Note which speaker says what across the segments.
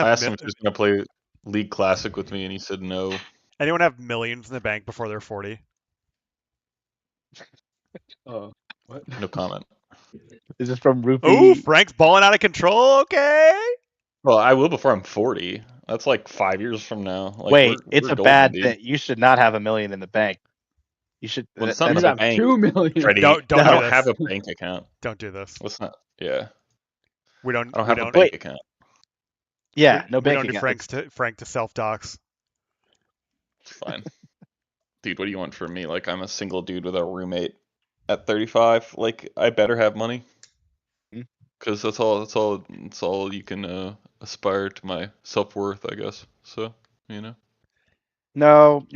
Speaker 1: I asked him if he was going to play League Classic with me, and he said no.
Speaker 2: Anyone have millions in the bank before they're 40?
Speaker 3: Oh, what?
Speaker 1: No comment.
Speaker 4: Is this from Rupee?
Speaker 2: Ooh, Frank's balling out of control. Okay.
Speaker 1: Well, I will before I'm 40. That's like 5 years from now. Like,
Speaker 4: Wait, it's
Speaker 1: we're
Speaker 4: a
Speaker 1: golden,
Speaker 4: bad
Speaker 1: dude.
Speaker 4: thing. You should not have $1 million in the bank. You should.
Speaker 1: Well, it's not
Speaker 3: You
Speaker 1: in
Speaker 3: should
Speaker 1: the
Speaker 3: have
Speaker 1: bank.
Speaker 3: 2 million.
Speaker 1: Freddie.
Speaker 2: Don't
Speaker 1: I
Speaker 2: do
Speaker 1: don't
Speaker 2: this.
Speaker 1: have a bank account.
Speaker 2: Don't do this.
Speaker 1: Let's not. Yeah.
Speaker 2: We don't.
Speaker 1: I don't
Speaker 2: we
Speaker 1: have
Speaker 2: don't.
Speaker 1: a bank account.
Speaker 4: Yeah, no
Speaker 2: we
Speaker 4: bank
Speaker 2: don't do
Speaker 4: account.
Speaker 2: Frank to self docs.
Speaker 1: It's fine. Dude, what do you want from me? Like, I'm a single dude with a roommate at 35. Like, I better have money. Because that's all you can aspire to my self-worth, I guess. So, you know.
Speaker 4: No,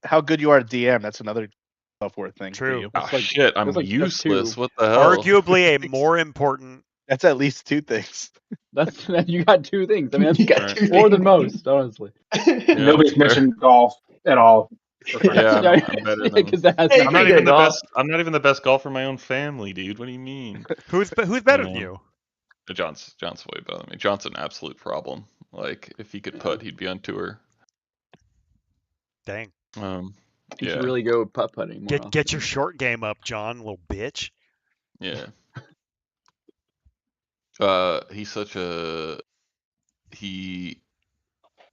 Speaker 4: how good you are at DM. That's another self-worth thing for
Speaker 2: True.
Speaker 4: you.
Speaker 1: Oh,
Speaker 3: like-
Speaker 1: shit, I'm
Speaker 3: that's like step
Speaker 1: useless.
Speaker 3: 2.
Speaker 1: What the hell?
Speaker 2: Arguably a more important.
Speaker 4: That's at least 2 things.
Speaker 3: That's you got 2 things. I mean, that's
Speaker 5: You got
Speaker 1: Alright.
Speaker 5: 2
Speaker 3: more than
Speaker 5: things.
Speaker 3: most, honestly.
Speaker 6: Nobody's
Speaker 1: that's fair.
Speaker 6: mentioned golf at all.
Speaker 1: Yeah, I'm better than.
Speaker 3: because that has
Speaker 5: Hey,
Speaker 1: I'm
Speaker 5: pretty
Speaker 1: not
Speaker 5: good
Speaker 1: even the
Speaker 5: golf.
Speaker 1: best. I'm not even the best golfer in my own family, dude. What do you mean?
Speaker 2: Who's better than
Speaker 1: Yeah.
Speaker 2: you?
Speaker 1: John's way better than me. John's an absolute problem. Like, if he could putt, he'd be on tour.
Speaker 2: Dang.
Speaker 3: You
Speaker 1: Yeah,
Speaker 3: should really go putt putting. more
Speaker 2: Get your
Speaker 3: often.
Speaker 2: short game up, John, little bitch.
Speaker 1: yeah. He's such a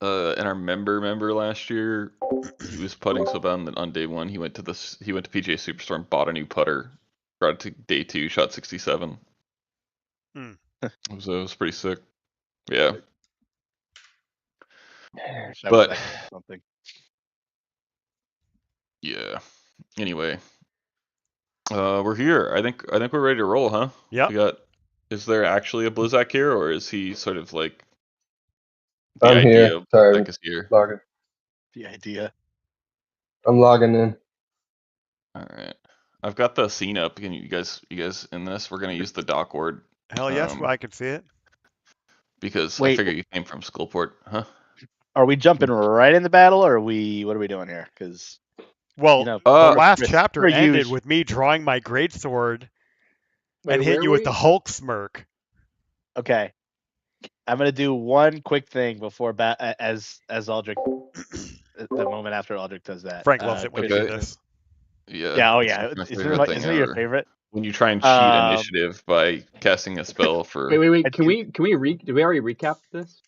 Speaker 1: and our member last year, he was putting so bad that on day 1 he went to PGA Superstore and bought a new putter. Brought it to day 2, shot 67.
Speaker 2: Hmm.
Speaker 1: It was pretty sick. Yeah.
Speaker 4: Wish I
Speaker 1: But-
Speaker 4: was that good at something.
Speaker 1: Yeah. Anyway, we're here. I think we're ready to roll, huh?
Speaker 2: Yep.
Speaker 1: We got. Is there actually a Blizzak here, or is he sort of like the
Speaker 5: I'm
Speaker 1: idea
Speaker 5: here.
Speaker 1: of
Speaker 5: Sorry,
Speaker 1: Blizzak is here?
Speaker 5: logging.
Speaker 4: The idea.
Speaker 5: I'm logging in.
Speaker 1: All right. I've got the scene up. Can you guys in this? We're gonna use the dock ward
Speaker 2: Hell yes, I can see it.
Speaker 1: because I
Speaker 4: Wait.
Speaker 1: figure you came from Skullport, huh?
Speaker 4: Are we jumping right in the battle, or what are we doing here? Because
Speaker 2: Well,
Speaker 4: know,
Speaker 2: the last
Speaker 4: Chris,
Speaker 2: chapter
Speaker 4: we're
Speaker 2: ended
Speaker 4: used-
Speaker 2: with me drawing my greatsword
Speaker 3: Wait,
Speaker 2: and hitting
Speaker 3: where
Speaker 2: you
Speaker 3: were
Speaker 2: with the Hulk smirk.
Speaker 4: okay, I'm gonna do one quick thing before as Aldrich. The moment after Aldrich does that,
Speaker 2: Frank loves it when you
Speaker 1: okay.
Speaker 2: do this.
Speaker 1: Yeah.
Speaker 4: Yeah, oh
Speaker 1: this
Speaker 4: yeah,
Speaker 1: is my
Speaker 4: isn't
Speaker 1: favorite thing
Speaker 4: isn't it your
Speaker 1: ever.
Speaker 4: favorite?
Speaker 1: When you try and cheat initiative by casting a spell for.
Speaker 3: Wait.
Speaker 4: I
Speaker 3: Can we did we already recap this?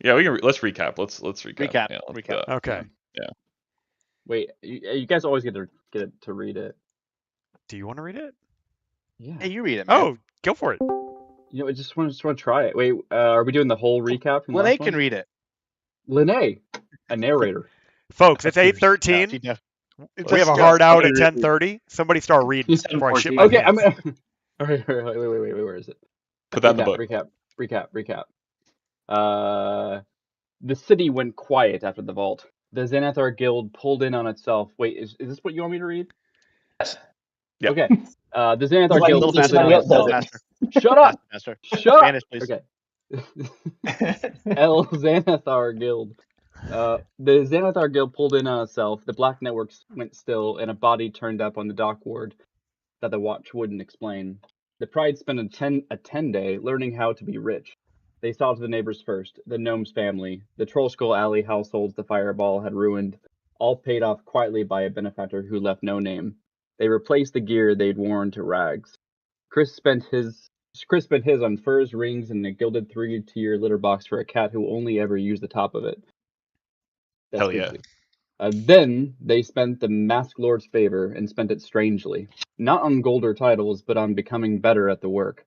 Speaker 1: Yeah, we can. Let's recap. Let's recap.
Speaker 4: Recap,
Speaker 1: Yeah, let's
Speaker 4: recap.
Speaker 1: do that.
Speaker 2: Okay.
Speaker 3: Wait, you guys always get to read it.
Speaker 2: Do you want to read it?
Speaker 3: Yeah.
Speaker 4: Hey, you read it, man.
Speaker 2: Oh, go for it.
Speaker 3: You know, I just want to try it. Wait, are we doing the whole recap from the
Speaker 4: Lene
Speaker 3: last
Speaker 4: can
Speaker 3: one?
Speaker 4: read it.
Speaker 3: Lene, a narrator.
Speaker 2: Folks, it's
Speaker 4: No,
Speaker 2: 8:13.
Speaker 4: she def-
Speaker 2: We have a hard out at 10:30. Somebody start reading
Speaker 6: He's
Speaker 2: before I shit my
Speaker 3: Okay,
Speaker 2: pants.
Speaker 3: All right, wait. Where is it?
Speaker 1: Put that in the book.
Speaker 3: Recap. The city went quiet after the vault. The Xanathar Guild pulled in on itself. Wait, is this what you want me to read?
Speaker 6: Yes.
Speaker 1: Yeah.
Speaker 3: Okay. The Xanathar
Speaker 6: Like
Speaker 3: Guild
Speaker 4: little
Speaker 3: pulled
Speaker 4: faster,
Speaker 3: in on
Speaker 6: somebody else
Speaker 3: itself.
Speaker 6: does
Speaker 4: faster,
Speaker 3: Shut up!
Speaker 4: faster.
Speaker 3: Shut up!
Speaker 4: Spanish, please.
Speaker 3: Okay. El Xanathar Guild. The Xanathar Guild pulled in on itself. The Black Networks went still, and a body turned up on the dock ward that the watch wouldn't explain. The Pride spent a 10-day learning how to be rich. They saw to the neighbors first, the Gnome's family, the Troll Skull Alley households the Fireball had ruined, all paid off quietly by a benefactor who left no name. They replaced the gear they'd worn to rags. Chris spent his on furs, rings, and a gilded 3-tier litter box for a cat who only ever used the top of it. That's
Speaker 1: Hell yeah.
Speaker 3: busy. Then they spent the Mask Lord's favor and spent it strangely. Not on gold or titles, but on becoming better at the work.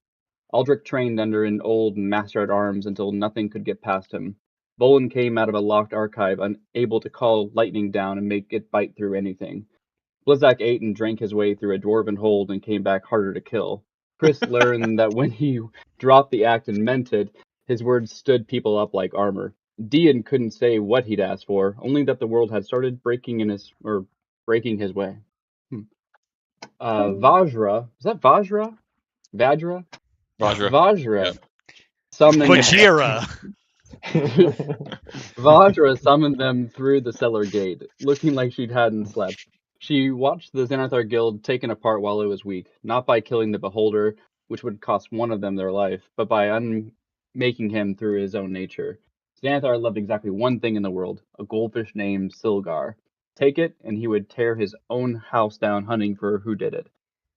Speaker 3: Aldrich trained under an old master at arms until nothing could get past him. Bolin came out of a locked archive, unable to call lightning down and make it bite through anything. Blizzak ate and drank his way through a dwarven hold and came back harder to kill. Chris learned that when he dropped the act and meant it, his words stood people up like armor. Dian couldn't say what he'd asked for, only that the world had started breaking his way. Vajra, is that Vajra? Vajra?
Speaker 1: Vajra. Yeah.
Speaker 3: Summoned
Speaker 2: Vajira.
Speaker 3: Vajra summoned them through the cellar gate, looking like she hadn't slept. She watched the Xanathar Guild taken apart while it was weak, not by killing the Beholder, which would cost one of them their life, but by unmaking him through his own nature. Xanathar loved exactly one thing in the world, a goldfish named Silgar. Take it, and he would tear his own house down hunting for who did it.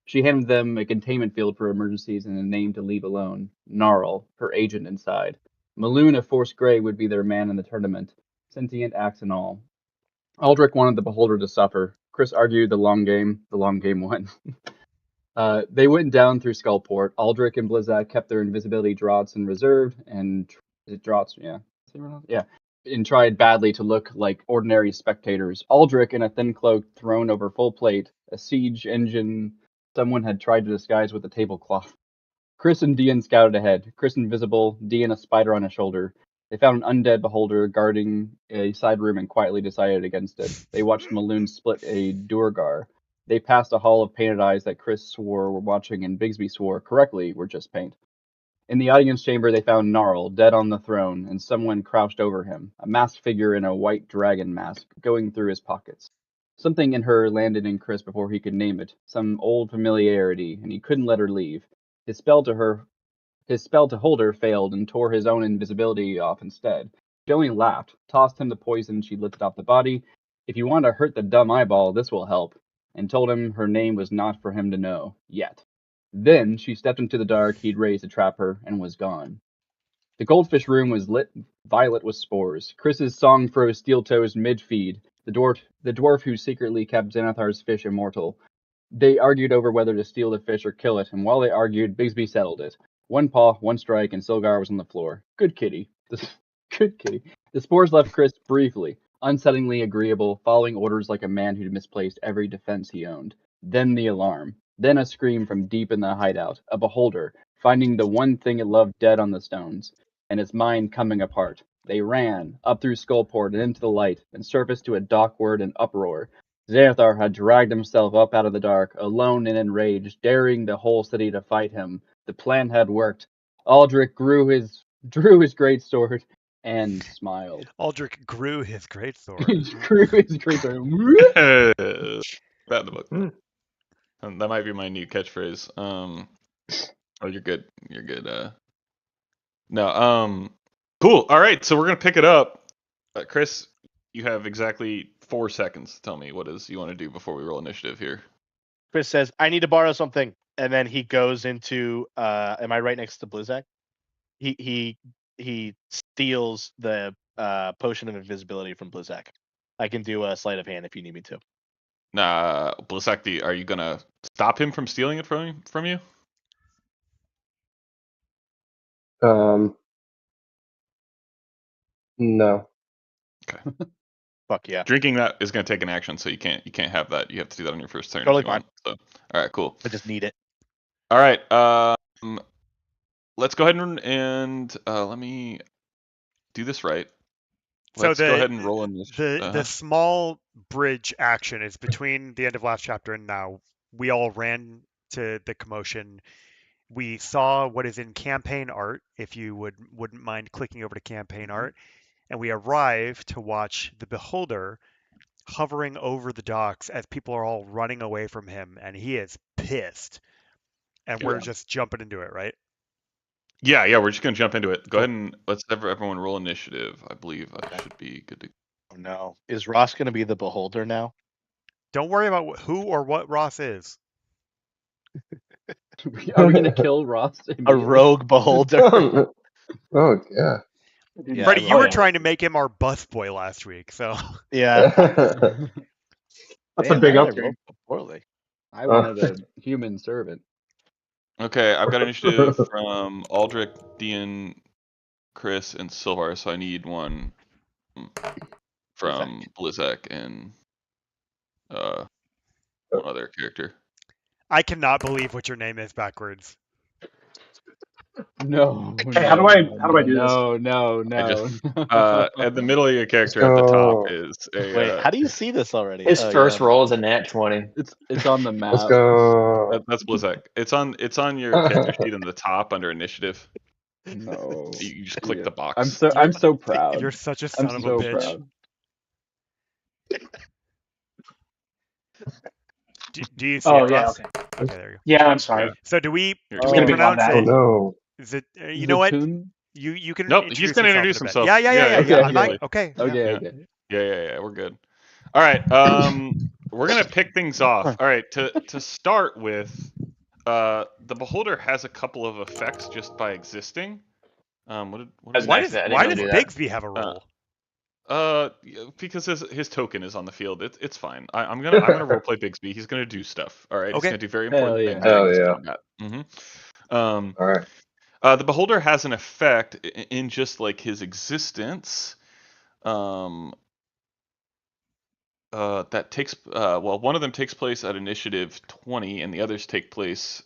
Speaker 3: She handed them a containment field for emergencies and a name to leave alone. Gnarl, her agent inside. Maloon of Force Grey would be their man in the tournament, sentient axe and all. Aldrich wanted the Beholder to suffer. Chris argued the long game won. They went down through Skullport. Aldrich and Blizzak kept their invisibility draughts in reserve, and draughts, yeah, and tried badly to look like ordinary spectators. Aldrich in a thin cloak thrown over full plate, a siege engine someone had tried to disguise with a tablecloth. Chris and Dean scouted ahead. Chris invisible, Dean a spider on his shoulder. They found an undead beholder guarding a side room and quietly decided against it. They watched Maloon split a Durgar. They passed a hall of painted eyes that Chris swore were watching and Bigsby swore, correctly, were just paint. In the audience chamber, they found Gnarl, dead on the throne, and someone crouched over him, a masked figure in a white dragon mask, going through his pockets. Something in her landed in Chris before he could name it, some old familiarity, and he couldn't let her leave. His spell to hold her failed and tore his own invisibility off instead. She only laughed, tossed him the poison she lifted off the body. If you want to hurt the dumb eyeball, this will help, and told him her name was not for him to know, yet. Then she stepped into the dark he'd raised to trap her and was gone. The goldfish room was lit violet with spores. Chris's song froze steel toes mid-feed, the dwarf who secretly kept Xanathar's fish immortal. They argued over whether to steal the fish or kill it, and while they argued, Bigsby settled it. One paw, one strike, and Silgar was on the floor. Good kitty. Good kitty. The spores left Chris briefly, unsettlingly agreeable, following orders like a man who'd misplaced every defense he owned. Then the alarm. Then a scream from deep in the hideout. A beholder, finding the one thing it loved dead on the stones, and its mind coming apart. They ran, up through Skullport and into the light, and surfaced to a dockward and uproar. Xanathar had dragged himself up out of the dark, alone and enraged, daring the whole city to fight him. The plan had worked. Aldrich drew his great sword and smiled.
Speaker 2: Aldrich grew his greatsword.
Speaker 3: He drew his great sword.
Speaker 1: That in the book. That might be my new catchphrase. Oh, you're good. You're good. No. Cool. All right. So we're gonna pick it up. Chris, you have exactly 4 seconds to tell me what is you want to do before we roll initiative here.
Speaker 4: Chris says, "I need to borrow something," and then he goes into. Am I right next to Blizzak? He steals the potion of invisibility from Blizzak. I can do a sleight of hand if you need me to.
Speaker 1: Nah, Blizzak, are you gonna stop him from stealing it from you?
Speaker 5: No.
Speaker 1: Okay.
Speaker 4: Fuck yeah.
Speaker 1: Drinking that is gonna take an action, so you can't have that. You have to do that on your first turn.
Speaker 4: Totally
Speaker 1: if you want. So, all right, cool.
Speaker 4: I just need it.
Speaker 1: All right. Let's go ahead and let me do this right. Let's go ahead and roll in this.
Speaker 2: The small bridge action is between the end of last chapter and now. We all ran to the commotion. We saw what is in campaign art, if you wouldn't mind clicking over to campaign art, and we arrived to watch the Beholder hovering over the docks as people are all running away from him, and he is pissed. And we're just jumping into it, right?
Speaker 1: Yeah, we're just gonna jump into it. Go ahead and let's have everyone roll initiative. I believe I should be good to.
Speaker 4: Oh no, is Ross gonna be the Beholder now?
Speaker 2: Don't worry about who or what Ross is.
Speaker 3: Are we gonna kill Ross?
Speaker 4: A rogue Beholder.
Speaker 5: Oh yeah.
Speaker 4: Yeah,
Speaker 2: Freddie, you were
Speaker 4: yeah.
Speaker 2: trying to make him our busboy last week, so.
Speaker 4: Yeah.
Speaker 6: That's
Speaker 4: Man,
Speaker 6: a big
Speaker 4: why did I
Speaker 6: upgrade.
Speaker 4: roll so poorly.
Speaker 3: I wanted a human servant.
Speaker 1: Okay, I've got initiative from Aldrich, Dean, Chris, and Silvar, so I need one from Blizzak and one other character.
Speaker 2: I cannot believe what your name is backwards.
Speaker 3: No.
Speaker 6: Okay, how do I do this?
Speaker 3: No.
Speaker 1: I just at the middle of your character at the top is a.
Speaker 4: Wait, how do you see this already?
Speaker 7: His first roll is a nat 20.
Speaker 3: It's on the map.
Speaker 5: Let's go.
Speaker 1: That's Blizzak. It's on your character sheet on the top under initiative.
Speaker 3: No.
Speaker 1: You just click the box.
Speaker 3: I'm so proud.
Speaker 2: You're such a son
Speaker 3: I'm
Speaker 2: of
Speaker 3: so
Speaker 2: a bitch.
Speaker 3: proud.
Speaker 2: Do you see
Speaker 6: Oh
Speaker 2: it,
Speaker 6: yeah,
Speaker 2: Ross?
Speaker 6: okay.
Speaker 2: Okay, there you go.
Speaker 6: Yeah, I'm sorry.
Speaker 2: So do we
Speaker 1: You're
Speaker 2: do
Speaker 1: just
Speaker 2: we
Speaker 6: gonna be
Speaker 2: pronounce
Speaker 6: on
Speaker 5: Oh
Speaker 2: it?
Speaker 5: no.
Speaker 2: Is it? You know what?
Speaker 3: Zatoon?
Speaker 2: You can
Speaker 1: Nope, he's gonna introduce
Speaker 2: yourself
Speaker 1: himself.
Speaker 2: in a bit. Yeah.
Speaker 3: Okay,
Speaker 2: I'm not,
Speaker 1: absolutely.
Speaker 2: okay.
Speaker 3: Okay.
Speaker 1: Yeah, we're good. All right, we're gonna pick things off. All right, to start with, the beholder has a couple of effects just by existing. What did
Speaker 7: That's
Speaker 1: we
Speaker 2: Why
Speaker 7: nice.
Speaker 2: does
Speaker 7: I didn't
Speaker 2: why
Speaker 7: know to
Speaker 2: does
Speaker 7: do that.
Speaker 2: Bigsby have a role?
Speaker 1: Because his token is on the field. It's fine. I'm gonna roleplay Bigsby. He's gonna do stuff. All right, he's
Speaker 2: Okay.
Speaker 1: gonna do very
Speaker 3: Hell
Speaker 1: important
Speaker 3: yeah.
Speaker 1: things
Speaker 5: Hell
Speaker 1: in this
Speaker 5: yeah.
Speaker 1: combat.
Speaker 5: All right.
Speaker 1: The beholder has an effect in just like his existence. That takes well, one of them takes place at initiative 20, and the others take place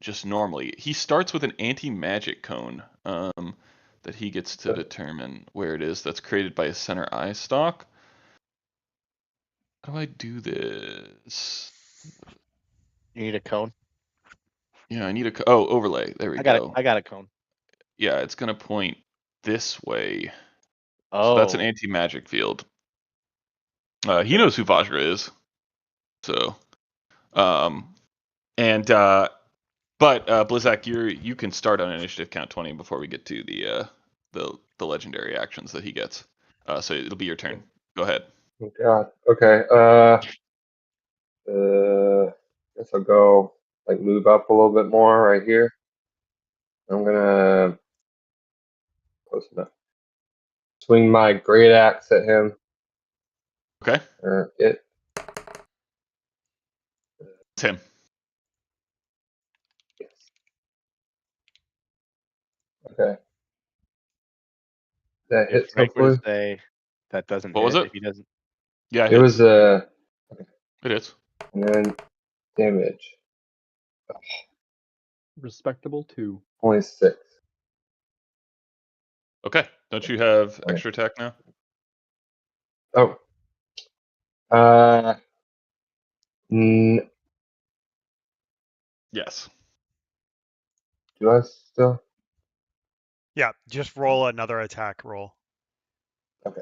Speaker 1: just normally. He starts with an anti-magic cone that he gets to determine where it is. That's created by a center eye stalk. How do I do this?
Speaker 4: You need a cone.
Speaker 1: Yeah, I need a overlay. There we go.
Speaker 4: I got a cone.
Speaker 1: Yeah, it's gonna point this way.
Speaker 4: Oh.
Speaker 1: So that's an anti-magic field. He knows who Vajra is. So, and but Blizzak, you can start on initiative count 20 before we get to the legendary actions that he gets. So it'll be your turn. Go ahead.
Speaker 5: Oh God. Okay. Guess I'll go like move up a little bit more right here. I'm gonna close enough. Swing my great axe at him.
Speaker 1: Okay,
Speaker 5: It.
Speaker 1: it's him.
Speaker 5: Yes. Okay. That
Speaker 4: If
Speaker 5: hits
Speaker 4: Frank were
Speaker 5: hopefully.
Speaker 4: to say that doesn't
Speaker 1: What was
Speaker 4: hit,
Speaker 1: it?
Speaker 4: if he doesn't,
Speaker 1: Yeah,
Speaker 5: It was
Speaker 1: it is.
Speaker 5: and then damage
Speaker 3: Respectable 2.
Speaker 5: only 6.
Speaker 1: Okay. Don't you have
Speaker 5: Right.
Speaker 1: extra attack now?
Speaker 5: Oh. Do
Speaker 1: Yes.
Speaker 5: I still?
Speaker 2: Yeah, just roll another attack roll.
Speaker 5: Okay.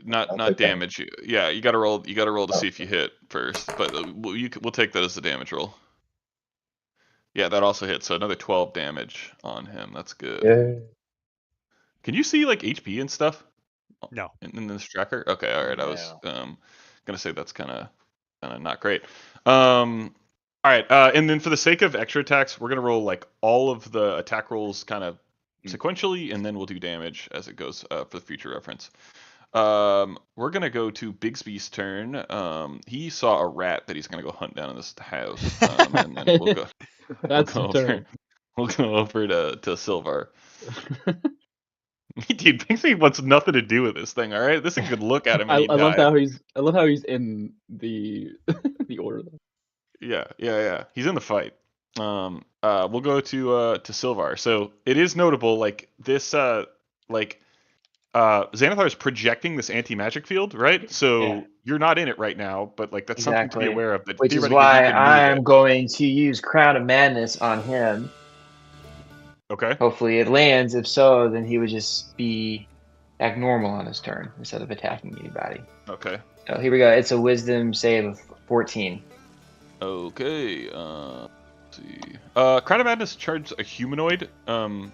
Speaker 1: Not
Speaker 5: I'll take that.
Speaker 1: damage. Yeah, you gotta roll. You gotta roll to see if you hit first. But we'll take that as the damage roll. Yeah, that also hits. So another 12 damage on him. That's good.
Speaker 5: Yeah.
Speaker 1: Can you see like HP and stuff
Speaker 2: No.
Speaker 1: in this tracker? Okay, all right. I was
Speaker 4: No.
Speaker 1: gonna say that's kind of not great. All right. And then for the sake of extra attacks, we're gonna roll like all of the attack rolls kind of sequentially, and then we'll do damage as it goes for the future reference. We're gonna go to Bigsby's turn. He saw a rat that he's gonna go hunt down in this house, and then we'll go.
Speaker 3: That's
Speaker 1: we'll
Speaker 3: the
Speaker 1: go over. We'll go over to Silvar.
Speaker 3: turn.
Speaker 1: Dude, Bigsby wants nothing to do with this thing. All right, this thing could look at him and
Speaker 3: I
Speaker 1: he'd
Speaker 3: love
Speaker 1: die.
Speaker 3: how he's in the the order though.
Speaker 1: Yeah. He's in the fight. We'll go to Silvar. So it is notable, like this, Xanathar is projecting this anti-magic field, right? So
Speaker 7: Yeah.
Speaker 1: you're not in it right now, but like that's something to be
Speaker 7: Exactly.
Speaker 1: aware of. That
Speaker 7: Which is
Speaker 1: theoretically
Speaker 7: why
Speaker 1: he can move
Speaker 7: I'm
Speaker 1: it.
Speaker 7: going to use Crown of Madness on him.
Speaker 1: Okay.
Speaker 7: Hopefully it lands. If so, then he would just be act normal on his turn instead of attacking anybody.
Speaker 1: Okay.
Speaker 7: So here we go. It's a Wisdom save of 14.
Speaker 1: Okay. Let's see. Crown of Madness charges a humanoid. I'm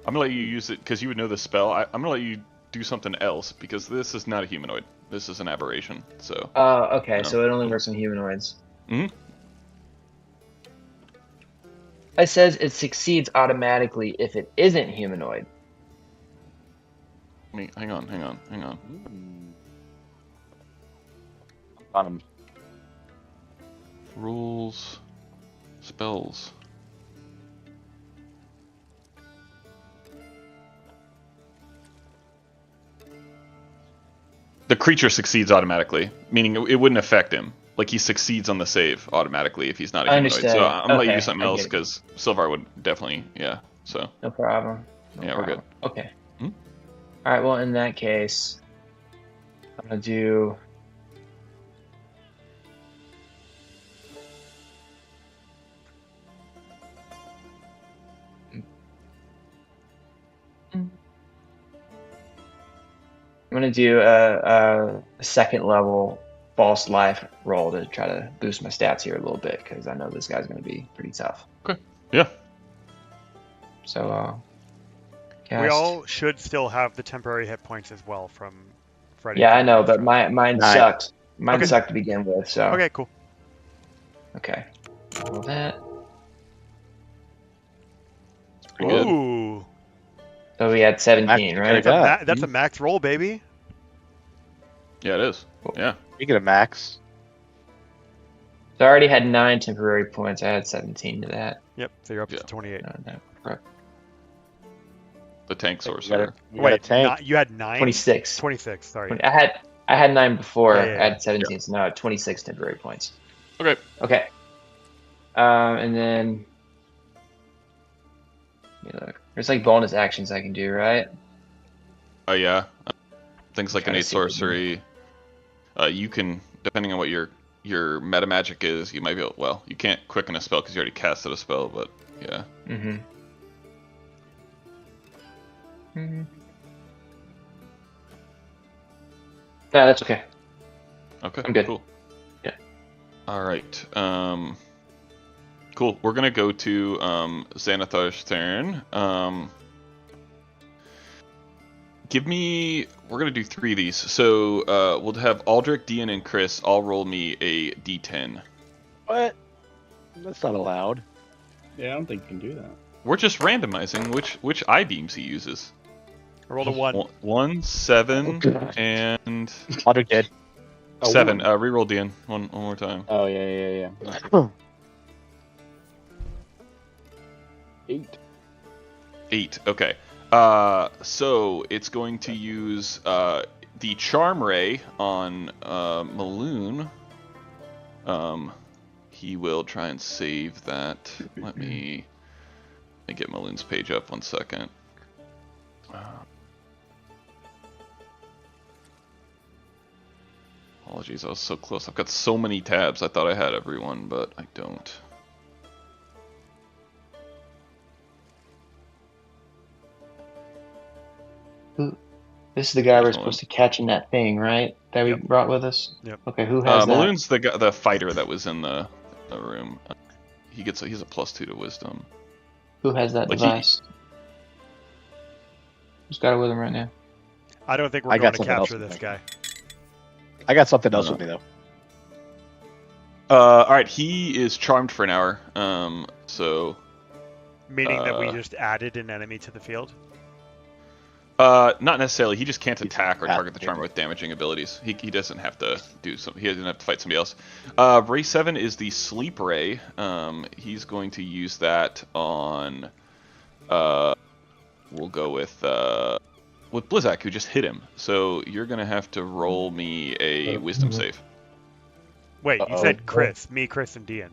Speaker 1: gonna let you use it because you would know the spell. I'm gonna let you do something else because this is not a humanoid. This is an aberration. So.
Speaker 7: Okay. So it only works on humanoids.
Speaker 1: Mhm.
Speaker 7: It says it succeeds automatically if it isn't humanoid.
Speaker 1: Hang on.
Speaker 4: On him.
Speaker 1: Rules, spells. The creature succeeds automatically, meaning it wouldn't affect him. Like he succeeds on the save automatically if he's not a humanoid.
Speaker 7: Understood.
Speaker 1: So I'm gonna let you do
Speaker 7: Okay,
Speaker 1: something
Speaker 7: I
Speaker 1: else
Speaker 7: get it.
Speaker 1: because Silvar would definitely, yeah. So
Speaker 7: No problem. No
Speaker 1: yeah, we're
Speaker 7: problem.
Speaker 1: good.
Speaker 7: Okay.
Speaker 1: Hmm?
Speaker 7: All right. Well, in that case, I'm gonna do. I'm gonna do a second level false life roll to try to boost my stats here a little bit because I know this guy's going to be pretty tough.
Speaker 1: Okay. Yeah.
Speaker 7: So,
Speaker 2: We
Speaker 7: cast.
Speaker 2: all should still have the temporary hit points as well from Freddy.
Speaker 7: Yeah, I
Speaker 2: from
Speaker 7: know,
Speaker 2: last
Speaker 7: but
Speaker 2: round.
Speaker 7: mine
Speaker 4: Nine.
Speaker 7: sucked. Mine
Speaker 2: Okay.
Speaker 7: sucked to begin with. So
Speaker 2: Okay, cool.
Speaker 7: okay. Roll that.
Speaker 1: Pretty good.
Speaker 2: Ooh,
Speaker 7: So we had 17,
Speaker 4: Max,
Speaker 7: right?
Speaker 4: Yeah.
Speaker 2: that's a max roll, baby.
Speaker 1: Yeah, it is. Yeah.
Speaker 4: Speaking of max,
Speaker 7: So I already had 9 temporary points. I had 17 to that.
Speaker 2: Yep. So you're up
Speaker 1: Yeah.
Speaker 2: to 28.
Speaker 7: Correct.
Speaker 1: The tank
Speaker 4: you
Speaker 1: sorcerer.
Speaker 4: got a
Speaker 2: Wait,
Speaker 4: tank.
Speaker 2: you had 9?
Speaker 7: 26.
Speaker 2: 26. Sorry.
Speaker 7: I had 9 before.
Speaker 2: Yeah.
Speaker 7: I had 17, so now I have 26 temporary points.
Speaker 1: Okay.
Speaker 7: Okay. And then let me look. There's like bonus actions I can do, right?
Speaker 1: Oh yeah. Things like
Speaker 7: Trying to
Speaker 1: innate
Speaker 7: see what
Speaker 1: sorcery. You can, depending on what your meta magic is, you might be able. Well, you can't quicken a spell because you already casted a spell, but yeah.
Speaker 7: Mm-hmm. Mm-hmm. No, that's okay.
Speaker 1: Okay.
Speaker 7: I'm good.
Speaker 1: Cool.
Speaker 7: Yeah.
Speaker 1: All right. Cool. We're gonna go to Xanathar's turn. We're gonna do 3 of these. So we'll have Aldrich, Dean, and Chris all roll me a D10.
Speaker 4: What? That's not allowed.
Speaker 3: Yeah, I don't think you can do that.
Speaker 1: We're just randomizing which I-beams he uses.
Speaker 2: I rolled a 1.
Speaker 1: 1, 7, and
Speaker 4: Aldrich did.
Speaker 1: 7. Reroll Dean one more time.
Speaker 3: Oh, yeah. 8.
Speaker 1: 8. Okay. So it's going to use the Charm Ray on Maloon. He will try and save that. Let me get Maloon's page up 1 second. Apologies, I was so close. I've got so many tabs. I thought I had everyone, but I don't.
Speaker 7: This is the guy we're
Speaker 1: There's
Speaker 7: supposed to catch in that thing, right? That we
Speaker 2: Yep.
Speaker 7: brought with us?
Speaker 2: Yep.
Speaker 7: Okay, who has that?
Speaker 1: Maloon's the fighter that was in the room. He has a +2 to wisdom.
Speaker 7: Who has that
Speaker 1: Like
Speaker 7: device? Who's got it with him right now?
Speaker 2: I don't think we're
Speaker 4: I
Speaker 2: going
Speaker 4: got
Speaker 2: to
Speaker 4: something else
Speaker 2: capture
Speaker 4: to
Speaker 2: this
Speaker 4: think.
Speaker 2: guy.
Speaker 4: I got something else with me though.
Speaker 1: All right, he is charmed for an hour. So
Speaker 2: Meaning that we just added an enemy to the field.
Speaker 1: not necessarily. He just can't attack or
Speaker 4: Ah,
Speaker 1: target the charmer
Speaker 4: okay.
Speaker 1: with damaging abilities. He doesn't have to do some. He doesn't have to fight somebody else. Ray 7 is the sleep ray. He's going to use that on. We'll go with Blizzak, who just hit him. So you're gonna have to roll me a wisdom save.
Speaker 2: Wait, you
Speaker 4: Uh-oh.
Speaker 2: said Chris. Me, Chris, and Dean.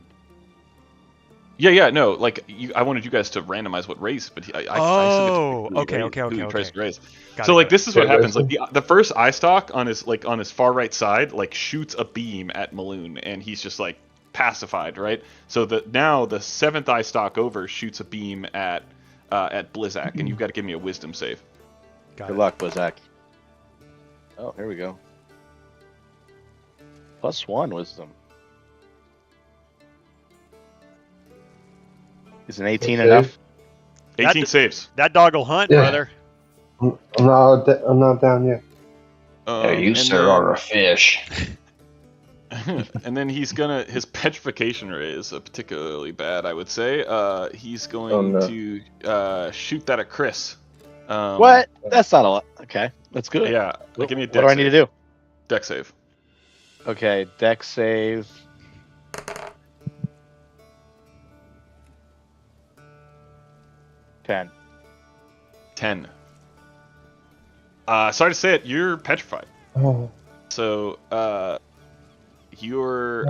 Speaker 1: Yeah, no, like I wanted you guys to randomize what race, but I
Speaker 2: Oh,
Speaker 1: still get to
Speaker 2: okay.
Speaker 1: who he tries to raise.
Speaker 2: Got
Speaker 1: So
Speaker 2: it,
Speaker 1: like
Speaker 2: got it.
Speaker 1: this is what
Speaker 5: Yeah,
Speaker 1: happens.
Speaker 5: there's
Speaker 1: Like the first eye stalk on his far right side like shoots a beam at Maloon, and he's just like pacified, right? So now the 7th eye stalk over shoots a beam at Blizzak, and you've got to give me a wisdom save.
Speaker 2: Got
Speaker 4: Good
Speaker 2: it.
Speaker 4: luck, Blizzak. Oh, here we go. +1 wisdom. Is an 18
Speaker 5: Okay.
Speaker 4: enough?
Speaker 1: 18 saves.
Speaker 2: That dog will hunt,
Speaker 5: Yeah.
Speaker 2: brother.
Speaker 5: I'm not down yet.
Speaker 1: And
Speaker 7: a fish.
Speaker 1: and then his petrification ray is particularly bad, I would say. He's going to shoot that at Chris.
Speaker 4: What? That's not a lot. Okay, that's good.
Speaker 1: Yeah,
Speaker 4: What,
Speaker 1: give me a
Speaker 4: what
Speaker 1: dex
Speaker 4: do I need to do?
Speaker 1: Dex save.
Speaker 4: Okay, dex save. Ten.
Speaker 1: 10. Sorry to say it, you're petrified.
Speaker 5: Oh,
Speaker 1: So, you're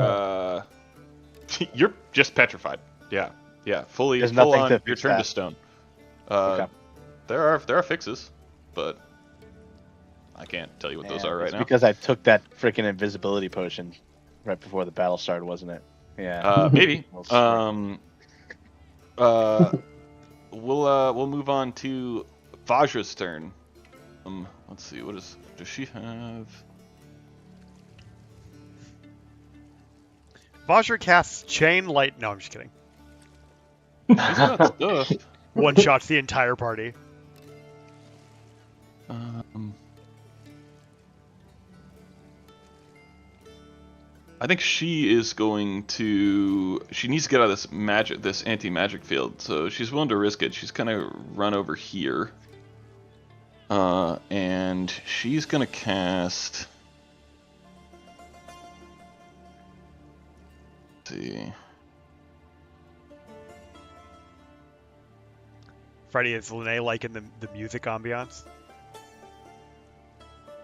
Speaker 1: you're just petrified. Yeah, fully
Speaker 4: There's
Speaker 1: full
Speaker 4: nothing
Speaker 1: on.
Speaker 4: to
Speaker 1: You're
Speaker 4: fix
Speaker 1: turned
Speaker 4: that.
Speaker 1: to stone.
Speaker 4: Okay.
Speaker 1: There are fixes, but I can't tell you what those are right
Speaker 4: it's
Speaker 1: now.
Speaker 4: because I took that freaking invisibility potion right before the battle started, wasn't it? Yeah.
Speaker 1: Maybe.
Speaker 4: Well, sure.
Speaker 1: We'll move on to Vajra's turn. Let's see. Does she have?
Speaker 2: Vajra casts Chain Light. No, I'm just kidding.
Speaker 1: She's got stuff.
Speaker 2: One shots the entire party.
Speaker 1: I think she is going to. She needs to get out of this anti-magic field, so she's willing to risk it. She's gonna run over here, and she's gonna cast. Let's see.
Speaker 2: Freddie, is Lene liking the music ambiance?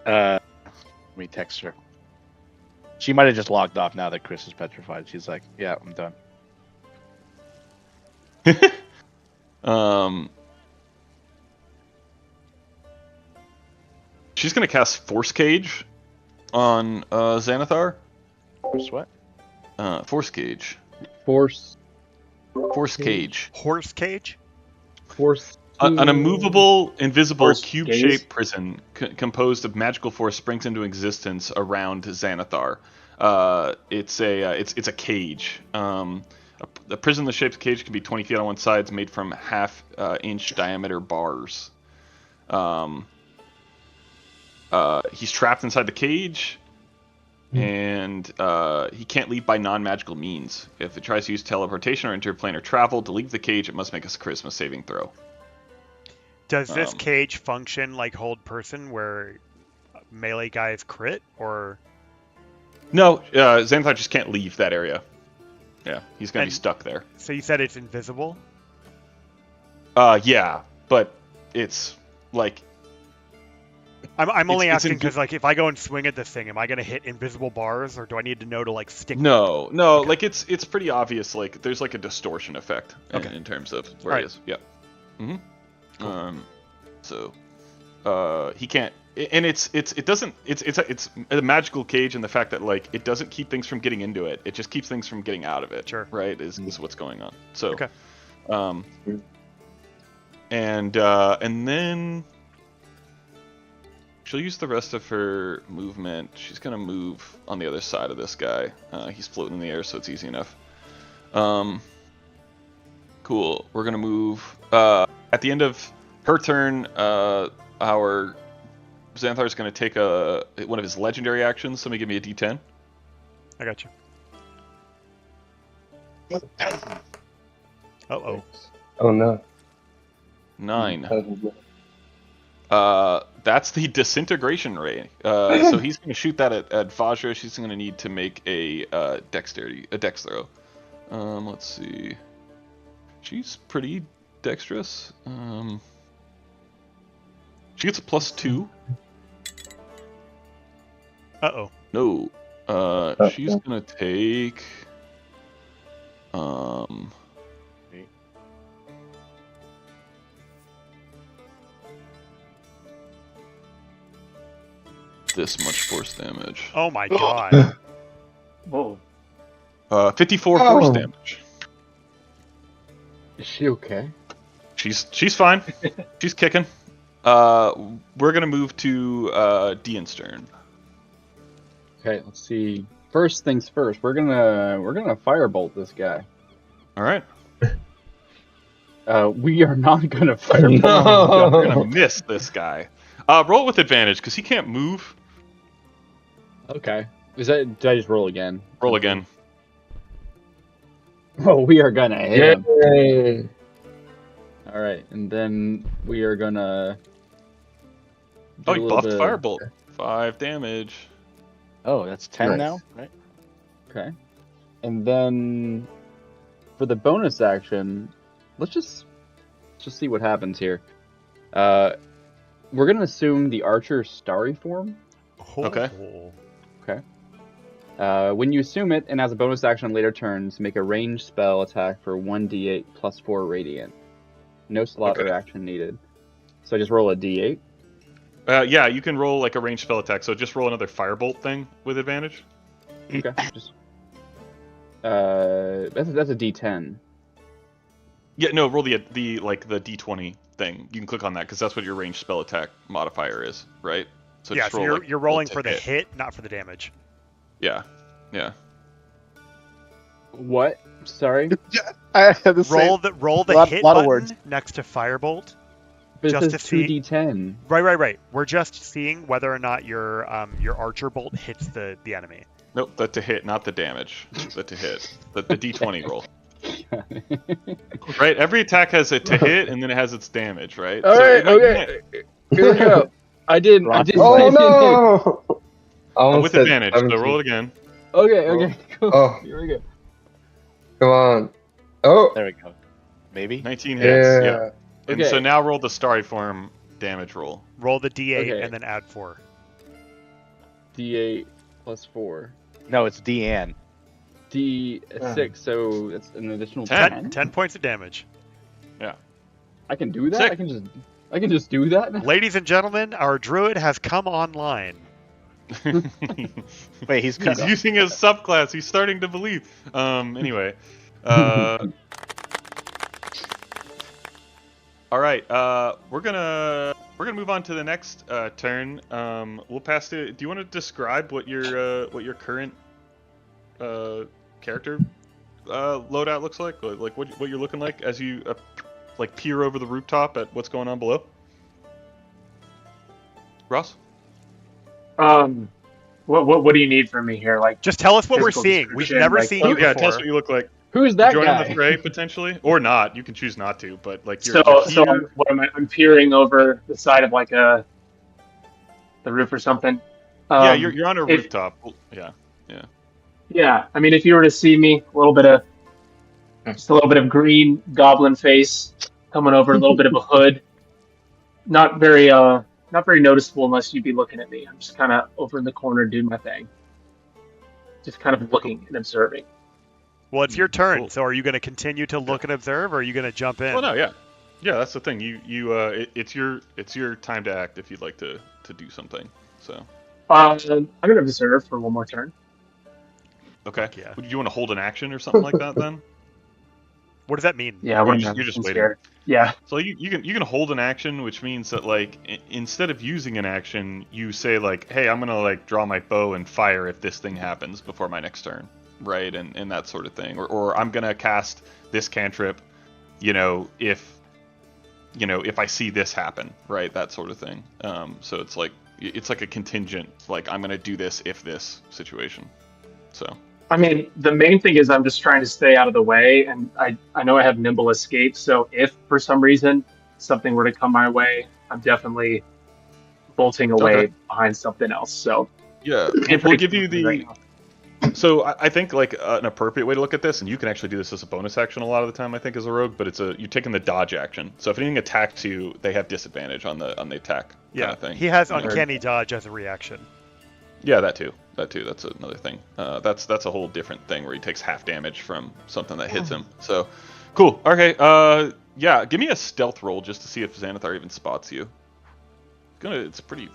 Speaker 4: Let me text her. She might have just logged off now that Chris is petrified. She's like, "Yeah, I'm done."
Speaker 1: She's gonna cast Force Cage on Xanathar.
Speaker 4: Chris, what?
Speaker 1: Force Cage.
Speaker 3: Force
Speaker 1: Cage.
Speaker 2: Horse cage?
Speaker 3: Force.
Speaker 1: An immovable, invisible,
Speaker 6: Force
Speaker 1: cube-shaped
Speaker 6: gaze?
Speaker 1: prison composed of magical force springs into existence around Xanathar. It's a cage. A prison the shape of a cage can be 20 feet on one side. It's made from half-inch diameter bars. He's trapped inside the cage, and he can't leave by non-magical means. If it tries to use teleportation or interplanar travel to leave the cage, it must make a charisma saving throw.
Speaker 2: Does this cage function like Hold Person, where melee guys crit, or?
Speaker 1: No, Xanathar just can't leave that area. Yeah, he's gonna be stuck there.
Speaker 2: So you said it's invisible?
Speaker 1: Yeah, but it's like.
Speaker 2: I'm only asking because like if I go and swing at this thing, am I gonna hit invisible bars, or do I need to know to like stick?
Speaker 1: No, like it's pretty obvious. Like there's like a distortion effect in terms of where he is. Yeah. Mm-hmm. Cool. So he can't, and it's a magical cage in the fact that like it doesn't keep things from getting into it. It just keeps things from getting out of it.
Speaker 2: Sure.
Speaker 1: Right? Is what's going on. So.
Speaker 2: Okay.
Speaker 1: And then she'll use the rest of her movement. She's gonna move on the other side of this guy. He's floating in the air, so it's easy enough. Cool. We're gonna move. At the end of her turn, our Xanathar is gonna take one of his legendary actions. Somebody give me a D10.
Speaker 2: I got you. Uh-oh.
Speaker 5: Oh no.
Speaker 1: 9. That's the disintegration ray. So he's going to shoot that at Vajra. She's going to need to make a dex throw. Let's see. She's pretty dexterous. She gets a +2.
Speaker 2: Uh-oh.
Speaker 1: No. She's going to take. This much force damage.
Speaker 2: Oh my god.
Speaker 6: Whoa.
Speaker 1: 54 force damage.
Speaker 3: Is she okay?
Speaker 1: She's fine. She's kicking. We're gonna move to Dean's turn.
Speaker 3: Okay, let's see. First things first. We're gonna firebolt this guy.
Speaker 1: All right.
Speaker 3: We are not gonna firebolt.
Speaker 5: No.
Speaker 1: We're gonna miss this guy. Roll with advantage because he can't move.
Speaker 3: Okay. Did I just roll again?
Speaker 1: Roll again.
Speaker 3: Oh, we are gonna hit him.
Speaker 5: Yay.
Speaker 3: All right, and then we are gonna.
Speaker 1: Oh, he buffed firebolt. 5 damage.
Speaker 4: Oh, that's 10 now, right?
Speaker 3: Okay. And then for the bonus action, let's just see what happens here. We're gonna assume the archer starry form.
Speaker 1: Okay.
Speaker 3: Okay. When you assume it, and as a bonus action on later turns, make a ranged spell attack for 1d8 plus 4 radiant. No slot or action needed. So I just roll a d8.
Speaker 1: Yeah, you can roll like a ranged spell attack. So just roll another firebolt thing with advantage.
Speaker 3: Okay. That's a d10.
Speaker 1: Yeah, no, roll the d20 thing. You can click on that because that's what your ranged spell attack modifier is, right? So
Speaker 2: yeah,
Speaker 1: just
Speaker 2: so
Speaker 1: roll,
Speaker 2: you're rolling for the hit, not for the damage.
Speaker 1: Yeah.
Speaker 3: What? Sorry.
Speaker 4: I had the same.
Speaker 2: Roll the
Speaker 4: lot
Speaker 2: hit
Speaker 4: of
Speaker 2: button
Speaker 4: words.
Speaker 2: next to Firebolt.
Speaker 3: But it
Speaker 2: Just
Speaker 3: says
Speaker 2: to see-
Speaker 3: 2d10.
Speaker 2: Right. We're just seeing whether or not your Archer Bolt hits the enemy.
Speaker 1: Nope, the to hit, not the damage. The to hit. The D20 roll. Right? Every attack has a to hit and then it has its damage, right?
Speaker 3: All
Speaker 1: So
Speaker 3: right.
Speaker 1: it might-
Speaker 3: Okay. Here we go. I did.
Speaker 5: Oh no! I almost
Speaker 1: with
Speaker 5: said
Speaker 1: advantage, so
Speaker 5: 17.
Speaker 1: roll it again.
Speaker 3: Okay. Cool.
Speaker 5: Oh.
Speaker 3: Here we go.
Speaker 5: Come on. Oh.
Speaker 4: There we go. Maybe.
Speaker 1: 19 hits, yeah. And
Speaker 3: Okay.
Speaker 1: so now roll the Starry Form damage roll.
Speaker 2: Roll the D8
Speaker 3: Okay.
Speaker 2: and then add 4.
Speaker 3: D8 plus 4.
Speaker 4: No, it's Deanne.
Speaker 3: D6, so it's an additional
Speaker 1: 10.
Speaker 3: 10.
Speaker 2: 10 points of damage.
Speaker 3: I can do that.
Speaker 1: Sick.
Speaker 3: I can just do that.
Speaker 2: Ladies and gentlemen, our druid has come online.
Speaker 4: Wait, he's cut.
Speaker 1: He's using his subclass. He's starting to believe. Anyway. All right. We're gonna move on to the next turn. We'll pass to. Do you want to describe what your current character loadout looks like? Like what you're looking like as you like peer over the rooftop at what's going on below? Ross?
Speaker 6: What do you need from me here? Like,
Speaker 2: Just tell us what we're
Speaker 6: Physical
Speaker 2: seeing. We've
Speaker 6: description,
Speaker 2: never
Speaker 6: like,
Speaker 2: seen you
Speaker 1: Yeah,
Speaker 2: before.
Speaker 1: tell us what you look like.
Speaker 3: Who's that
Speaker 1: Join
Speaker 3: guy?
Speaker 1: in the fray potentially, or not. You can choose not to, but like you're,
Speaker 6: so
Speaker 1: here.
Speaker 6: I'm peering over the side of like the roof or something.
Speaker 1: Yeah, you're on a
Speaker 6: if-
Speaker 1: rooftop. Yeah.
Speaker 6: Yeah, I mean, if you were to see me, just a little bit of green goblin face coming over, a little bit of a hood. Not very noticeable unless you'd be looking at me. I'm just kind of over in the corner doing my thing. Just kind of looking and observing.
Speaker 2: Well, it's your turn.
Speaker 1: Cool.
Speaker 2: So are you going to continue to look and observe, or are you going to jump in?
Speaker 1: Well, no, yeah. That's the thing. It's your time to act if you'd like to do something. So.
Speaker 6: I'm gonna observe for one more turn.
Speaker 1: Okay.
Speaker 2: Yeah.
Speaker 1: Would you want to hold an action or something like that then?
Speaker 2: What does that mean?
Speaker 6: Yeah,
Speaker 1: Or
Speaker 6: I'm
Speaker 1: you're just
Speaker 6: I'm
Speaker 1: waiting.
Speaker 6: scared. Yeah.
Speaker 1: So you can hold an action, which means that like instead of using an action, you say like, hey, I'm gonna like draw my bow and fire if this thing happens before my next turn, right? And that sort of thing. Or I'm gonna cast this cantrip, if I see this happen, right? That sort of thing. So it's like a contingent, like I'm gonna do this if this situation. So.
Speaker 6: I mean, the main thing is I'm just trying to stay out of the way, and I know I have nimble escape, so if for some reason something were to come my way, I'm definitely bolting away
Speaker 1: Okay.
Speaker 6: behind something else. So
Speaker 1: Yeah, we'll give you the. So I think like an appropriate way to look at this, and you can actually do this as a bonus action a lot of the time, I think, as a rogue, but you're taking the dodge action. So if anything attacks you, they have disadvantage on the attack.
Speaker 2: Yeah,
Speaker 1: kind of thing.
Speaker 2: he has
Speaker 1: Yeah.
Speaker 2: uncanny dodge as a reaction.
Speaker 1: Yeah, that too. That's another thing. That's a whole different thing where he takes half damage from something that hits him. So, cool. Okay. Yeah. Give me a stealth roll just to see if Xanathar even spots you. It's pretty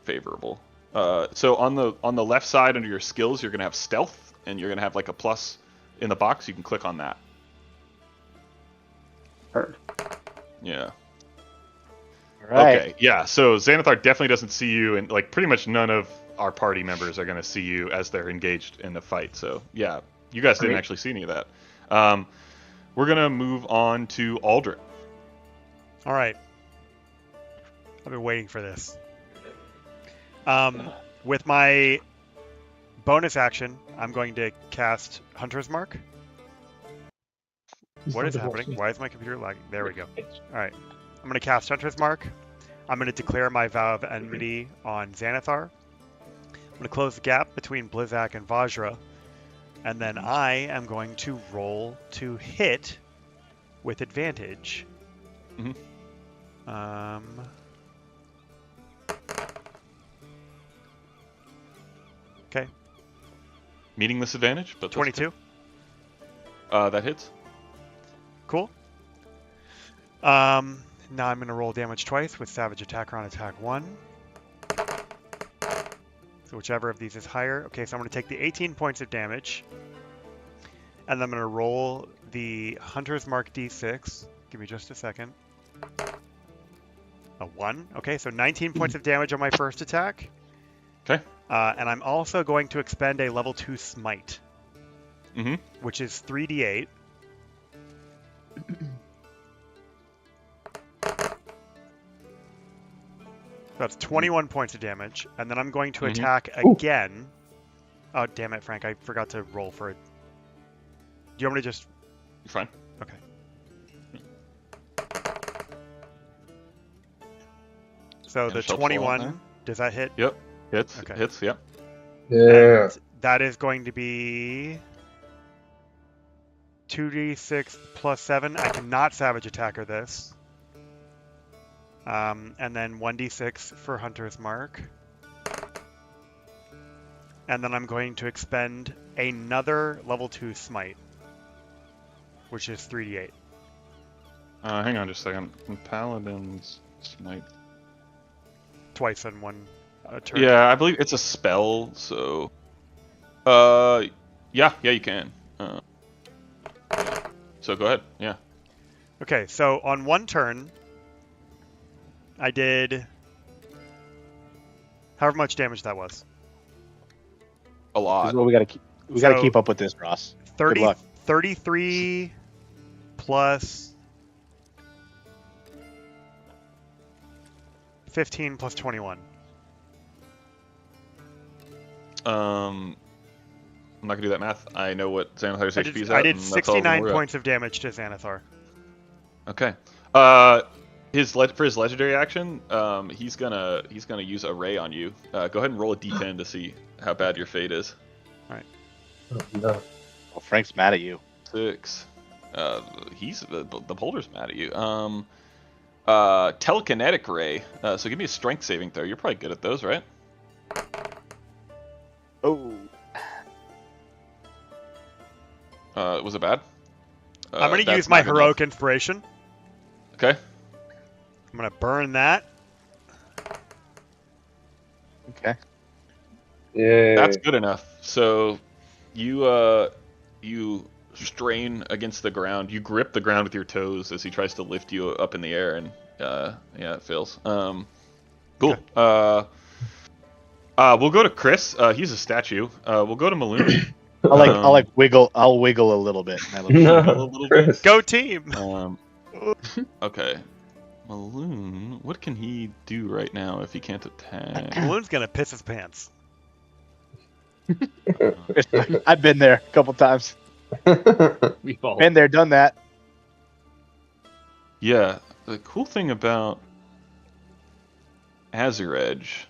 Speaker 1: favorable. So on the left side under your skills, you're gonna have stealth, and you're gonna have like a plus in the box. You can click on that.
Speaker 6: Heard.
Speaker 1: Yeah.
Speaker 4: Right.
Speaker 1: Okay. Yeah. So Xanathar definitely doesn't see you, and like pretty much none of our party members are going to see you as they're engaged in the fight. So yeah, you guys didn't
Speaker 6: Great.
Speaker 1: actually see any of that. We're going to move on to Aldrich.
Speaker 2: All right. I've been waiting for this. With my bonus action, I'm going to cast Hunter's Mark. What is happening? Why is my computer lagging? There we go. All right. I'm going to cast Hunter's Mark. I'm going to declare my vow of enmity on Xanathar. I'm going to close the gap between Blizzak and Vajra. And then I am going to roll to hit with advantage.
Speaker 1: Mhm.
Speaker 2: Okay.
Speaker 1: Meeting this advantage, but that's
Speaker 2: 22.
Speaker 1: okay. That hits.
Speaker 2: Cool. Now I'm going to roll damage twice with Savage Attacker on attack 1. So whichever of these is higher. Okay, so I'm going to take the 18 points of damage. And I'm going to roll the Hunter's Mark D6. Give me just a second. A 1. Okay, so 19 points of damage on my first attack.
Speaker 1: Okay.
Speaker 2: And I'm also going to expend a level 2 Smite.
Speaker 1: Mm-hmm.
Speaker 2: which is 3d8. That's 21 points of damage, and then I'm going to attack again. Oh, damn it, Frank! I forgot to roll for it. Do you want me to just?
Speaker 1: You're fine.
Speaker 2: Okay. So
Speaker 1: And
Speaker 2: the
Speaker 1: helps a lot there.
Speaker 2: 21, does that hit?
Speaker 1: Yep. Hits.
Speaker 2: Okay.
Speaker 1: Hits. Yep.
Speaker 5: Yeah.
Speaker 2: And that is going to be 2d6 plus 7. I cannot Savage Attacker this. And then 1d6 for Hunter's Mark. And then I'm going to expend another level 2 Smite, which is 3d8.
Speaker 1: Hang on just a second. Paladin's Smite.
Speaker 2: Twice in one turn.
Speaker 1: Yeah, I believe it's a spell, so... yeah, you can. So go ahead, yeah.
Speaker 2: Okay, so on one turn, I did however much damage that was.
Speaker 1: A
Speaker 4: This
Speaker 1: lot.
Speaker 4: is what we gotta keep up with this, Ross.
Speaker 2: 30,
Speaker 4: Good luck.
Speaker 2: 33 plus 15 plus 21.
Speaker 1: I'm not gonna do that math. I know what Xanathar's HP is at.
Speaker 2: I did
Speaker 1: and that's all I'm
Speaker 2: 69
Speaker 1: worried
Speaker 2: points of damage to Xanathar.
Speaker 1: about. Okay. For his legendary action, he's gonna use a ray on you. Go ahead and roll a d10 to see how bad your fate is.
Speaker 5: Oh, no.
Speaker 4: Oh, Frank's mad at you.
Speaker 1: 6. The boulder's mad at you. Telekinetic ray. So give me a strength saving throw. You're probably good at those, right?
Speaker 4: Oh.
Speaker 1: Was it bad?
Speaker 2: I'm going to
Speaker 1: that's
Speaker 2: use my
Speaker 1: not good
Speaker 2: heroic
Speaker 1: enough.
Speaker 2: inspiration.
Speaker 1: Okay.
Speaker 2: I'm going to burn that.
Speaker 4: Okay.
Speaker 5: Yeah.
Speaker 1: That's good enough. So you strain against the ground. You grip the ground with your toes as he tries to lift you up in the air, and yeah, it fails. Cool.
Speaker 2: Okay.
Speaker 1: We'll go to Chris. He's a statue. We'll go to Maloon.
Speaker 4: I'll wiggle. I'll wiggle a little bit.
Speaker 1: A little bit.
Speaker 5: Chris.
Speaker 2: Go team!
Speaker 1: Okay. Maloon, what can he do right now if he can't attack?
Speaker 2: Balloon's going to piss his pants.
Speaker 4: I've been there a couple times.
Speaker 3: We've all.
Speaker 4: Been there, done that.
Speaker 1: Yeah, the cool thing about Azure Edge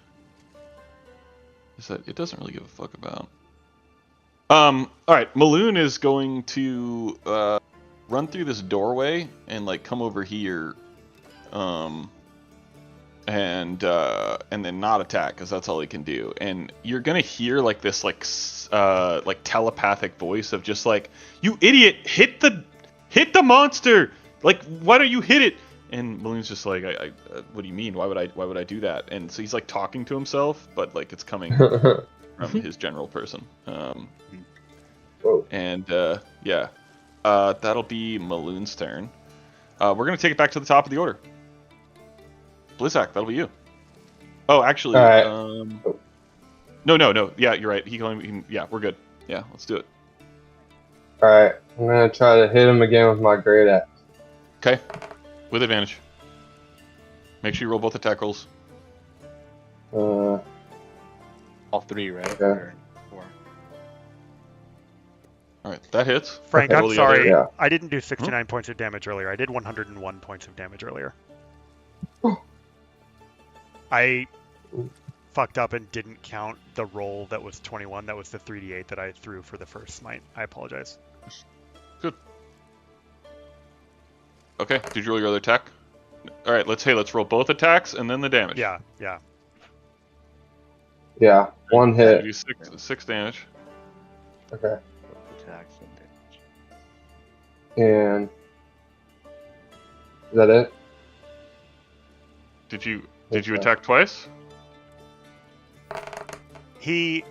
Speaker 1: is that it doesn't really give a fuck about. Alright, Maloon is going to run through this doorway and like come over here, and then not attack, because that's all he can do. And you're gonna hear like this like telepathic voice of just like, you idiot, hit the monster, like why don't you hit it? And Maloon's just like, I what do you mean, why would I do that? And so he's like talking to himself, but like it's coming from his general person.
Speaker 5: Whoa.
Speaker 1: And yeah, that'll be Maloon's turn. We're gonna take it back to the top of the order. Blizzak, that'll be you. Oh, actually,
Speaker 5: All right.
Speaker 1: No. Yeah, you're right. Yeah, we're good. Yeah, let's do it.
Speaker 5: Alright, I'm gonna try to hit him again with my great axe.
Speaker 1: Okay, with advantage. Make sure you roll both attack rolls.
Speaker 5: Uh,
Speaker 4: All three, right?
Speaker 5: Yeah.
Speaker 4: Or four.
Speaker 1: All right, that hits.
Speaker 2: Frank,
Speaker 5: Okay.
Speaker 2: I'm
Speaker 1: Roll the
Speaker 2: sorry.
Speaker 5: other- Yeah.
Speaker 2: I didn't do 69 points of damage earlier. I did 101 points of damage earlier. I fucked up and didn't count the roll that was 21. That was the 3d8 that I threw for the first smite. I apologize.
Speaker 1: Okay, did you roll your other attack? All right, let's roll both attacks and then the damage.
Speaker 2: Yeah.
Speaker 5: yeah, one hit.
Speaker 1: Do six damage.
Speaker 5: Okay.
Speaker 4: Attacks and damage.
Speaker 5: And is that it?
Speaker 1: Did you
Speaker 5: Okay.
Speaker 1: attack twice?
Speaker 2: He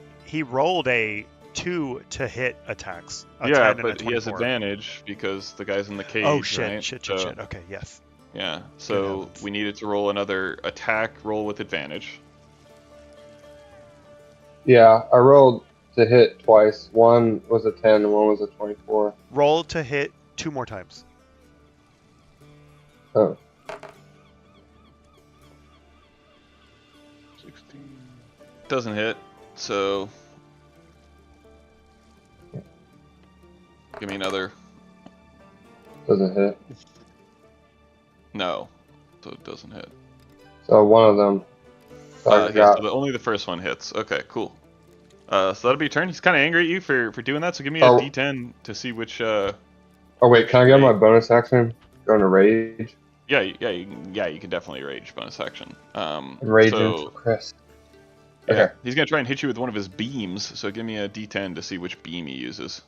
Speaker 2: rolled a 2 to hit attacks. A
Speaker 1: Yeah,
Speaker 2: 10 and a
Speaker 1: but he has
Speaker 2: 24.
Speaker 1: advantage because the guy's in the cage.
Speaker 2: Oh shit!
Speaker 1: Right?
Speaker 2: Shit!
Speaker 1: So,
Speaker 2: Okay, yes.
Speaker 1: Yeah, so
Speaker 2: heavens.
Speaker 1: we needed to roll another attack roll with advantage.
Speaker 5: Yeah, I rolled to hit twice. One was a 10 and one was a 24.
Speaker 2: Roll to hit 2 more times.
Speaker 5: Oh.
Speaker 1: 16. Doesn't hit, so give me another.
Speaker 5: Doesn't hit.
Speaker 1: No, so it doesn't hit.
Speaker 5: So one of them. So I
Speaker 1: Okay,
Speaker 5: got.
Speaker 1: so only the first one hits. Okay, cool. So that'll be your turn. He's kind of angry at you for doing that. So give me a
Speaker 5: Oh.
Speaker 1: D10 to see which.
Speaker 5: Oh wait, can I get my bonus action? Go into rage.
Speaker 1: Yeah, you can definitely rage bonus action.
Speaker 5: And rage into
Speaker 1: So
Speaker 5: Chris.
Speaker 1: yeah,
Speaker 5: Okay.
Speaker 1: he's gonna try and hit you with one of his beams. So give me a D10 to see which beam he uses.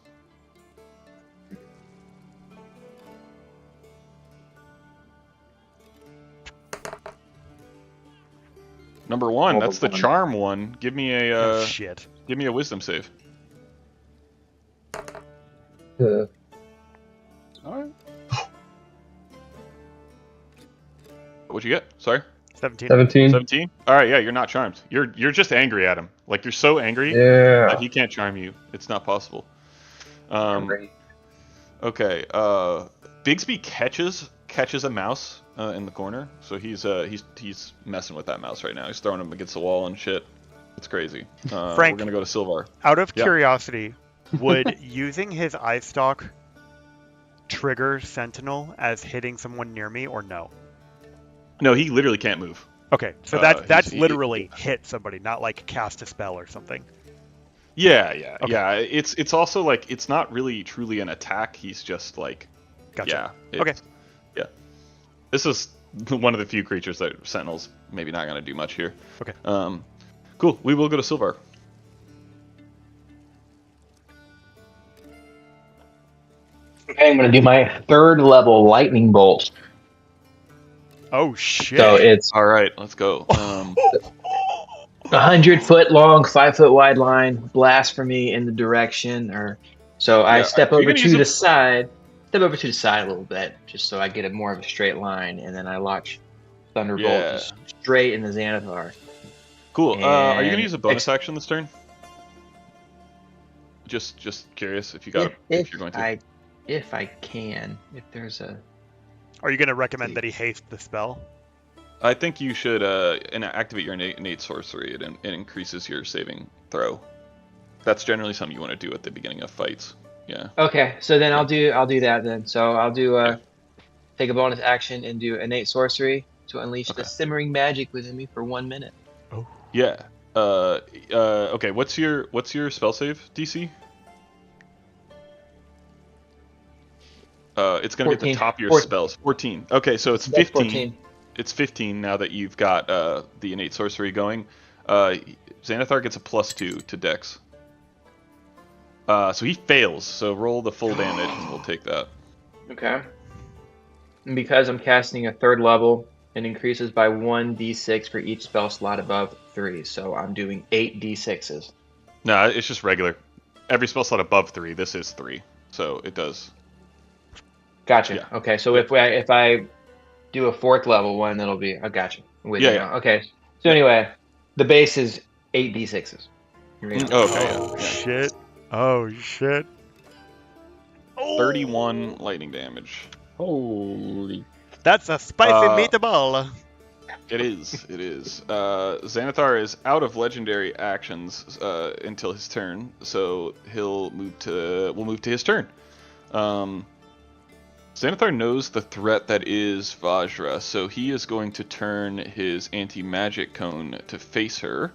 Speaker 1: Number 1,
Speaker 5: Roll
Speaker 1: that's
Speaker 5: the
Speaker 1: the
Speaker 5: one.
Speaker 1: charm one. Give me
Speaker 2: Oh,
Speaker 1: a
Speaker 2: shit.
Speaker 1: give me a wisdom save.
Speaker 5: Yeah.
Speaker 1: Alright. What'd you get? Sorry?
Speaker 2: 17.
Speaker 5: 17.
Speaker 1: 17? Alright, yeah, you're not charmed. You're just angry at him. Like you're so angry
Speaker 5: Yeah.
Speaker 1: that he can't charm you. It's not possible.
Speaker 5: Great.
Speaker 1: Okay, Bigsby catches a mouse in the corner. So he's messing with that mouse right now. He's throwing him against the wall and shit. It's crazy. We're
Speaker 2: Frank.
Speaker 1: gonna go to Silvar.
Speaker 2: Out of
Speaker 1: Yeah.
Speaker 2: curiosity, would using his eye stalk trigger Sentinel as hitting someone near me or no?
Speaker 1: No, he literally can't move.
Speaker 2: Okay, so that's literally hit somebody, not like cast a spell or something.
Speaker 1: Yeah.
Speaker 2: Okay.
Speaker 1: Yeah. It's also like it's not really truly an attack. He's just like,
Speaker 2: Gotcha.
Speaker 1: yeah.
Speaker 2: Okay.
Speaker 1: Yeah. This is one of the few creatures that Sentinel's maybe not gonna do much here.
Speaker 2: Okay.
Speaker 1: Cool. We will go to Silvar.
Speaker 7: Okay, I'm gonna do my 3rd level lightning bolt.
Speaker 2: Oh shit.
Speaker 7: So it's
Speaker 1: All right, let's go.
Speaker 7: 100-foot long, 5-foot wide line, blast for me in the direction, so I
Speaker 1: Yeah,
Speaker 7: step
Speaker 1: are you
Speaker 7: over
Speaker 1: gonna
Speaker 7: to
Speaker 1: use
Speaker 7: the side, a little bit, just so I get a more of a straight line, and then I launch Thunderbolt
Speaker 1: Yeah.
Speaker 7: just straight in the Xanathar.
Speaker 1: Cool. Are you gonna
Speaker 7: And
Speaker 1: use a bonus action this turn? Just curious if you got if you're going to.
Speaker 7: If I can, if there's a.
Speaker 2: Are you going to recommend that he haste the spell?
Speaker 1: I think you should activate your innate sorcery. It increases your saving throw. That's generally something you want to do at the beginning of fights. Yeah.
Speaker 7: Okay, so then
Speaker 1: Yeah.
Speaker 7: I'll do that then. So I'll do take a bonus action and do innate sorcery to unleash the simmering magic within me for 1 minute.
Speaker 2: Oh.
Speaker 1: Yeah. Okay. What's your spell save DC? It's gonna be at the
Speaker 7: 14.
Speaker 1: top of your
Speaker 7: 14.
Speaker 1: spells. 14. Okay, so it's
Speaker 7: That's
Speaker 1: 15.
Speaker 7: 14.
Speaker 1: It's 15 now that you've got the innate sorcery going. Xanathar gets a +2 to Dex. So he fails. So roll the full damage, and we'll take that.
Speaker 7: Okay. And because I'm casting a 3rd level, it increases by 1d6 for each spell slot above 3. So I'm doing 8 d6s.
Speaker 1: No, it's just regular. Every spell slot above 3. This is 3, so it does.
Speaker 7: Gotcha.
Speaker 1: Yeah.
Speaker 7: Okay, so if I do a 4th level one, that'll be. I gotcha. With you now. Okay. So anyway, the base is 8 d6s.
Speaker 1: Okay.
Speaker 2: Oh
Speaker 1: Yeah.
Speaker 2: shit. Oh shit.
Speaker 1: 31 lightning damage.
Speaker 7: Holy.
Speaker 2: That's a spicy meatball.
Speaker 1: It is. It is. Xanathar is out of legendary actions until his turn, so we'll move to his turn. Xanathar knows the threat that is Vajra, so he is going to turn his anti-magic cone to face her.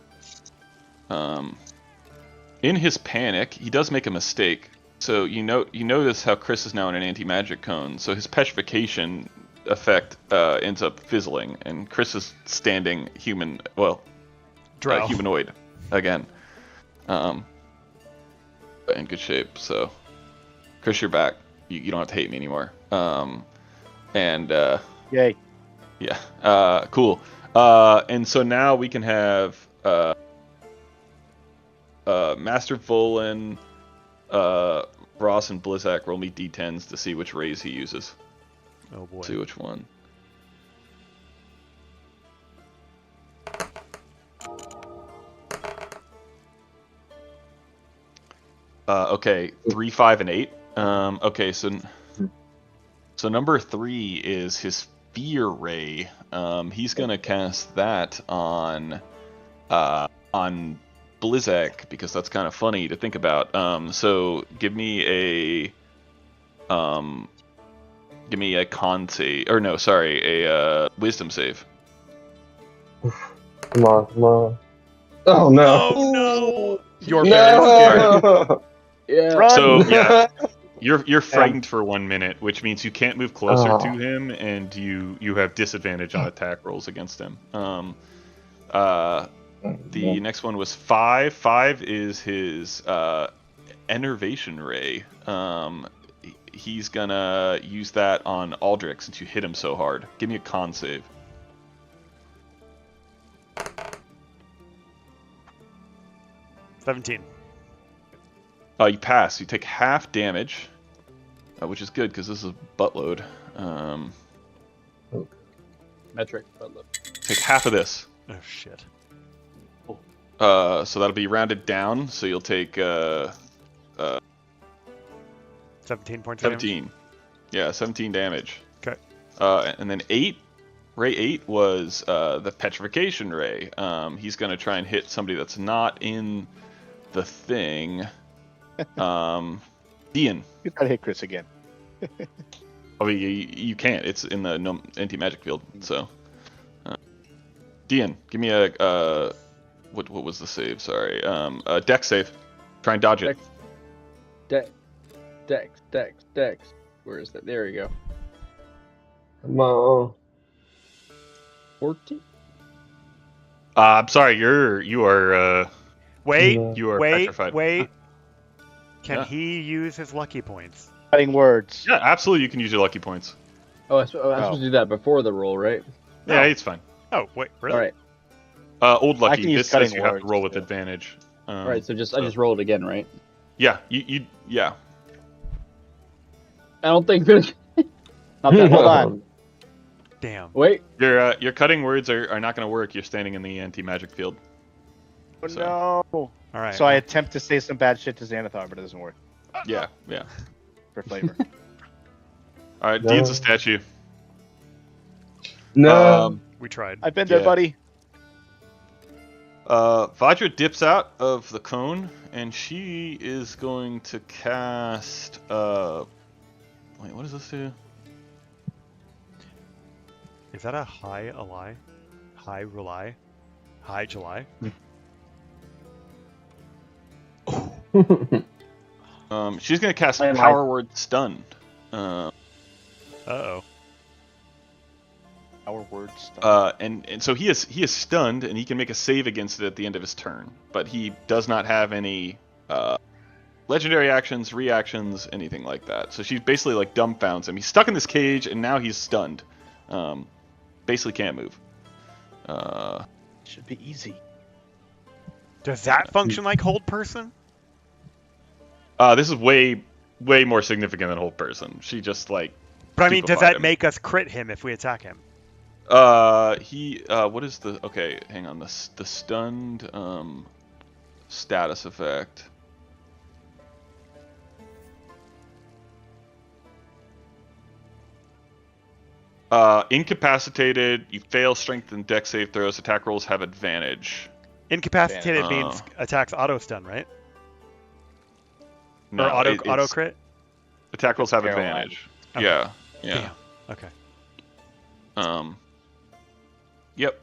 Speaker 1: In his panic, he does make a mistake. So you notice how Chris is now in an anti-magic cone, so his petrification effect ends up fizzling, and Chris is standing humanoid again. In good shape. So, Chris, you're back. You don't have to hate me anymore.
Speaker 4: Yay.
Speaker 1: Yeah. Cool. And so now we can have Master Volan, Ross, and Blizzak roll me d10s to see which raise he uses.
Speaker 2: Oh boy.
Speaker 1: See which one. Okay, 3, 5, and 8. Okay, so number 3 is his Fear Ray. He's gonna cast that on Blizzak because that's kind of funny to think about. So give me a con save, or no, sorry, a wisdom save.
Speaker 5: Come on. Oh no!
Speaker 2: Oh no!
Speaker 4: You're very scared.
Speaker 5: No!
Speaker 3: Yeah.
Speaker 4: Run!
Speaker 1: So yeah, you're frightened for 1 minute, which means you can't move closer
Speaker 5: Oh.
Speaker 1: to him, and you have disadvantage on attack rolls against him. The next one was 5. 5 is his Enervation Ray. He's gonna use that on Aldrich since you hit him so hard. Give me a con save.
Speaker 2: $17.
Speaker 1: You pass. You take half damage, which is good because this is a buttload.
Speaker 3: Metric. But look.
Speaker 1: Take half of this.
Speaker 2: Oh shit.
Speaker 1: So that'll be rounded down. So you'll take
Speaker 2: 17 points. of damage?
Speaker 1: 17. Yeah, 17 damage.
Speaker 2: Okay.
Speaker 1: And then 8. Ray 8 was the Petrification Ray. He's going to try and hit somebody that's not in the thing. Ian.
Speaker 4: You gotta hit Chris again.
Speaker 1: Oh, you can't. It's in the anti-magic field. So, Ian, give me a what was the save? Sorry, a dex save. Try and dodge it.
Speaker 3: Dex. Where is that? There we go.
Speaker 5: Come on.
Speaker 3: 14.
Speaker 1: I'm sorry. You are
Speaker 2: Wait,
Speaker 1: you are
Speaker 2: wait,
Speaker 1: petrified.
Speaker 2: wait. Can
Speaker 1: Yeah.
Speaker 2: he use his lucky points?
Speaker 4: Cutting words.
Speaker 1: Yeah, absolutely. You can use your lucky points.
Speaker 3: Oh, I'm supposed to do that before the roll, right?
Speaker 1: Yeah, it's fine.
Speaker 2: Oh, wait, really?
Speaker 3: All right.
Speaker 1: Old
Speaker 4: I
Speaker 1: lucky.
Speaker 4: can use
Speaker 1: This says
Speaker 4: cutting
Speaker 1: you have to
Speaker 4: words,
Speaker 1: roll with
Speaker 4: yeah.
Speaker 1: advantage.
Speaker 3: All right. So I just rolled again, right?
Speaker 1: Yeah, you yeah.
Speaker 3: I don't think. Not that.
Speaker 4: Hold on.
Speaker 2: Damn.
Speaker 3: Wait.
Speaker 1: Your cutting words are not going to work. You're standing in the anti-magic field.
Speaker 4: Oh,
Speaker 1: So-
Speaker 4: no.
Speaker 2: All right.
Speaker 4: So I attempt to say some bad shit to Xanathar, but it doesn't work
Speaker 1: Yeah.
Speaker 4: for flavor.
Speaker 1: All right,
Speaker 5: No.
Speaker 1: Dean's a statue.
Speaker 5: No.
Speaker 2: We tried.
Speaker 4: I've been there,
Speaker 1: Yeah.
Speaker 4: buddy.
Speaker 1: Vajra dips out of the cone, and she is going to cast. Wait, what does this do?
Speaker 2: Is that a high ally? High rely? High July?
Speaker 1: She's going to cast
Speaker 6: I like-
Speaker 1: Power Word Stun.
Speaker 2: Uh-oh.
Speaker 4: Our words. Stop.
Speaker 1: And so he is stunned, and he can make a save against it at the end of his turn. But he does not have any legendary actions, reactions, anything like that. So she basically like dumbfounds him. He's stuck in this cage, and now he's stunned. Basically can't move.
Speaker 4: Should be easy.
Speaker 2: Does that function like hold person?
Speaker 1: This is way more significant than Hold Person. She just like.
Speaker 2: But I mean, does
Speaker 1: stupefied
Speaker 2: that
Speaker 1: him.
Speaker 2: make us crit him if we attack him?
Speaker 1: What is the okay? Hang on, the stunned status effect. Incapacitated. You fail strength and dex save throws. Attack rolls have advantage.
Speaker 2: Incapacitated
Speaker 1: Oh.
Speaker 2: means attacks auto stun, right?
Speaker 1: No,
Speaker 2: or auto
Speaker 1: it's-
Speaker 2: crit?
Speaker 1: Attack rolls have
Speaker 4: Caroline.
Speaker 1: advantage.
Speaker 2: Okay.
Speaker 1: Yeah.
Speaker 2: Damn. Okay.
Speaker 1: Yep.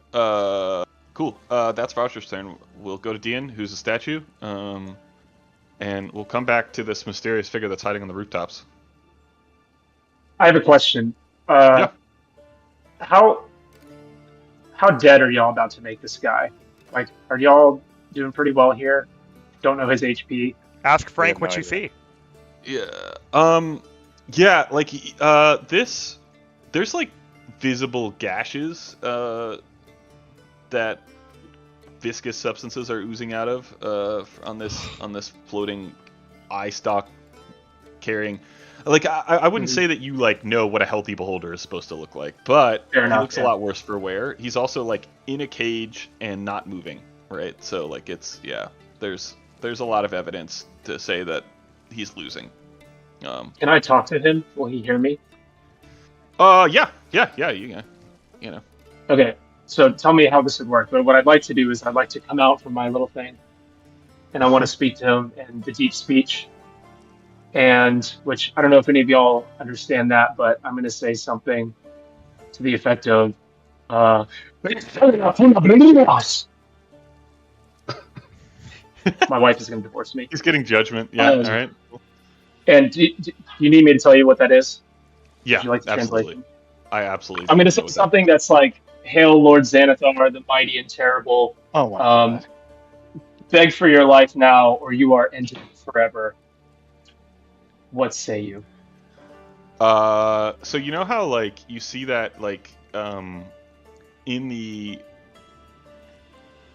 Speaker 1: Cool. That's Voucher's turn. We'll go to Dean, who's a statue. And we'll come back to this mysterious figure that's hiding on the rooftops.
Speaker 6: I have a question.
Speaker 1: Yeah.
Speaker 6: How dead are y'all about to make this guy? Like, are y'all doing pretty well here? Don't know his HP.
Speaker 2: Ask Frank
Speaker 4: have
Speaker 2: what
Speaker 4: no
Speaker 2: you
Speaker 4: idea.
Speaker 2: see.
Speaker 1: Yeah. Yeah. Like this. There's like visible gashes that viscous substances are oozing out of on this floating eye stalk carrying. Like I wouldn't say that you like know what a healthy beholder is supposed to look like, but
Speaker 6: Fair
Speaker 1: he
Speaker 6: enough,
Speaker 1: looks a
Speaker 6: yeah.
Speaker 1: lot worse for wear. He's also like in a cage and not moving, right? So like it's there's a lot of evidence to say that he's losing.
Speaker 6: Can I talk to him? Will he hear me?
Speaker 1: Yeah. You know.
Speaker 6: Okay, so tell me how this would work. But what I'd like to do is I'd like to come out from my little thing, and I want to speak to him in the deep speech. And which I don't know if any of y'all understand that, but I'm going to say something to the effect of, my wife is going to divorce me.
Speaker 1: He's getting judgment. Yeah. All right.
Speaker 6: And do you need me to tell you what that is?
Speaker 1: Yeah.
Speaker 6: Would you like the
Speaker 1: absolutely.
Speaker 6: translation?
Speaker 1: I absolutely.
Speaker 6: I'm going to say something that's like, "Hail, Lord Xanathar, the mighty and terrible.
Speaker 4: Oh my god.
Speaker 6: Beg for your life now, or you are ended forever. What say you?"
Speaker 1: So you know how like you see that like in the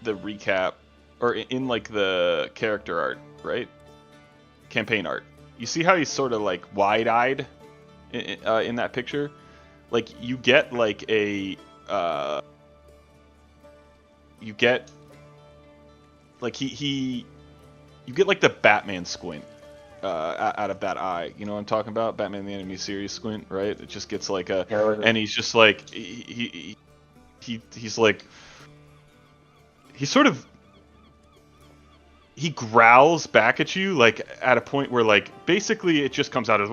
Speaker 1: recap or in like the character art, right? Campaign art. You see how he's sort of like wide-eyed in that picture? Like you get like a you get like you get like the Batman squint out of that eye. You know what I'm talking about? Batman the Animated Series squint, right? It just gets like a, and he's just like he's like he growls back at you like at a point where like basically it just comes out as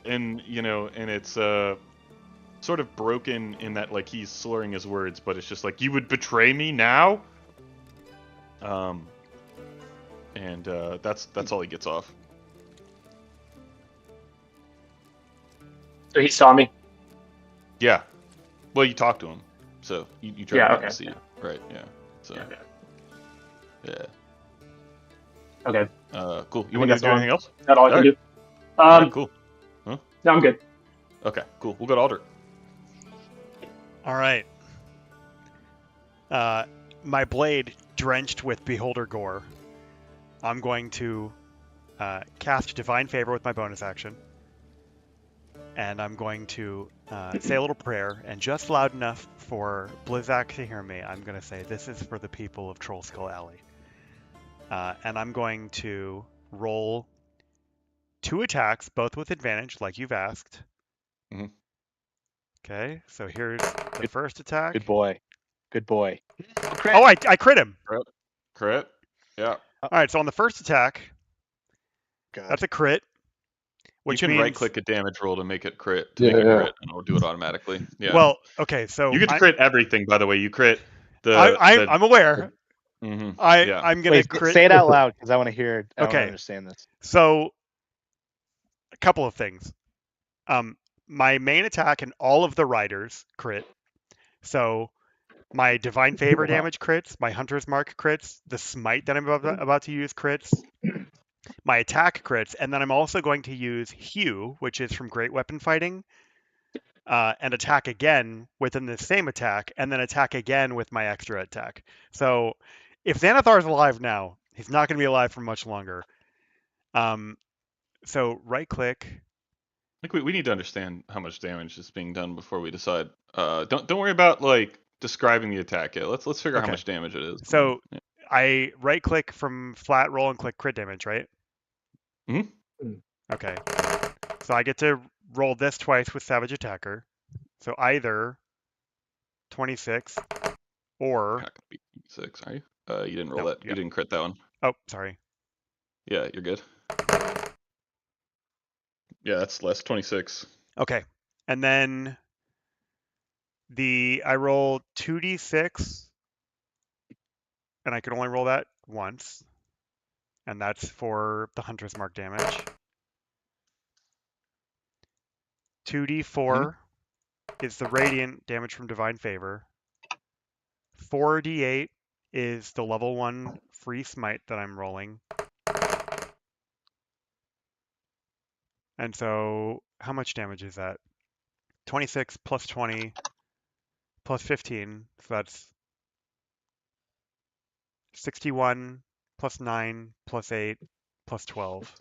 Speaker 1: and you know, and it's sort of broken in that like he's slurring his words, but it's just like, you would betray me now? And that's all he gets off.
Speaker 6: So he saw me.
Speaker 1: Yeah. Well, you talked to him, so you tried to see it, right? Yeah. So.
Speaker 6: Okay.
Speaker 1: Yeah.
Speaker 6: Okay.
Speaker 1: Cool. You want to do anything else?
Speaker 6: That's all I can do.
Speaker 1: Right, cool. Huh?
Speaker 6: No, I'm good.
Speaker 1: Okay, cool. We'll go to Aldrich.
Speaker 2: All right. My blade drenched with Beholder Gore. I'm going to cast Divine Favor with my bonus action. And I'm going to say a little prayer, and just loud enough for Blizzak to hear me, I'm going to say, "This is for the people of Troll Skull Alley." And I'm going to roll 2 attacks, both with advantage, like you've asked.
Speaker 1: Mm-hmm.
Speaker 2: Okay, so here's the first attack.
Speaker 4: Good boy. Good boy.
Speaker 2: Oh, I crit him.
Speaker 1: Crit. Yeah.
Speaker 2: All right, so on the first attack,
Speaker 4: God.
Speaker 2: that's a crit. Which
Speaker 1: you can
Speaker 2: means...
Speaker 1: right-click a damage roll to make it crit, make it crit, and it'll do it automatically. Yeah.
Speaker 2: Well, okay, so
Speaker 1: you get to crit everything, by the way. You crit
Speaker 2: I'm aware.
Speaker 1: Mm-hmm.
Speaker 2: I'm gonna crit.
Speaker 4: Say it out loud because I want to hear it. I want to understand this.
Speaker 2: So, a couple of things. My main attack and all of the riders crit. So, my Divine Favor damage crits, my Hunter's Mark crits, the Smite that I'm about to use crits, my attack crits, and then I'm also going to use Hew, which is from Great Weapon Fighting, and attack again within the same attack, and then attack again with my extra attack. So if Xanathar's alive now, he's not going to be alive for much longer. So right click.
Speaker 1: I think we need to understand how much damage is being done before we decide. Don't worry about like describing the attack yet. Let's figure out how much damage it is.
Speaker 2: So I right click from flat roll and click crit damage, right?
Speaker 1: Mm-hmm.
Speaker 2: Okay. So I get to roll this twice with Savage Attacker. So either 26 or...
Speaker 1: Not gonna be 6, are you? You didn't roll that.
Speaker 2: Yep.
Speaker 1: You didn't crit that one.
Speaker 2: Oh, sorry.
Speaker 1: Yeah, you're good. Yeah, that's less 26.
Speaker 2: Okay. And then I roll 2d6, and I can only roll that once. And that's for the Hunter's Mark damage. 2d4 is the radiant damage from Divine Favor. 4d8 is the level 1 free smite that I'm rolling. And so how much damage is that? 26 plus 20 plus 15, so that's 61 plus 9 plus 8 plus 12.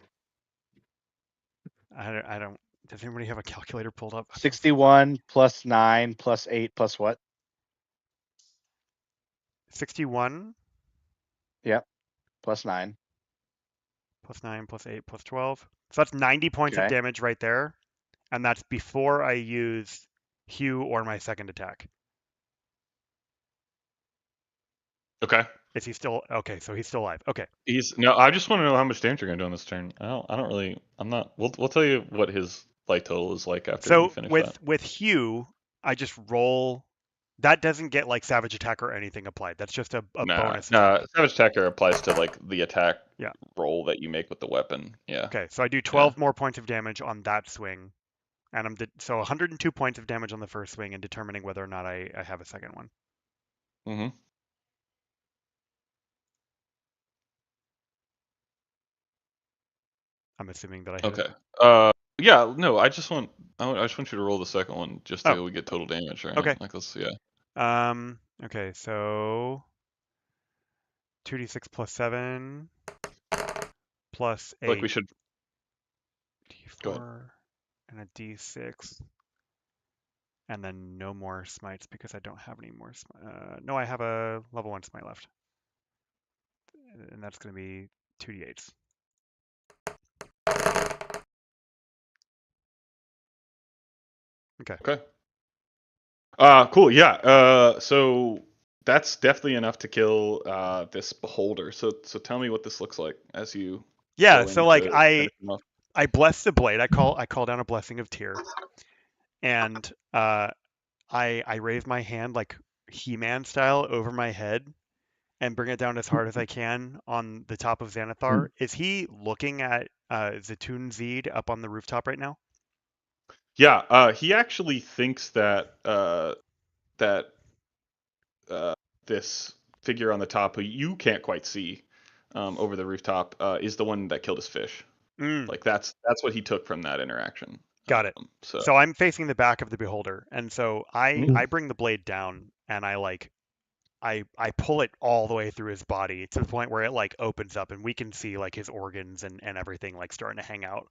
Speaker 2: I don't. Does anybody have a calculator pulled up?
Speaker 4: 61 plus 9 plus 8 plus what?
Speaker 2: 61.
Speaker 4: Yep. Plus 9.
Speaker 2: plus 9, plus 8, plus 12. So that's 90 points of
Speaker 4: Okay.
Speaker 2: damage right there. And that's before I use Hugh or my second attack.
Speaker 1: Okay.
Speaker 2: Is he still okay? So he's still alive. Okay.
Speaker 1: No. I just want to know how much damage you're gonna do on this turn. I don't really. I'm not. We'll tell you what his life total is like after you
Speaker 2: So
Speaker 1: finish that.
Speaker 2: with Hugh, I just roll. That doesn't get like savage attack or anything applied. That's just a bonus attack.
Speaker 1: Savage attacker applies to like the attack
Speaker 2: Yeah.
Speaker 1: roll that you make with the weapon. Yeah.
Speaker 2: Okay, so I do 12 more points of damage on that swing, and so 102 points of damage on the first swing, and determining whether or not I have a second one.
Speaker 1: Mm-hmm.
Speaker 2: I'm assuming that I hit
Speaker 1: Okay.
Speaker 2: it.
Speaker 1: Yeah. No. I just want you to roll the second one just so we get total damage, right?
Speaker 2: Okay.
Speaker 1: Like let's yeah.
Speaker 2: Okay, so 2d6 plus 7 plus a
Speaker 1: Like we should. Go ahead.
Speaker 2: d4 and a d6, and then no more smites because I don't have any more. No, I have a level 1 smite left, and that's going to be 2d8s. Okay.
Speaker 1: Okay. Cool. Yeah. So that's definitely enough to kill this beholder. So tell me what this looks like as you
Speaker 2: Yeah.
Speaker 1: go
Speaker 2: So
Speaker 1: in
Speaker 2: like
Speaker 1: to finish him off.
Speaker 2: I bless the blade. I call down a blessing of Tyr, and I raise my hand like He-Man style over my head and bring it down as hard as I can on the top of Xanathar. Is he looking at Zatoon Zed up on the rooftop right now?
Speaker 1: Yeah. He actually thinks that that this figure on the top, who you can't quite see over the rooftop, is the one that killed his fish. Like that's what he took from that interaction.
Speaker 2: Got it. So I'm facing the back of the beholder, and so I bring the blade down and I pull it all the way through his body to the point where it like opens up and we can see like his organs and everything like starting to hang out,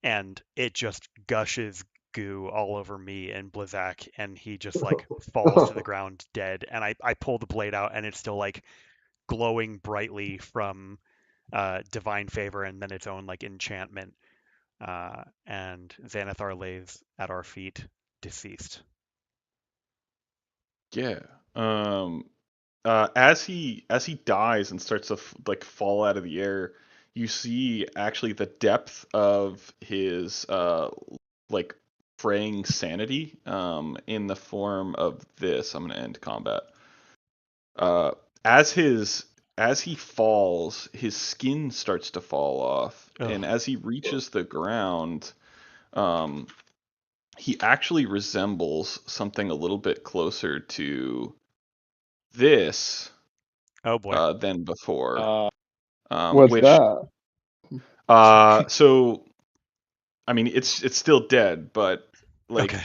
Speaker 2: and it just gushes goo all over me and Blizak, and he just like falls to the ground dead, and I pull the blade out and it's still like glowing brightly from divine favor and then its own like enchantment, and Xanathar lays at our feet deceased.
Speaker 1: Yeah. As he dies and starts to like fall out of the air, you see actually the depth of his like fraying sanity in the form of this. I'm gonna end combat. As he falls, his skin starts to fall off, and as he reaches the ground, he actually resembles something a little bit closer to this
Speaker 2: Oh boy.
Speaker 1: than before.
Speaker 3: What's
Speaker 1: Which,
Speaker 3: that?
Speaker 1: so I mean, it's still dead, but like,
Speaker 2: Okay.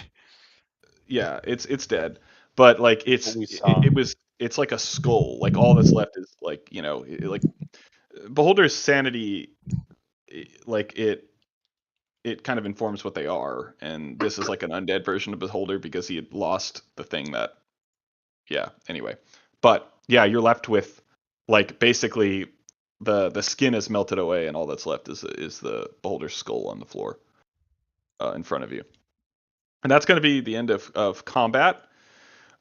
Speaker 1: yeah, it's dead, but like it's like a skull. Like all that's left is like like Beholder's sanity, like it kind of informs what they are, and this is like an undead version of Beholder because he had lost the thing that, yeah. Anyway, but yeah, you're left with like basically the skin is melted away, and all that's left is the Beholder's skull on the floor in front of you, and that's going to be the end of combat.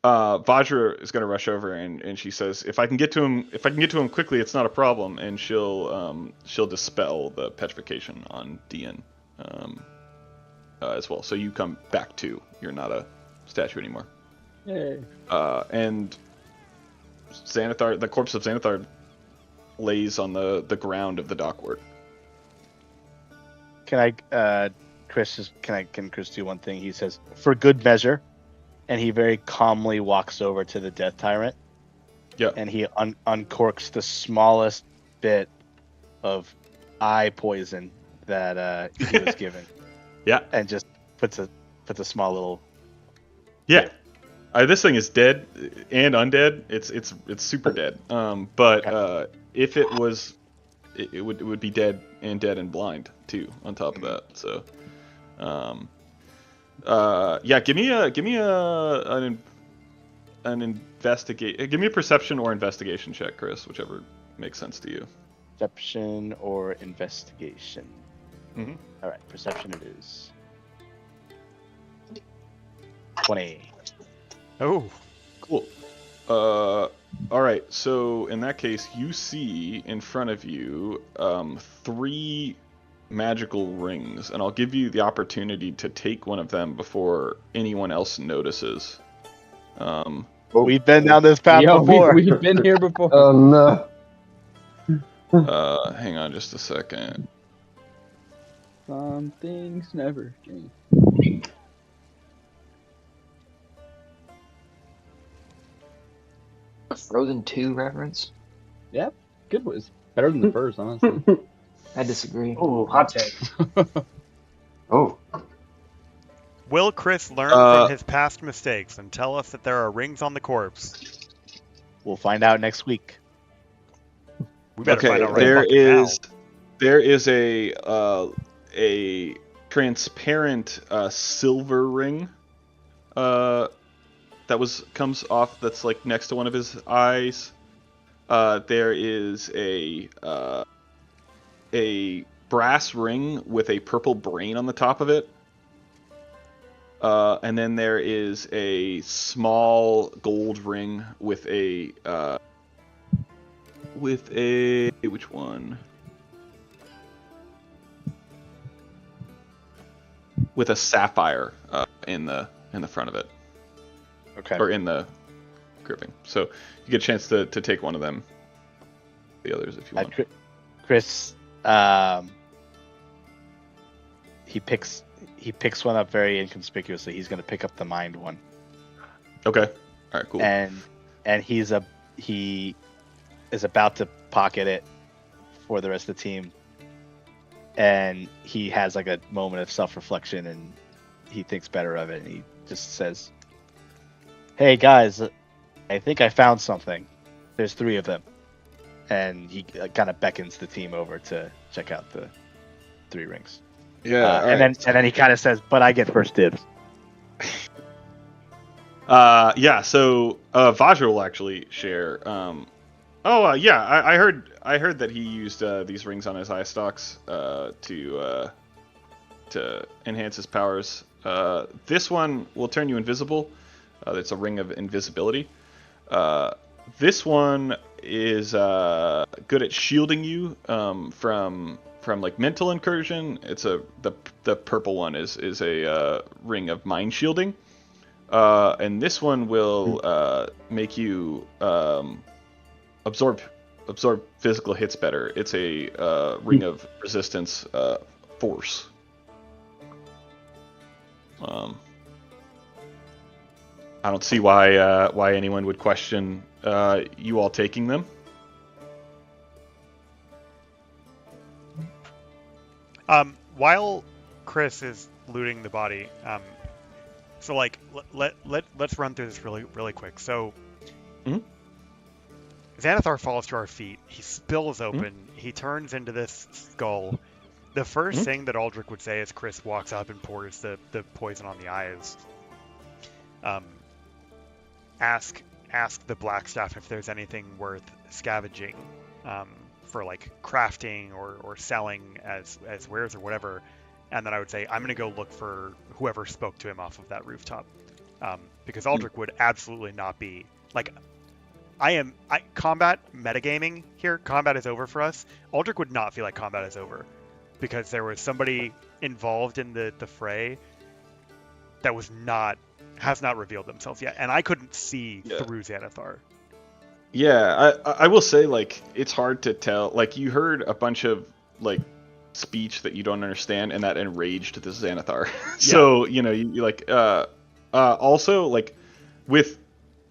Speaker 1: Vajra is going to rush over and she says, if I can get to him quickly, it's not a problem, and she'll dispel the petrification on Dian as well. So you come back too. You're not a statue anymore.
Speaker 3: Yay.
Speaker 1: And Xanathar, the corpse of Xanathar, lays on the ground of the dockward.
Speaker 4: Can Chris do one thing? He says, for good measure, and he very calmly walks over to the Death Tyrant.
Speaker 1: Yeah.
Speaker 4: And he uncorks the smallest bit of eye poison that he was given.
Speaker 1: Yeah.
Speaker 4: And just puts a small little.
Speaker 1: Yeah. This thing is dead and undead. It's super dead. But
Speaker 4: Okay.
Speaker 1: if it was, it would be dead and blind too. On top of that, so, yeah. Give me an investigate. Give me a perception or investigation check, Chris, whichever makes sense to you.
Speaker 4: Perception or investigation?
Speaker 1: Mhm.
Speaker 4: All right, perception it is. 20.
Speaker 2: Oh,
Speaker 1: Cool. All right. So in that case, you see in front of you 3 magical rings, and I'll give you the opportunity to take one of them before anyone else notices.
Speaker 5: Oh,
Speaker 4: We've been down this path
Speaker 3: Yeah,
Speaker 4: before.
Speaker 3: we've been here before.
Speaker 5: Oh no.
Speaker 1: Hang on just a second.
Speaker 3: Some things never change.
Speaker 7: A Frozen 2 reference?
Speaker 3: Yeah, good was better than the first, honestly.
Speaker 7: I disagree.
Speaker 6: Ooh, hot take.
Speaker 5: Oh.
Speaker 2: will Chris learn from his past mistakes and tell us that there are rings on the corpse?
Speaker 4: We'll find out next week.
Speaker 2: We better
Speaker 1: Okay,
Speaker 2: find out right
Speaker 1: there
Speaker 2: fucking now.
Speaker 1: is a transparent silver ring that comes off that's like next to one of his eyes. There is a brass ring with a purple brain on the top of it. And then there is a small gold ring with a which one? With a sapphire in the front of it,
Speaker 4: Okay.
Speaker 1: or in the gripping. So you get a chance to take one of them. The others, if you want.
Speaker 4: Chris, he picks one up very inconspicuously. He's going to pick up the mind one.
Speaker 1: Okay. All right. Cool.
Speaker 4: And he is about to pocket it for the rest of the team. And he has like a moment of self-reflection, and he thinks better of it. And he just says, "Hey guys, I think I found something. There's 3 of them." And he kind of beckons the team over to check out the 3 rings.
Speaker 1: Yeah.
Speaker 4: And then he kind of says, "But I get first dibs."
Speaker 1: Yeah. So Vajra will actually share. Yeah. I heard that he used these rings on his eye stalks to enhance his powers. This one will turn you invisible. It's a ring of invisibility. This one is good at shielding you from like mental incursion. It's the purple one is a ring of mind shielding. And this one will make you absorb physical hits better. It's a ring of resistance force. I don't see why anyone would question you all taking them.
Speaker 2: While Chris is looting the body, so like let's run through this really quick. So Xanathar falls to our feet. He spills open. He turns into this skull. The first thing that Aldrich would say as Chris walks up and pours the poison on the eyes, ask the Blackstaff if there's anything worth scavenging for like crafting or selling as wares or whatever. And then I would say, I'm going to go look for whoever spoke to him off of that rooftop. Because Aldrich would absolutely not be like, combat metagaming here. Combat is over for us. Aldrich would not feel like combat is over because there was somebody involved in the fray that has not revealed themselves yet. And I couldn't see through Xanathar.
Speaker 1: Yeah, I will say, like, it's hard to tell. Like, you heard a bunch of, like, speech that you don't understand, and that enraged the Xanathar. So, you know, you like, also, like, with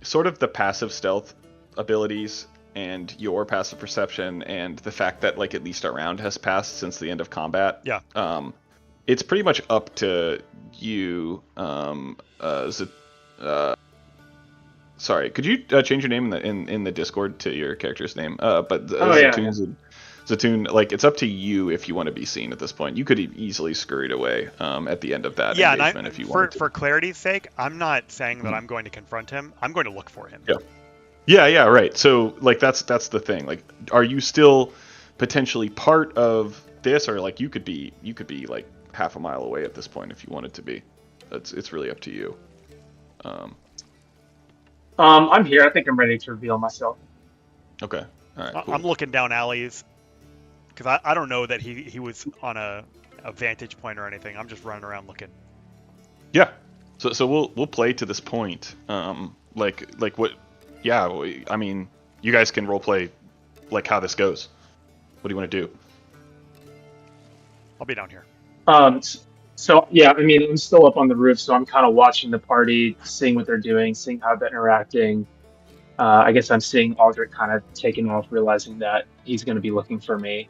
Speaker 1: sort of the passive stealth abilities and your passive perception and the fact that, like, at least a round has passed since the end of combat.
Speaker 2: Yeah.
Speaker 1: It's pretty much up to you, sorry, could you change your name in the Discord to your character's name? Zatoon, like, it's up to you if you want to be seen at this point. You could easily scurried away at the end of that engagement if you wanted to.
Speaker 2: For clarity's sake, I'm not saying that I'm going to confront him. I'm going to look for him.
Speaker 1: Yeah, right. So, like, that's the thing. Like, are you still potentially part of this, or like you could be like half a mile away at this point if you wanted to be. It's really up to you.
Speaker 6: I'm here. I think I'm ready to reveal myself.
Speaker 1: Okay. All right. Cool.
Speaker 2: I'm looking down alleys because I don't know that he was on a vantage point or anything. I'm just running around looking.
Speaker 1: Yeah. So we'll play to this point. Like what? Yeah. I mean, you guys can role play like how this goes. What do you want to do?
Speaker 2: I'll be down here.
Speaker 6: So yeah, I mean, I'm still up on the roof, so I'm kind of watching the party, seeing what they're doing, seeing how they're interacting. I guess I'm seeing Aldrich kind of taking off, realizing that he's going to be looking for me.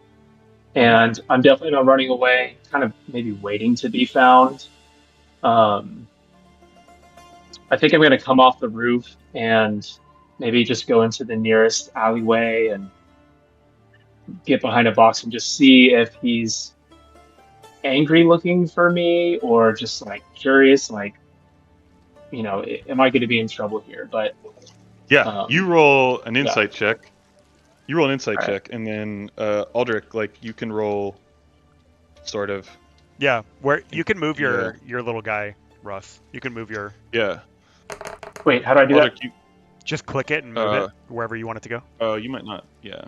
Speaker 6: And I'm definitely not running away, kind of maybe waiting to be found. I think I'm going to come off the roof and maybe just go into the nearest alleyway and get behind a box and just see if he's angry looking for me or just like curious, like, you know, am I going to be in trouble here? But
Speaker 1: Yeah, you roll an
Speaker 6: yeah.
Speaker 1: insight check. You roll an insight
Speaker 6: All right.
Speaker 1: check, and then Aldrich, like you can roll, sort of.
Speaker 2: Yeah, where you can move your little guy, Russ. You can move your.
Speaker 1: Yeah.
Speaker 6: Wait, how do I do
Speaker 1: Aldrich,
Speaker 6: that?
Speaker 2: Just click it and move it wherever you want it to go.
Speaker 1: Oh, you might not. Yeah.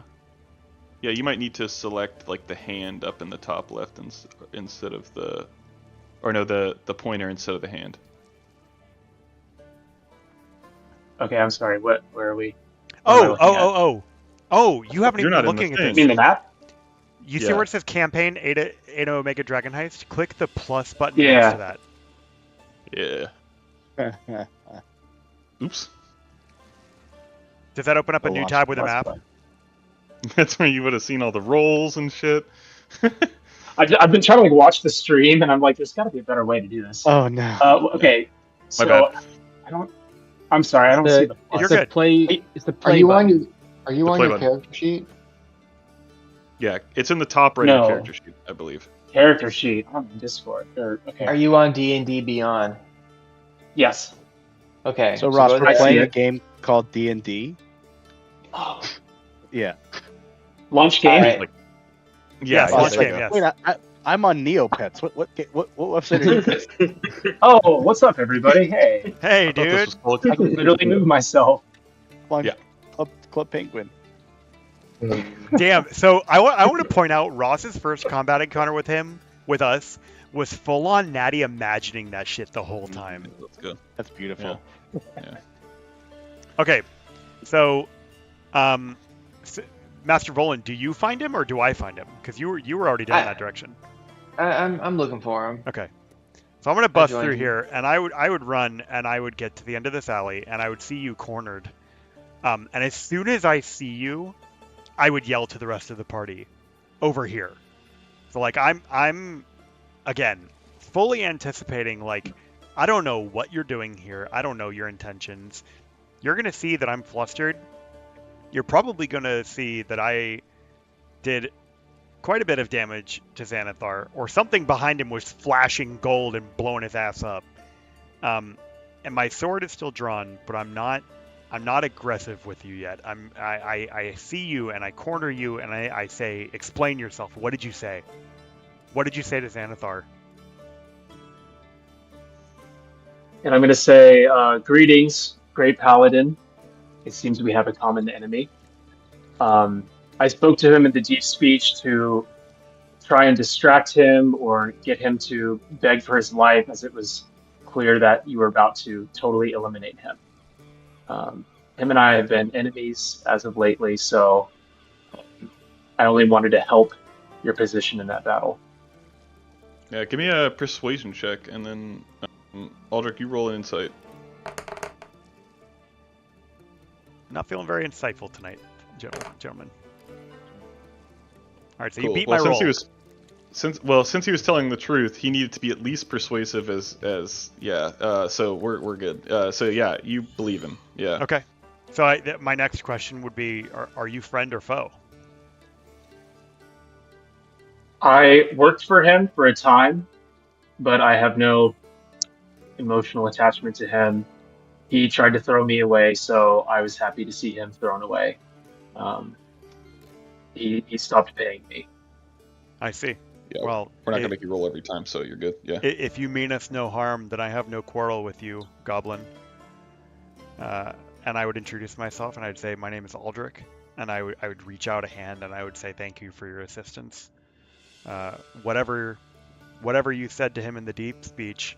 Speaker 1: Yeah, you might need to select like the hand up in the top left instead of the, or no, the pointer instead of the hand.
Speaker 6: Okay, I'm sorry. Where are we?
Speaker 2: Oh! You haven't
Speaker 1: You're
Speaker 2: even
Speaker 1: not
Speaker 2: been
Speaker 1: in the
Speaker 2: looking at
Speaker 1: thing.
Speaker 6: You
Speaker 2: this.
Speaker 6: mean the map?
Speaker 2: You see
Speaker 1: Yeah.
Speaker 2: where it says campaign Ada Omega Dragon Heist? Click the plus button
Speaker 6: Yeah.
Speaker 2: next to that.
Speaker 1: Yeah. Oops.
Speaker 2: Does that open up a new
Speaker 4: Launch
Speaker 2: tab with a
Speaker 4: plus
Speaker 2: map?
Speaker 4: button.
Speaker 1: That's where you would have seen all the rolls and shit.
Speaker 6: I've been trying to like watch the stream, and I'm like, there's got to be a better way to do this.
Speaker 4: Oh no.
Speaker 6: Okay, so
Speaker 1: bad.
Speaker 6: I don't. I'm sorry, I don't see the.
Speaker 2: You're
Speaker 3: the
Speaker 2: good.
Speaker 3: play. It's the play
Speaker 5: Are you
Speaker 3: button.
Speaker 5: Are you
Speaker 1: The
Speaker 5: on
Speaker 1: play
Speaker 5: your
Speaker 1: button.
Speaker 5: character sheet?
Speaker 1: Yeah, it's in the top right of
Speaker 6: No.
Speaker 1: your character sheet, I believe.
Speaker 6: Character sheet on Discord. Okay.
Speaker 7: Are you on D&D Beyond?
Speaker 6: Yes.
Speaker 7: Okay.
Speaker 4: So Ross,
Speaker 7: go
Speaker 4: we're
Speaker 6: I
Speaker 7: there.
Speaker 6: see
Speaker 4: playing a
Speaker 6: it.
Speaker 4: game called D&D.
Speaker 6: Oh,
Speaker 4: Yeah.
Speaker 6: launch game.
Speaker 7: All right.
Speaker 2: Yeah,
Speaker 1: Yeah,
Speaker 2: launch
Speaker 1: there
Speaker 2: game,
Speaker 1: you
Speaker 2: yes.
Speaker 4: Wait, I'm on Neopets. What website are you?
Speaker 6: Oh, what's up, everybody? Hey,
Speaker 2: Hey,
Speaker 1: I thought this
Speaker 2: dude.
Speaker 1: was cool.
Speaker 6: I can literally move myself.
Speaker 4: On
Speaker 1: Yeah.
Speaker 4: Club Penguin.
Speaker 2: Damn. So I want to point out Ross's first combat encounter with us was full on Natty imagining that shit the whole time.
Speaker 1: Let's go.
Speaker 4: That's beautiful.
Speaker 2: Okay, so, Master Volan, do you find him or do I find him? Because you were already down that direction.
Speaker 7: I'm looking for him.
Speaker 2: Okay, so I'm gonna bust
Speaker 7: joined
Speaker 2: through
Speaker 7: you.
Speaker 2: here, and I would run, and I would get to the end of this alley, and I would see you cornered. And as soon as I see you, I would yell to the rest of the party, over here. So like I'm again fully anticipating, like, I don't know what you're doing here. I don't know your intentions. You're gonna see that I'm flustered. You're probably gonna see that I did quite a bit of damage to Xanathar, or something behind him was flashing gold and blowing his ass up. And my sword is still drawn, but I'm not aggressive with you yet. I see you and I corner you and I say, explain yourself. What did you say? What did you say to Xanathar?
Speaker 6: And I'm going to say, greetings, great paladin. It seems we have a common enemy. I spoke to him in the deep speech to try and distract him or get him to beg for his life, as it was clear that you were about to totally eliminate him. Him and I have been enemies as of lately, so I only wanted to help your position in that battle.
Speaker 1: Yeah, give me a persuasion check, and then Aldrich, you roll an insight.
Speaker 2: Not feeling very insightful tonight, gentlemen. All right, so
Speaker 1: Cool.
Speaker 2: you beat
Speaker 1: Well,
Speaker 2: my
Speaker 1: since
Speaker 2: roll.
Speaker 1: since he was telling the truth, he needed to be at least persuasive as yeah. So we're good. So yeah, you believe him. Yeah.
Speaker 2: Okay. So my next question would be, are you friend or foe?
Speaker 6: I worked for him for a time, but I have no emotional attachment to him. He tried to throw me away, so I was happy to see him thrown away. he stopped paying me.
Speaker 2: I see.
Speaker 1: Yeah,
Speaker 2: Well,
Speaker 1: we're not gonna make you roll every time, so you're good. Yeah.
Speaker 2: If you mean us no harm, then I have no quarrel with you, Goblin. And I would introduce myself, and I'd say my name is Aldrich, and I would reach out a hand, and I would say thank you for your assistance. Whatever you said to him in the deep speech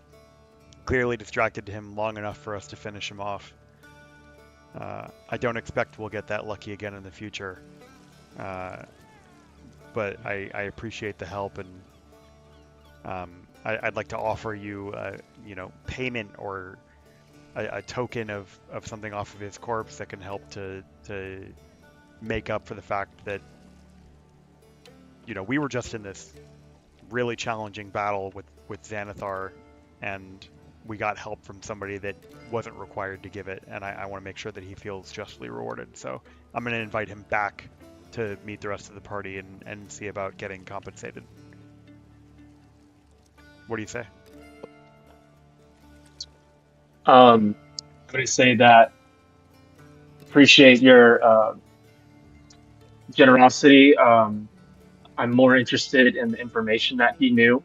Speaker 2: clearly distracted him long enough for us to finish him off. I don't expect we'll get that lucky again in the future, but I appreciate the help, and I'd like to offer you, payment or a token of something off of his corpse that can help to make up for the fact that we were just in this really challenging battle with Xanathar, and we got help from somebody that wasn't required to give it, and I want to make sure that he feels justly rewarded. So I'm going to invite him back to meet the rest of the party and see about getting compensated. What do you say?
Speaker 6: I'm going to say that appreciate your generosity. I'm more interested in the information that he knew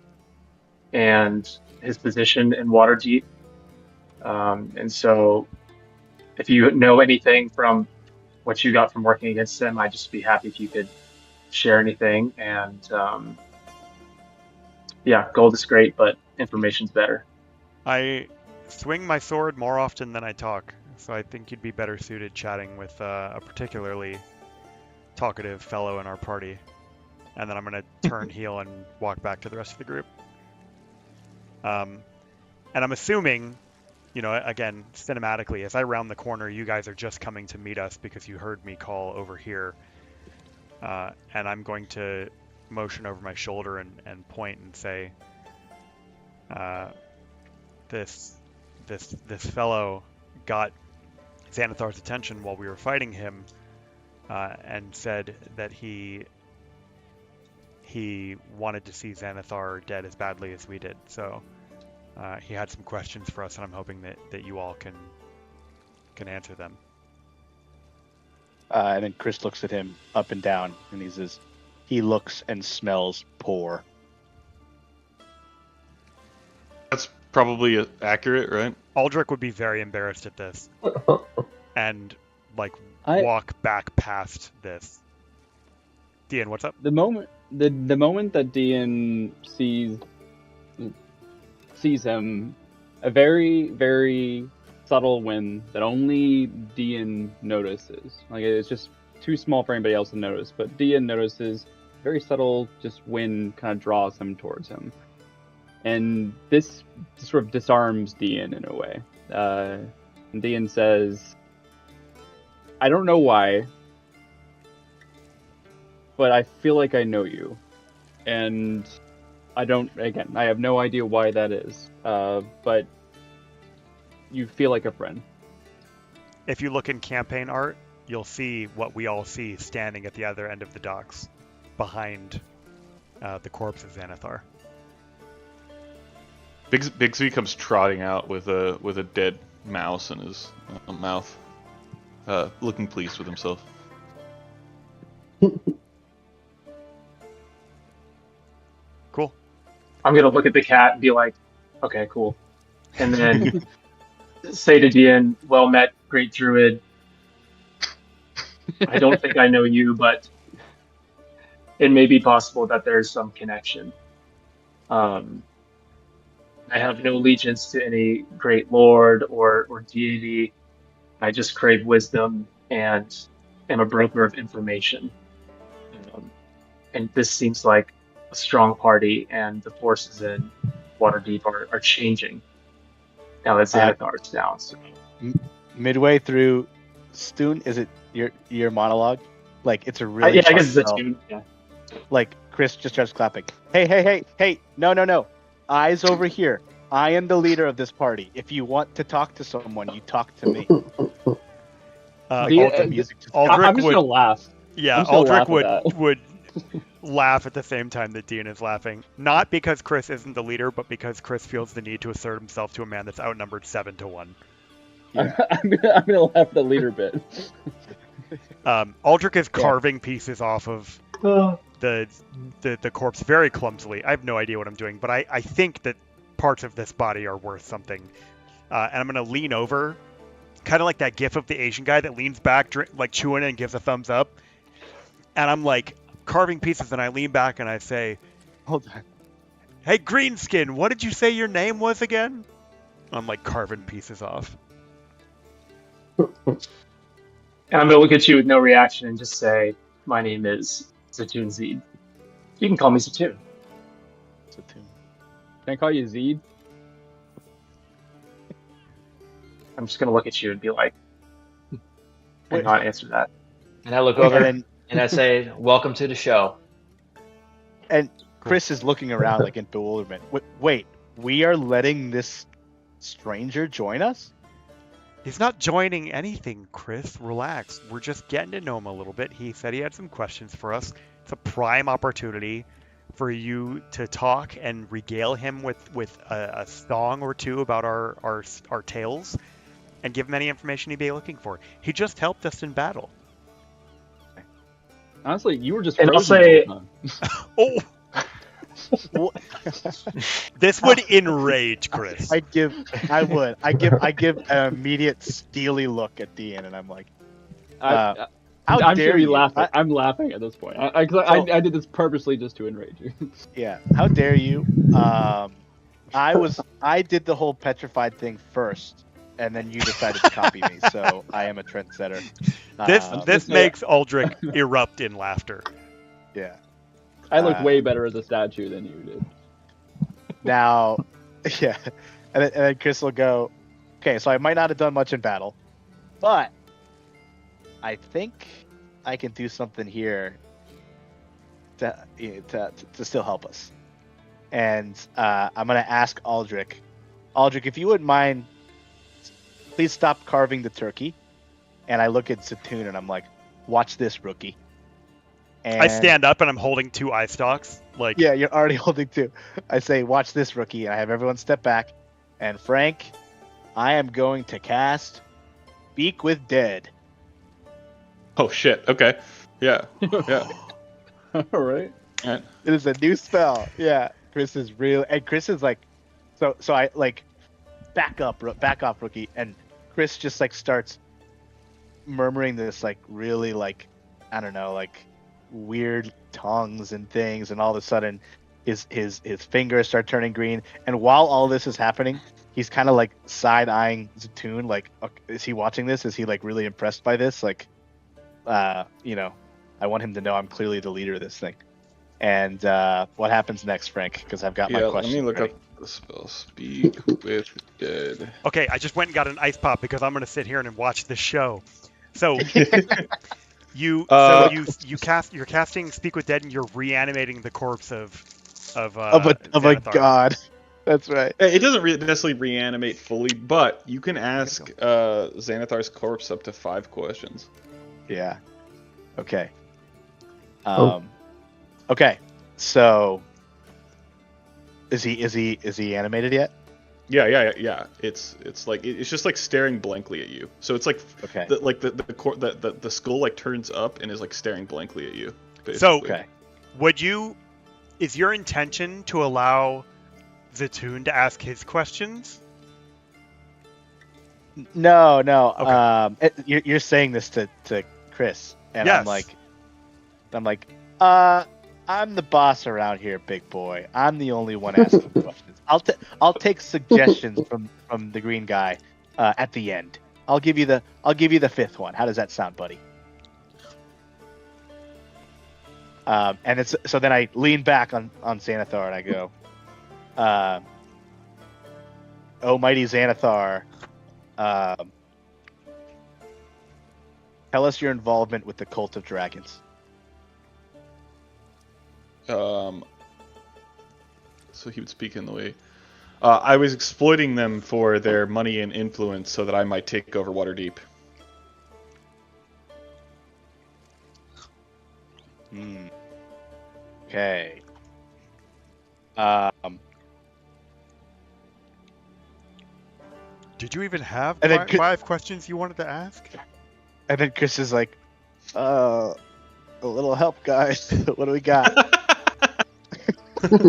Speaker 6: and his position in Waterdeep. And so if you know anything from what you got from working against him, I'd just be happy if you could share anything. And yeah, gold is great, but information's better.
Speaker 2: I swing my sword more often than I talk, so I think you'd be better suited chatting with a particularly talkative fellow in our party. And then I'm going to turn heel and walk back to the rest of the group. And I'm assuming, again, cinematically, as I round the corner, you guys are just coming to meet us because you heard me call over here. And I'm going to motion over my shoulder and point and say, this fellow got Xanathar's attention while we were fighting him, and said that he wanted to see Xanathar dead as badly as we did. So he had some questions for us, and I'm hoping that you all can answer them.
Speaker 4: And then Chris looks at him up and down, and he says, "He looks and smells poor."
Speaker 1: That's probably accurate, right?
Speaker 2: Aldrich would be very embarrassed at this, and walk back past this. Dean, what's up?
Speaker 3: The moment that Dean sees him, a very, very subtle wind that only Dean notices. Like, it's just too small for anybody else to notice, but Dean notices very subtle, just wind kind of draws him towards him. And this sort of disarms Dean in a way. And Dean says, I don't know why, but I feel like I know you. And I have no idea why that is. But you feel like a friend.
Speaker 2: If you look in campaign art, you'll see what we all see standing at the other end of the docks, behind the corpse of Xanathar.
Speaker 1: Bigsby comes trotting out with a dead mouse in his mouth, looking pleased with himself.
Speaker 2: Cool.
Speaker 6: I'm going to look at the cat and be like, okay, cool. And then say to Dean, well met, great druid. I don't think I know you, but it may be possible that there's some connection. I have no allegiance to any great lord or deity. I just crave wisdom and am a broker of information. And this seems like a strong party, and the forces in Waterdeep are changing. Now that Xanathar's down. So.
Speaker 4: Midway through, Stoon, is it your monologue? Like, it's a really
Speaker 6: yeah, I guess it's a tune. Yeah.
Speaker 4: Like, Chris just starts clapping. Hey, no. Eyes over here. I am the leader of this party. If you want to talk to someone, you talk to me.
Speaker 3: I'm just gonna laugh.
Speaker 2: Yeah, Aldrich would laugh at the same time that Dean is laughing. Not because Chris isn't the leader, but because Chris feels the need to assert himself to a man that's outnumbered 7-1.
Speaker 3: Yeah. I'm gonna laugh at the leader bit.
Speaker 2: Aldrich is carving pieces off of
Speaker 6: Oh,
Speaker 2: the corpse very clumsily. I have no idea what I'm doing, but I think that parts of this body are worth something. And I'm gonna lean over, kind of like that gif of the Asian guy that leans back, like chewing and gives a thumbs up. And I'm like carving pieces, and I lean back and I say,
Speaker 4: Hold on.
Speaker 2: "Hey, Greenskin, what did you say your name was again?" I'm like carving pieces off.
Speaker 6: and I'm gonna look at you with no reaction and just say, "My name is Zatoon Zeed. You can call me Zatoon."
Speaker 3: Can I call you Zeed?
Speaker 6: I'm just gonna look at you and be like, and not answer that.
Speaker 7: And I look
Speaker 4: Wait,
Speaker 7: over
Speaker 4: and
Speaker 7: and I say, "Welcome to the show."
Speaker 4: Chris is looking around like in bewilderment. Wait, we are letting this stranger join us?
Speaker 2: He's not joining anything, Chris. Relax. We're just getting to know him a little bit. He said he had some questions for us. It's a prime opportunity for you to talk and regale him with a song or two about our tales and give him any information he'd be looking for. He just helped us in battle.
Speaker 3: Honestly, you were just
Speaker 6: And I'll
Speaker 3: frozen
Speaker 6: say-
Speaker 3: the whole time.
Speaker 2: Oh! This would enrage Chris.
Speaker 4: I give an immediate steely look at Dean, and I'm like, how
Speaker 3: I'm
Speaker 4: dare
Speaker 3: sure you
Speaker 4: you?
Speaker 3: laughing. I'm laughing at this point. I did this purposely just to enrage you.
Speaker 4: Yeah, how dare you? I did the whole petrified thing first, and then you decided to copy me. So I am a trendsetter.
Speaker 2: This makes Aldrich erupt in laughter.
Speaker 4: Yeah.
Speaker 3: I look way better as a statue than you did.
Speaker 4: Now, yeah, and then Chris will go, okay, so I might not have done much in battle, but I think I can do something here to still help us. And I'm gonna ask Aldrich. Aldrich, if you wouldn't mind, please stop carving the turkey. And I look at Zatoon and I'm like, watch this, rookie. And
Speaker 2: I stand up and I'm holding 2 eye stalks. Like,
Speaker 4: yeah, you're already holding 2. I say, watch this, rookie, and I have everyone step back. And Frank, I am going to cast Speak with Dead.
Speaker 1: Oh shit. Okay. Yeah. Yeah.
Speaker 3: All right.
Speaker 1: Alright.
Speaker 4: It is a new spell. Yeah, Chris is real, and Chris is like, so I like back off, rookie, and Chris just like starts murmuring this like really like, I don't know, like weird tongues and things, and all of a sudden his fingers start turning green, and while all this is happening, he's kind of like side-eyeing Zatoon, like, is he watching this? Is he like really impressed by this? Like, you know, I want him to know I'm clearly the leader of this thing. And what happens next, Frank? Because I've got my question.
Speaker 1: Let me look
Speaker 4: ready.
Speaker 1: up the spell. Speak with Dead.
Speaker 2: okay, I just went and got an ice pop because I'm going to sit here and watch this show. So you're casting Speak with Dead, and you're reanimating the corpse of a
Speaker 4: Xanathar. God. That's right.
Speaker 1: It doesn't necessarily reanimate fully, but you can ask Xanathar's corpse up to 5 questions.
Speaker 4: Yeah. Okay. Okay. So is he animated yet?
Speaker 1: Yeah. It's just like staring blankly at you. So it's like
Speaker 4: Okay.
Speaker 1: the skull like turns up and is like staring blankly at you. Basically.
Speaker 2: So
Speaker 4: Okay.
Speaker 2: is your intention to allow Zatoon to ask his questions?
Speaker 4: No.
Speaker 2: Okay.
Speaker 4: You're saying this to Chris, and
Speaker 2: Yes.
Speaker 4: I'm like, I'm the boss around here, big boy. I'm the only one asking questions. I'll take suggestions from the green guy at the end. I'll give you the 5th one. How does that sound, buddy? And it's so then I lean back on Xanathar and I go, "Oh, mighty Xanathar, tell us your involvement with the Cult of Dragons."
Speaker 1: So he would speak in the way. I was exploiting them for their money and influence so that I might take over Waterdeep.
Speaker 4: Okay.
Speaker 2: Did you even have
Speaker 4: And then
Speaker 2: 5 questions you wanted to ask?
Speaker 4: And then Chris is like, A little help, guys. What do we got?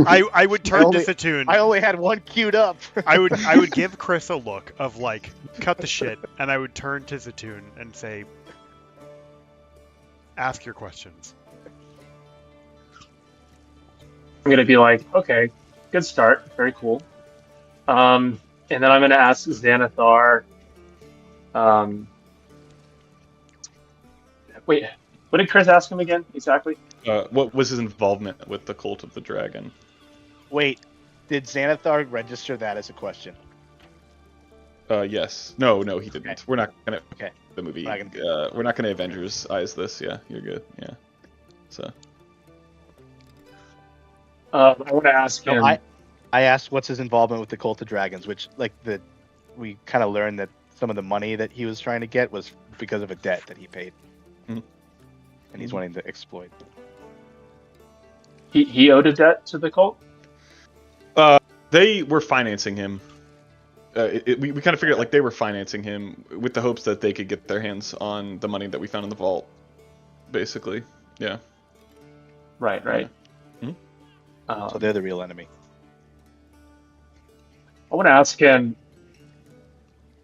Speaker 2: I would turn
Speaker 4: only-
Speaker 2: to Satoon.
Speaker 4: I only had one queued up.
Speaker 2: I would give Chris a look of like, cut the shit, and I would turn to Zatoon and say, ask your questions.
Speaker 6: I'm gonna be like, okay, good start, very cool. And then I'm gonna ask Xanathar. Wait, what did Chris ask him again exactly?
Speaker 1: What was his involvement with the Cult of the Dragon?
Speaker 4: Wait, did Xanathar register that as a question?
Speaker 1: Yes. No, he didn't.
Speaker 4: Okay.
Speaker 1: We're not gonna.
Speaker 4: Okay.
Speaker 1: The movie.
Speaker 4: We're not gonna-
Speaker 1: We're not gonna Avengers eyes this. Yeah, you're good. Yeah. So.
Speaker 6: I want to ask him.
Speaker 4: No, I asked what's his involvement with the Cult of Dragons, which we kind of learned that some of the money that he was trying to get was because of a debt that he paid,
Speaker 1: Mhm.
Speaker 4: and he's wanting to exploit.
Speaker 6: He owed a debt to the cult.
Speaker 1: They were financing him. We kind of figured out like they were financing him with the hopes that they could get their hands on the money that we found in the vault. Basically, yeah.
Speaker 6: Right.
Speaker 1: Mhm.
Speaker 4: So they're the real enemy.
Speaker 6: I want to ask him.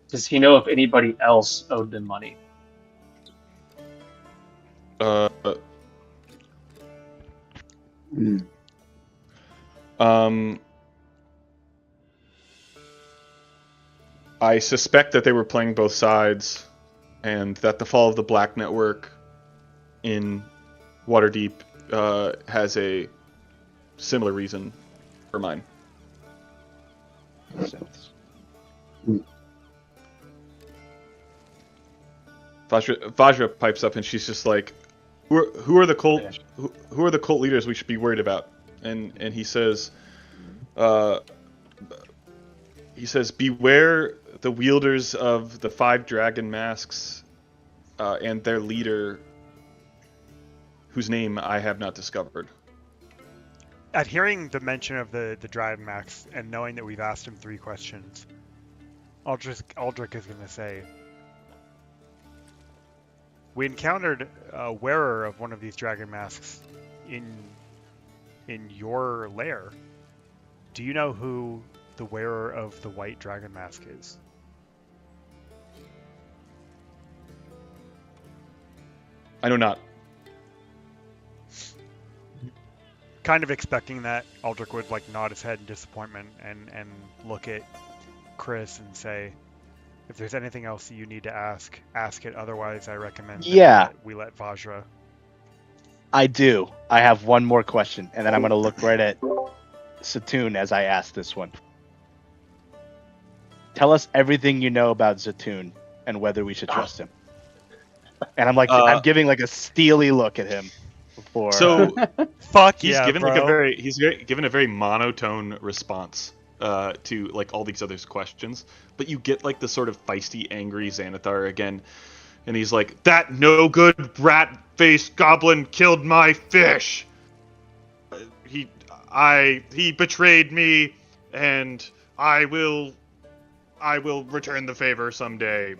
Speaker 6: Does he know if anybody else owed them money?
Speaker 1: I suspect that they were playing both sides, and that the fall of the Black Network in Waterdeep has a similar reason for mine.
Speaker 4: Makes sense.
Speaker 1: Vajra pipes up and she's just like, "Who are the cult? Who are the cult leaders we should be worried about?" And he says, "Beware the wielders of the 5 dragon masks, and their leader, whose name I have not discovered."
Speaker 2: At hearing the mention of the Dragon Max and knowing that we've asked him 3 questions, Aldrich is going to say, we encountered a wearer of one of these dragon masks in your lair. Do you know who the wearer of the white dragon mask is?
Speaker 1: I know not.
Speaker 2: Kind of expecting that, Aldrich would like nod his head in disappointment and look at Chris and say, if there's anything else that you need to ask it. Otherwise, I recommend that we let Vajra.
Speaker 4: I do. I have one more question, and then I'm going to look right at Satoon as I ask this one. Tell us everything you know about Zatoon and whether we should trust him. And I'm like, I'm giving like a steely look at him before.
Speaker 1: So
Speaker 2: Fuck
Speaker 1: he's
Speaker 2: yeah,
Speaker 1: given
Speaker 2: bro.
Speaker 1: like given a very monotone response to like all these other questions, but you get like the sort of feisty, angry Xanathar again, and he's like, "That no good rat-faced goblin killed my fish. He betrayed me, and I will return the favor someday."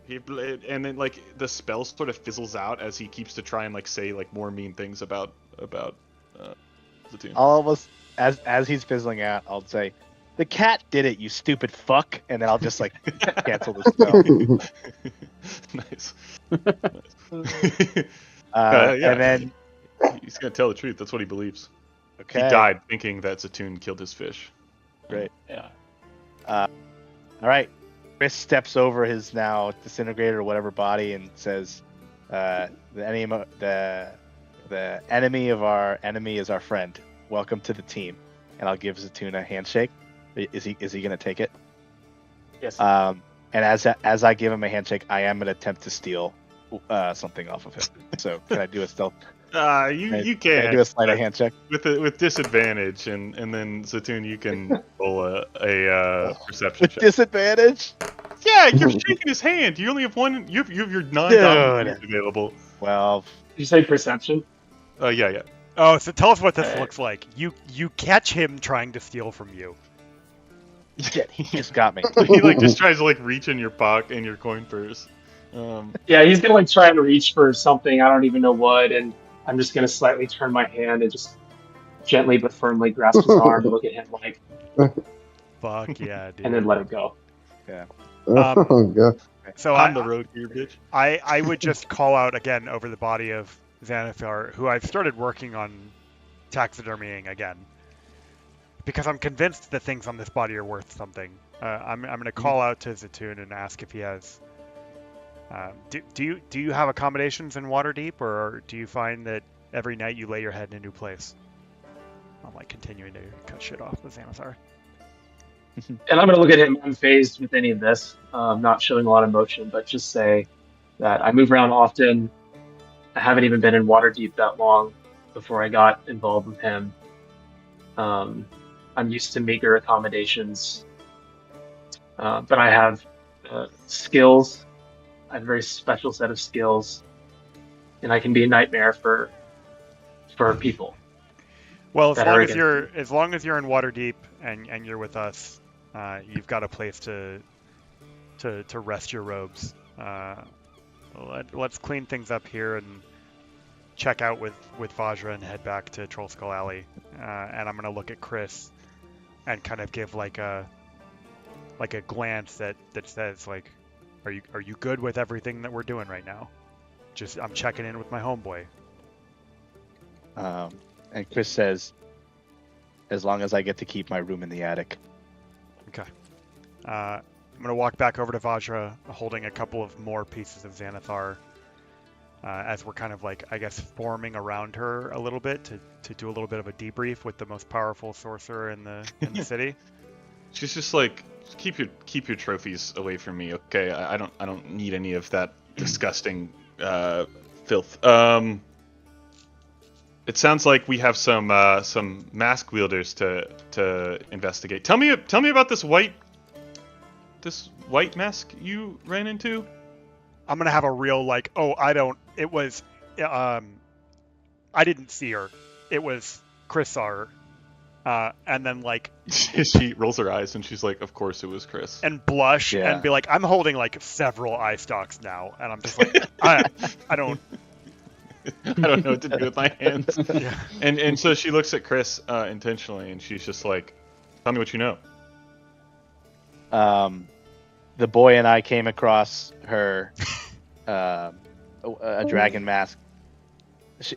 Speaker 1: And then like the spell sort of fizzles out as he keeps to try and like say like more mean things about Zatoon.
Speaker 4: I'll almost, as he's fizzling out, I'll say, "The cat did it, you stupid fuck," and then I'll just like cancel the spell.
Speaker 1: Nice.
Speaker 4: And then
Speaker 1: he's gonna tell the truth. That's what he believes.
Speaker 4: okay,
Speaker 1: He died thinking that Zatoon killed his fish.
Speaker 4: great.
Speaker 6: Yeah.
Speaker 4: All right. Chris steps over his now disintegrated or whatever body and says, "The enemy of our enemy is our friend. Welcome to the team." And I'll give Zatoon a handshake. Is he gonna take it?
Speaker 6: Yes.
Speaker 4: And as I give him a handshake, I am gonna attempt to steal something off of him. So can I do a stealth?
Speaker 1: You
Speaker 4: Can I do a sleight of hand check?
Speaker 1: with disadvantage, and then Zatoon, you can roll a perception
Speaker 4: With
Speaker 1: check.
Speaker 4: disadvantage?
Speaker 1: Yeah, you're shaking his hand. You only have one. You have your non-dominant available.
Speaker 4: 12.
Speaker 6: Did you say perception?
Speaker 1: Yeah.
Speaker 2: Oh, so tell us what this looks like. You catch him trying to steal from you.
Speaker 4: Shit, he just got me.
Speaker 1: He like just tries to like reach in your pocket in your coin purse,
Speaker 6: Yeah, he's gonna like try and reach for something, I don't even know what, and I'm just gonna slightly turn my hand and just gently but firmly grasp his arm, look at him like,
Speaker 2: Fuck yeah, dude.
Speaker 6: and then let it go.
Speaker 5: Oh god.
Speaker 2: So
Speaker 1: On the road here, bitch.
Speaker 2: I would just call out again over the body of Xanathar, who I've started working on taxidermying again, because I'm convinced that things on this body are worth something. I'm going to call out to Zatoon and ask if he has. Do you have accommodations in Waterdeep, or do you find that every night you lay your head in a new place? I'm like continuing to cut shit off with Xanathar.
Speaker 6: And I'm gonna look at him unfazed with any of this, not showing a lot of emotion, but just say that I move around often. I haven't even been in Waterdeep that long before I got involved with him. I'm used to meager accommodations, but I have skills. I have a very special set of skills, and I can be a nightmare for people.
Speaker 2: Well,
Speaker 6: that are against you.
Speaker 2: as long as you're in Waterdeep and you're with us, you've got a place to rest your robes. Let's clean things up here and check out with Vajra and head back to Troll Skull Alley. And I'm gonna look at Chris and kind of give like a glance that says like, are you good with everything that we're doing right now? Just I'm checking in with my homeboy.
Speaker 4: And Chris says, as long as I get to keep my room in the attic.
Speaker 2: Okay. I'm gonna walk back over to Vajra, holding a couple of more pieces of Xanathar, as we're kind of like, I guess, forming around her a little bit to do a little bit of a debrief with the most powerful sorcerer in the city.
Speaker 1: She's just like, keep your trophies away from me, okay? I don't need any of that disgusting filth. It sounds like we have some mask wielders to investigate. Tell me about this white mask you ran into.
Speaker 2: I'm gonna have a real like, I didn't see her. It was Chris saw her. And then like
Speaker 1: she rolls her eyes and she's like, of course it was Chris.
Speaker 2: And blush and be like, I'm holding like several eye stalks now, and I'm just like, I don't
Speaker 1: know what to do with my hands.
Speaker 2: Yeah.
Speaker 1: And so she looks at Chris intentionally, and she's just like, tell me what you know.
Speaker 4: The boy and I came across her a dragon mask.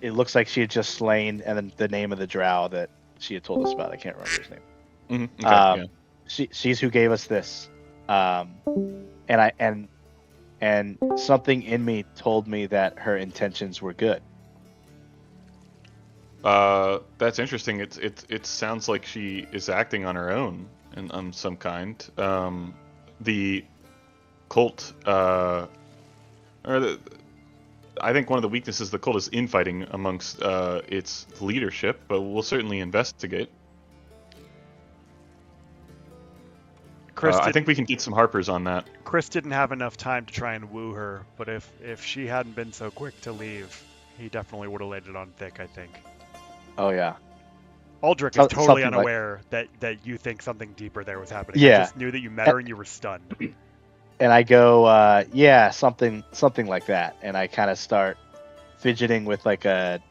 Speaker 4: It looks like she had just slain, and then the name of the drow that she had told us about. I can't remember his name.
Speaker 1: Mm-hmm. Okay, yeah.
Speaker 4: She's who gave us this. And something in me told me that her intentions were good.
Speaker 1: That's interesting. It sounds like she is acting on her own in some kind. The cult, I think one of the weaknesses of the cult is infighting amongst its leadership, but we'll certainly investigate. I think we can get some Harpers on that.
Speaker 2: Chris didn't have enough time to try and woo her, but if she hadn't been so quick to leave, he definitely would have laid it on thick, I think.
Speaker 4: Oh, yeah.
Speaker 2: Aldrich is totally unaware that you think something deeper there was happening.
Speaker 4: Yeah.
Speaker 2: I just knew that you met her and you were stunned.
Speaker 4: And I go, yeah, something like that. And I kind of start fidgeting with like a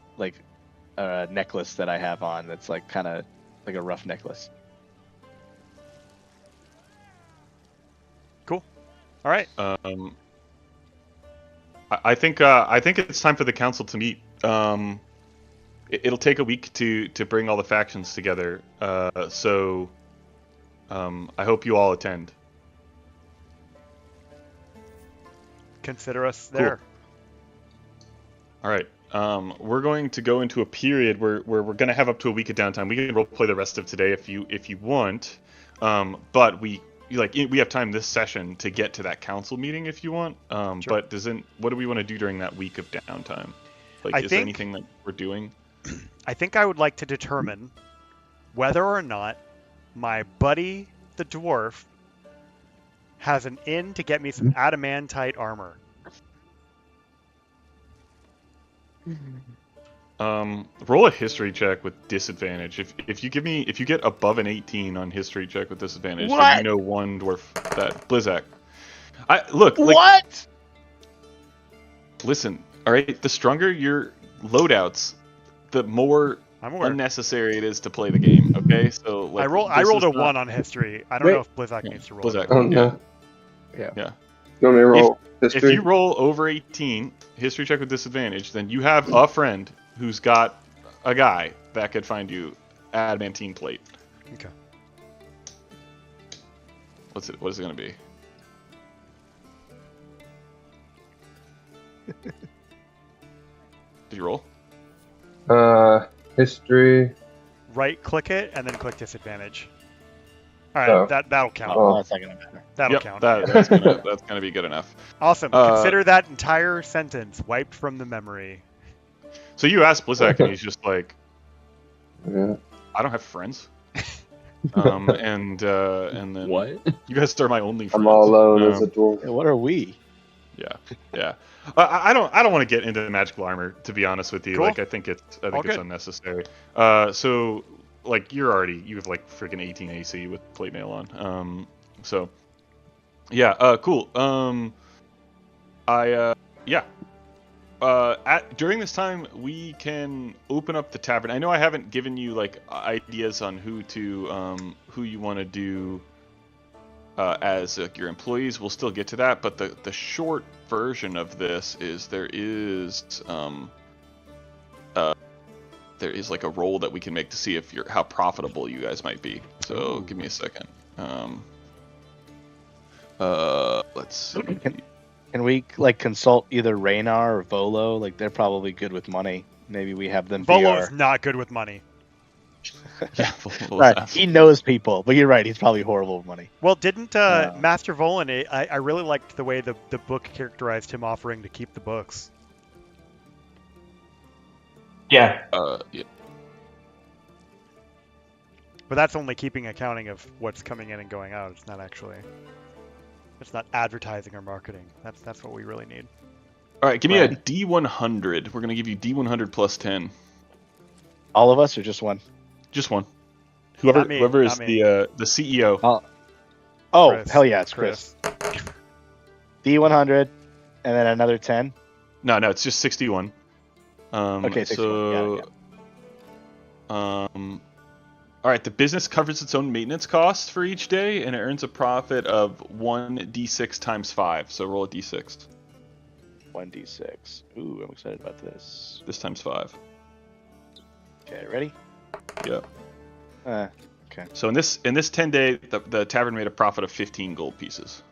Speaker 4: necklace that I have on that's like kind of like a rough necklace.
Speaker 2: Cool. All right.
Speaker 1: I think it's time for the council to meet. It'll take a week to bring all the factions together. So I hope you all attend.
Speaker 2: Consider us there.
Speaker 1: Cool. All right. We're going to go into a period where we're going to have up to a week of downtime. We can roleplay the rest of today if you want. But we have time this session to get to that council meeting if you want. Sure. But what do we want to do during that week of downtime? Is there anything that we're doing?
Speaker 2: I think I would like to determine whether or not my buddy the dwarf has an in to get me some adamantite armor.
Speaker 1: Roll a history check with disadvantage. If you get above an 18 on history check with disadvantage, then you know one dwarf that Blizzak.
Speaker 4: What?
Speaker 1: listen, all right. The stronger your loadouts, the more
Speaker 2: I'm aware.
Speaker 1: unnecessary it is to play the game. Okay, so like
Speaker 2: I
Speaker 1: this
Speaker 2: rolled
Speaker 1: is
Speaker 2: a 1 on history. I don't
Speaker 3: Wait.
Speaker 2: know if Blizzak
Speaker 1: Yeah,
Speaker 2: needs to roll.
Speaker 1: Blizzak.
Speaker 5: Oh no.
Speaker 3: Yeah.
Speaker 1: Yeah.
Speaker 5: You want me to roll history?
Speaker 1: If you roll over 18, history check with disadvantage, then you have a friend who's got a guy that could find you adamantine plate.
Speaker 2: Okay.
Speaker 1: What is it gonna be? Did you roll?
Speaker 5: History.
Speaker 2: Right click it and then click disadvantage. All right,
Speaker 5: Oh.
Speaker 2: that'll count.
Speaker 5: Oh.
Speaker 4: That's not gonna matter.
Speaker 2: That'll
Speaker 1: Yep,
Speaker 2: count.
Speaker 1: that's gonna be good enough.
Speaker 2: Awesome.
Speaker 1: Uh,
Speaker 2: Consider that entire sentence wiped from the memory.
Speaker 1: So you ask Blizzak, and he's just like,
Speaker 5: Yeah.
Speaker 1: I don't have friends. And then
Speaker 3: What?
Speaker 1: you guys are my only friends.
Speaker 5: I'm all alone as a dwarf.
Speaker 4: Yeah, what are we?
Speaker 1: Yeah. I don't want to get into magical armor, to be honest with you.
Speaker 2: Cool.
Speaker 1: Like I think it's
Speaker 2: good.
Speaker 1: unnecessary. So like you have like freaking 18 AC with plate mail on. So yeah. Cool. During this time, we can open up the tavern. I know I haven't given you like ideas on who you want to do as like, your employees. We'll still get to that, but the short version of this is there is like a roll that we can make to see if how profitable you guys might be. So give me a second. Let's see.
Speaker 4: Can we like consult either Raynar or Volo? Like they're probably good with money. Maybe we have them.
Speaker 2: Volo's not good with money.
Speaker 1: Yeah,
Speaker 4: Right. He knows people, but you're right. He's probably horrible with money.
Speaker 2: Well, didn't Master Volan? I really liked the way the book characterized him offering to keep the books.
Speaker 6: Yeah.
Speaker 1: Yeah.
Speaker 2: But that's only keeping accounting of what's coming in and going out. It's not actually. It's not advertising or marketing. That's what we really need.
Speaker 1: All right, give me a D100. We're gonna give you D100 plus 10.
Speaker 4: All of us or just one?
Speaker 1: Just one. Whoever
Speaker 2: Not me,
Speaker 1: whoever
Speaker 2: not
Speaker 1: is
Speaker 2: me.
Speaker 1: the CEO.
Speaker 4: Oh,
Speaker 2: Chris.
Speaker 4: hell yeah, it's Chris. D100, and then another 10.
Speaker 1: No, it's just 61.
Speaker 4: Okay, 61.
Speaker 1: All right, the business covers its own maintenance costs for each day, and it earns a profit of 1d6 times 5. So roll a d6.
Speaker 4: 1d6. Ooh, I'm excited about this.
Speaker 1: This times 5.
Speaker 4: Okay, ready?
Speaker 1: Yep.
Speaker 4: Okay.
Speaker 1: So in this 10 day, the tavern made a profit of 15 gold pieces.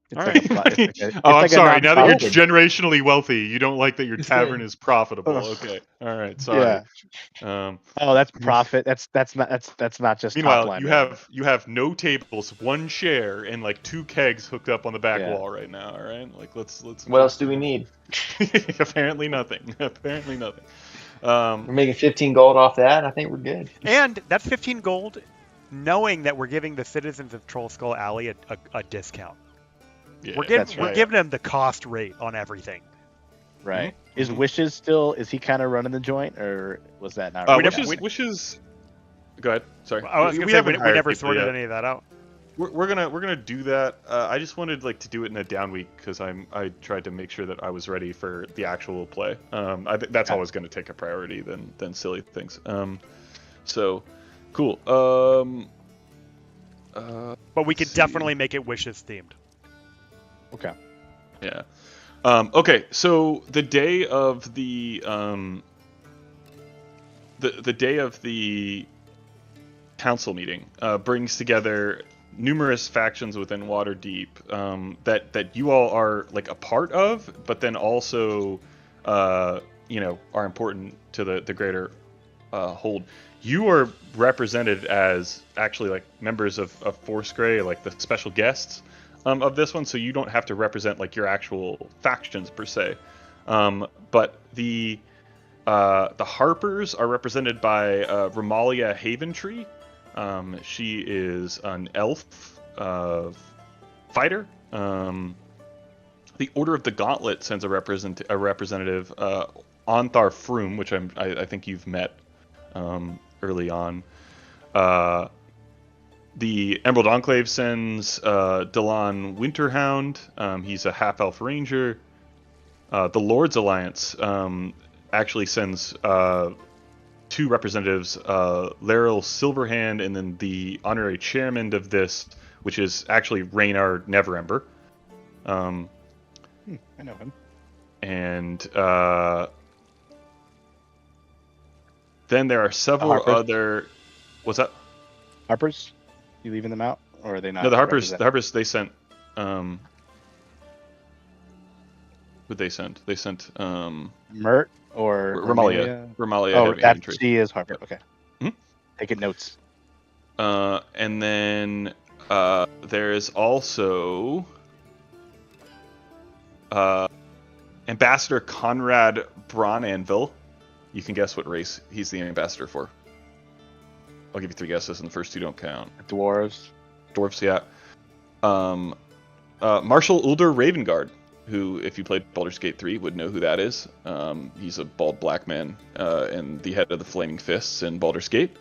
Speaker 4: It's
Speaker 1: All
Speaker 4: like
Speaker 1: right.
Speaker 4: it's
Speaker 1: I'm
Speaker 4: like a
Speaker 1: sorry. Now that you're
Speaker 4: non-profit.
Speaker 1: generationally wealthy, you don't like that your tavern is profitable. Okay. All right. Sorry.
Speaker 4: Yeah. Oh, that's profit. That's not just.
Speaker 1: Meanwhile,
Speaker 4: top line
Speaker 1: you have no tables, one chair, and like 2 kegs hooked up on the back
Speaker 4: Yeah.
Speaker 1: wall right now. All right. Like let's.
Speaker 7: What else do we need?
Speaker 1: Apparently nothing. Apparently nothing.
Speaker 7: We're making 15 gold off that. I think we're good.
Speaker 2: And that's 15 gold, knowing that we're giving the citizens of Troll Skull Alley a discount.
Speaker 1: Yeah,
Speaker 2: We're giving them the cost rate on everything.
Speaker 4: Right.
Speaker 1: Mm-hmm.
Speaker 4: Is Wishes still? Is he kind of running the joint, or was that not? Right?
Speaker 1: Wishes. Go ahead. Sorry.
Speaker 2: I was gonna say we never sorted any of that out.
Speaker 1: We're gonna do that. I just wanted like to do it in a down week because I tried to make sure that I was ready for the actual play. That's always going to take a priority than silly things. So cool.
Speaker 2: But we could definitely make it Wishes themed.
Speaker 4: Okay.
Speaker 1: Yeah. Okay. So the day of the day of the council meeting brings together numerous factions within Waterdeep that you all are like a part of, but then also are important to the greater hold. You are represented as actually like members of Force Grey, like the special guests of this one, so you don't have to represent like your actual factions per se. But the Harpers are represented by Ramalia Haventree. She is an elf fighter. The Order of the Gauntlet sends a representative, Ontharr Froom, which I think you've met early on. The Emerald Enclave sends Delon Winterhound. He's a half-elf ranger. The Lord's Alliance actually sends 2 representatives, Laryl Silverhand, and then the honorary chairman of this, which is actually Raynar Neverember.
Speaker 8: I know him.
Speaker 1: And then there are several
Speaker 8: Harpers?
Speaker 1: other. What's that?
Speaker 8: Harpers? You leaving them out, or are they not?
Speaker 1: No, the Harpers.
Speaker 8: represented?
Speaker 1: The Harpers. They sent. Who'd they sent? They sent
Speaker 8: Mert or
Speaker 1: Ramalia. Ramalia.
Speaker 8: Oh,
Speaker 1: Heavy
Speaker 8: that
Speaker 1: Infantry.
Speaker 8: she is Harper. Okay.
Speaker 1: Hmm?
Speaker 8: Taking notes.
Speaker 1: And then there's also Ambassador Conrad Bronanvil. You can guess what race he's the ambassador for. I'll give you 3 guesses, and the first 2 don't count.
Speaker 8: Dwarves.
Speaker 1: Dwarves, yeah. Marshal Ulder Ravengard, who, if you played Baldur's Gate 3, would know who that is. He's a bald black man and the head of the Flaming Fists in Baldur's Gate.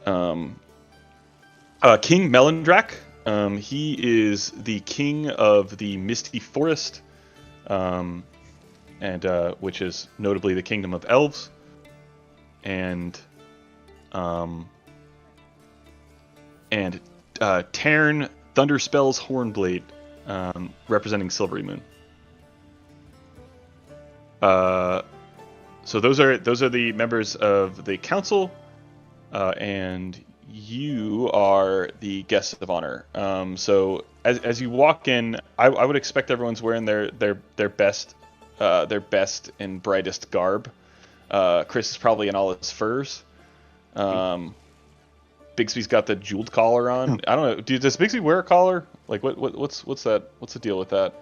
Speaker 1: King Melendrak. He is the king of the Misty Forest, and which is notably the kingdom of elves. And Tarn Thunderspell's Hornblade, representing Silvery Moon. So those are the members of the council, and you are the guests of honor. So as you walk in, I would expect everyone's wearing their best and brightest garb. Chris is probably in all his furs. Bigsby's got the jeweled collar on. I don't know. Does Bigsby wear a collar? Like what's that? What's the deal with that?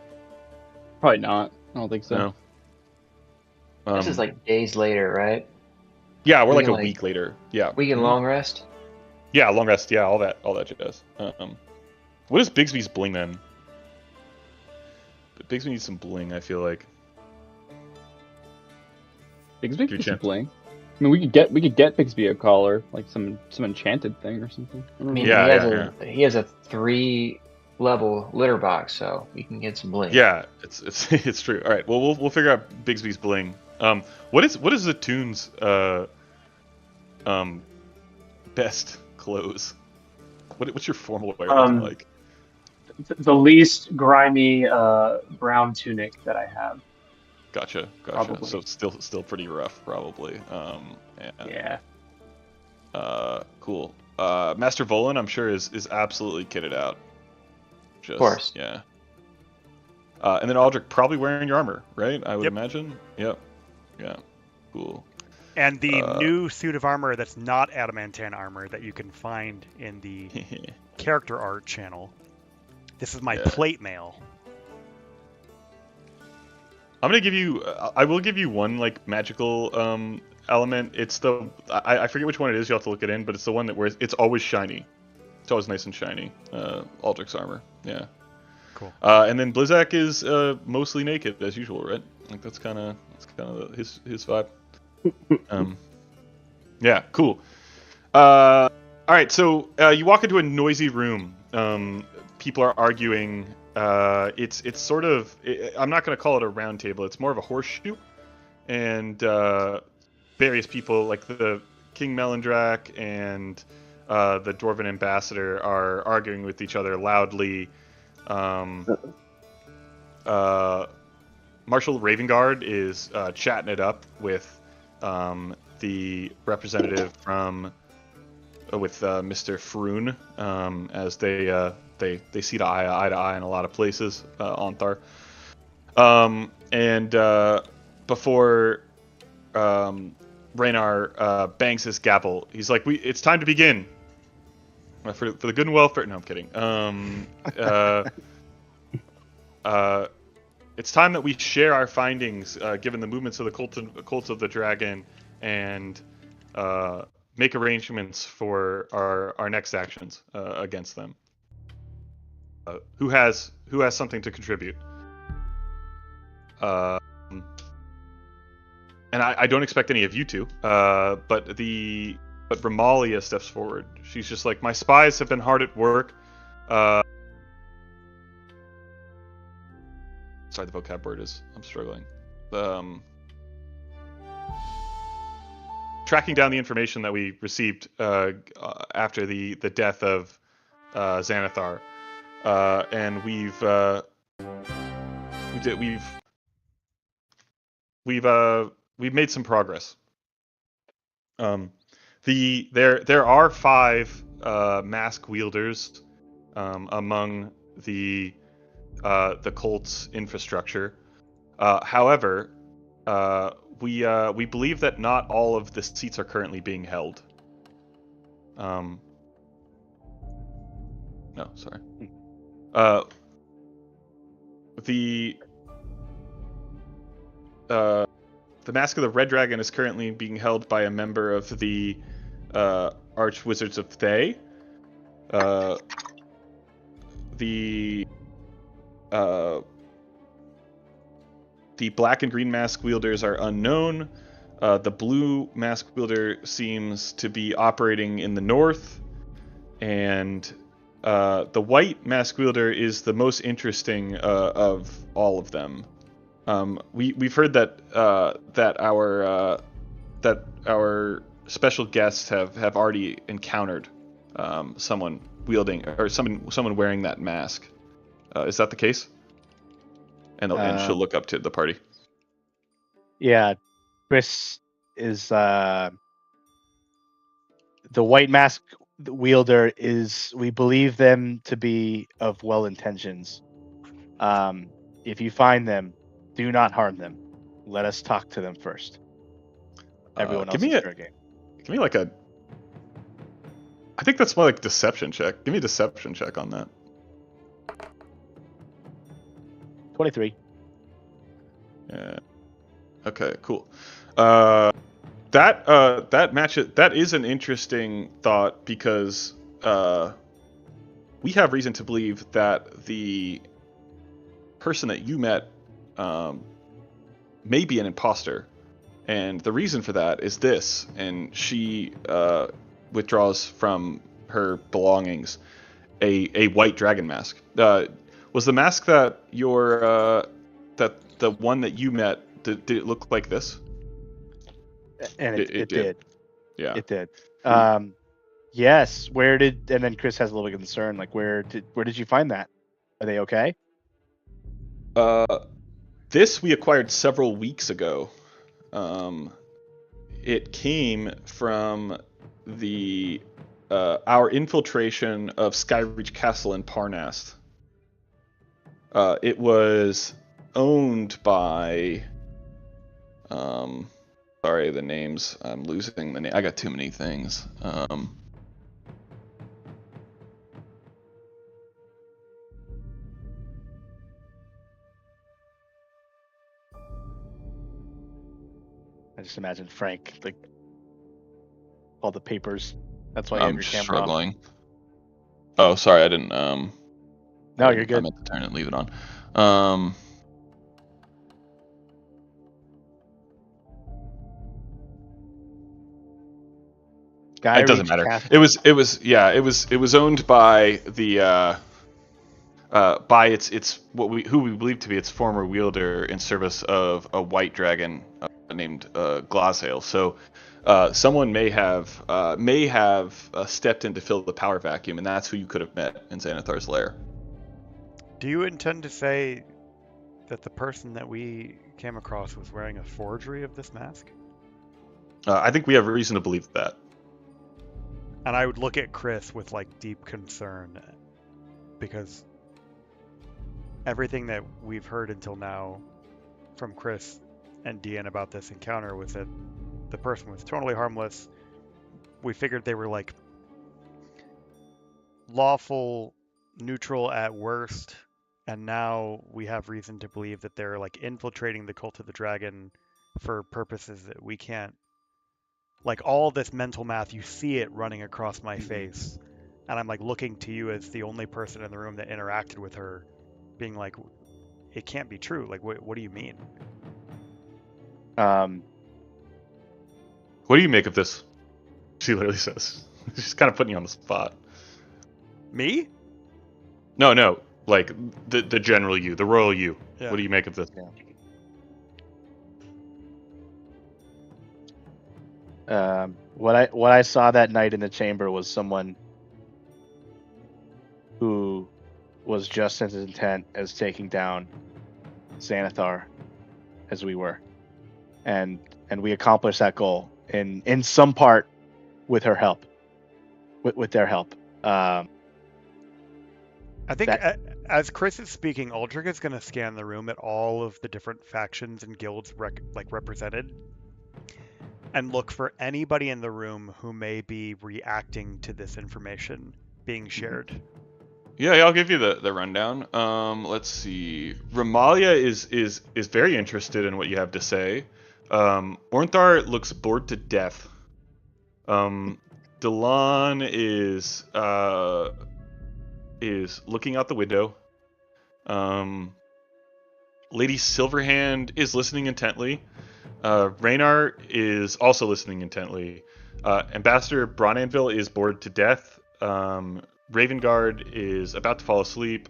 Speaker 3: Probably not. I don't think so.
Speaker 1: No.
Speaker 7: This is like days later, right?
Speaker 1: Yeah, we're like a
Speaker 7: like-
Speaker 1: week later. Yeah.
Speaker 7: We can long rest.
Speaker 1: Yeah, long rest. Yeah, all that jazz. What is Bigsby's bling then? Bigsby needs some bling, I feel like.
Speaker 3: Bigsby
Speaker 1: Good
Speaker 3: could
Speaker 1: chance.
Speaker 3: bling. I mean, we could get Bigsby a collar, like some enchanted thing or something. I don't
Speaker 7: I
Speaker 3: know.
Speaker 7: mean,
Speaker 1: Yeah,
Speaker 7: he has a 3-level litter box, so we can get some bling.
Speaker 1: Yeah, it's true. All right, well we'll figure out Bigsby's bling. What is the Toon's best clothes? What's your formal wear looking like?
Speaker 6: The least grimy brown tunic that I have.
Speaker 1: Gotcha.
Speaker 6: Probably.
Speaker 1: So still pretty rough, probably.
Speaker 6: Yeah.
Speaker 1: Cool. Master Volan, I'm sure is absolutely kitted out. Just,
Speaker 7: Of course.
Speaker 1: Yeah. And then Aldrich probably wearing your armor, right? I would
Speaker 2: Yep.
Speaker 1: imagine. Yep. Yeah. Cool.
Speaker 2: And the new suit of armor that's not adamantine armor that you can find in the character art channel. This is my
Speaker 1: Yeah.
Speaker 2: plate mail.
Speaker 1: I'm gonna give you. I will give you one like magical element. It's the I forget which one it is. You will have to look it in, but it's the one that it's always shiny. It's always nice and shiny. Aldrich's armor. Yeah.
Speaker 2: Cool.
Speaker 1: And then Blizzak is mostly naked as usual, right? Like that's kind of his vibe. Yeah. Cool. All right. So you walk into a noisy room. People are arguing. It's sort of. I'm not going to call it a round table. It's more of a horseshoe, and various people like the King Melendrak and the Dwarven ambassador are arguing with each other loudly. Marshal Ravengard is chatting it up with the representative from with Mr. Froon as they see eye to eye in a lot of places on Thar. And before Raynar bangs his gavel, he's like, "It's time to begin for the good and welfare." No, I'm kidding. It's time that we share our findings, given the movements of the cult of the dragon, and make arrangements for our next actions against them. Who has something to contribute? And I don't expect any of you to. But the
Speaker 9: But Ramalia steps forward. She's just like, my spies have been hard at work. Sorry, the vocab word is, I'm struggling. Tracking down the information that we received after the death of Xanathar, and we've made some progress. There are 5 mask wielders among the cult's infrastructure. However, we believe that not all of the seats are currently being held. No, sorry. The Mask of the Red Dragon is currently being held by a member of the Archwizards of Thay. The black and green mask wielders are unknown. The blue mask wielder seems to be operating in the north, and the white mask wielder is the most interesting of all of them. We've heard that our special guests have already encountered someone wielding or someone wearing that mask. Is that the case? And she'll look up to the party.
Speaker 8: Yeah, Chris is the white mask wielder. We believe them to be of well intentions. If you find them, do not harm them. Let us talk to them first. Everyone else is fair game.
Speaker 9: Give me like a. I think that's more like deception check. Give me a deception check on that.
Speaker 8: 23.
Speaker 9: Yeah. Okay. Cool. That match. That is an interesting thought because we have reason to believe that the person that you met may be an imposter, and the reason for that is this. And she withdraws from her belongings a white dragon mask. Was the mask that the one that you met, did it look like this?
Speaker 8: And it did.
Speaker 9: Yeah.
Speaker 8: It did. Yes. And then Chris has a little bit of concern, like where did you find that? Are they okay?
Speaker 9: This we acquired several weeks ago. It came from our infiltration of Skyreach Castle in Parnast. It was owned by sorry, the names. I'm losing the name. I got too many things.
Speaker 8: I just imagine Frank, like all the papers. That's why you
Speaker 9: I'm
Speaker 8: have your camera
Speaker 9: struggling.
Speaker 8: off.
Speaker 9: Oh, sorry, I didn't.
Speaker 8: No, you're good.
Speaker 9: I meant to turn it and leave it on. It doesn't matter. It was owned by the by its who we believe to be its former wielder in service of a white dragon named Glazhael. So someone may have stepped in to fill the power vacuum, and that's who you could have met in Xanathar's lair.
Speaker 2: Do you intend to say that the person that we came across was wearing a forgery of this mask?
Speaker 9: I think we have reason to believe that.
Speaker 2: And I would look at Chris with like deep concern, because everything that we've heard until now from Chris and Deanne about this encounter was that the person was totally harmless. We figured they were like lawful, neutral at worst, and now we have reason to believe that they're like infiltrating the cult of the dragon for purposes that we can't. Like all this mental math, you see it running across my face, and I'm like looking to you as the only person in the room that interacted with her, being like, it can't be true. Like, what do you mean?
Speaker 9: What do you make of this? She literally says. She's kind of putting you on the spot.
Speaker 2: Me?
Speaker 9: No, like the general you, the royal you.
Speaker 2: Yeah.
Speaker 9: What do you make of this?
Speaker 8: What I saw that night in the chamber was someone who was just as intent as taking down Xanathar as we were, and we accomplished that goal in some part with her help, with their help.
Speaker 2: I think as Chris is speaking, Aldrich is going to scan the room at all of the different factions and guilds represented, and look for anybody in the room who may be reacting to this information being shared.
Speaker 9: Yeah, I'll give you the rundown. Let's see. Ramalia is very interested in what you have to say. Ornthar looks bored to death. Delon is looking out the window. Lady Silverhand is listening intently. Raynar is also listening intently. Ambassador Bronanville is bored to death. Ravengard is about to fall asleep.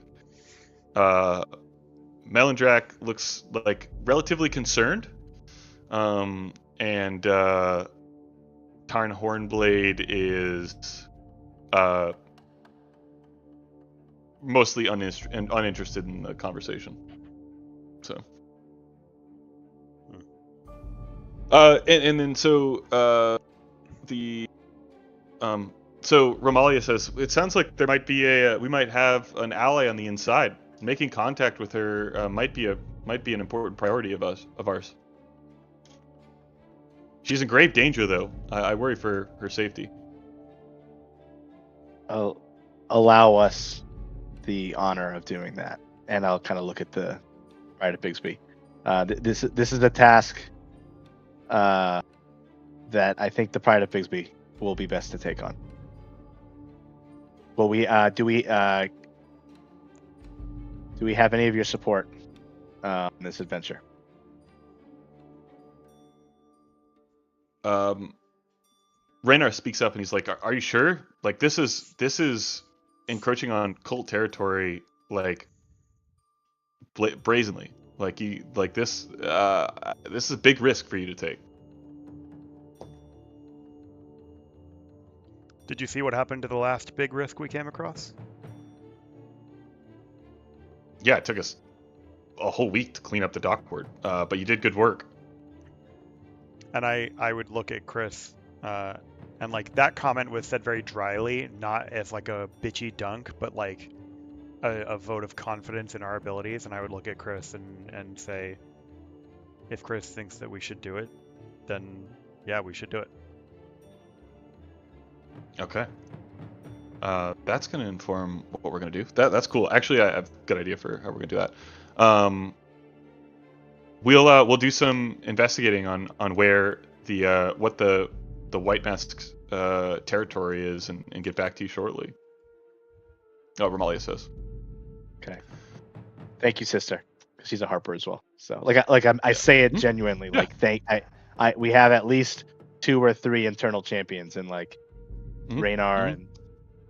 Speaker 9: Melindrak looks like relatively concerned. And Tarn Hornblade is mostly uninterested in the conversation. So. And then so so Ramalia says it sounds like there might be we might have an ally on the inside. Making contact with her might be an important priority of ours. She's in grave danger, though. I worry for her safety.
Speaker 8: Allow us the honor of doing that, and I'll kind of look at the Pride of Bigsby. This is a task that I think the Pride of Bigsby will be best to take on. Well, do we have any of your support in this adventure?
Speaker 9: Raynar speaks up and he's like, "Are you sure? Like this is encroaching on cult territory, like brazenly. Like this is a big risk for you to take."
Speaker 2: Did you see what happened to the last big risk we came across?
Speaker 9: Yeah, it took us a whole week to clean up the dockboard, but you did good work.
Speaker 2: And I would look at Chris, and like that comment was said very dryly, not as like a bitchy dunk, but like a vote of confidence in our abilities. And I would look at Chris and say, if Chris thinks that we should do it, then yeah, we should do it.
Speaker 9: Okay. That's going to inform what we're going to do. That's cool. Actually, I have a good idea for how we're going to do that. We'll do some investigating on where what the White Mask's territory is and get back to you shortly. Oh, Ramalia says.
Speaker 8: Okay. Thank you, sister. She's a Harper as well. So I say it genuinely.
Speaker 9: Yeah.
Speaker 8: Like we have at least 2 or 3 internal champions and like Raynar and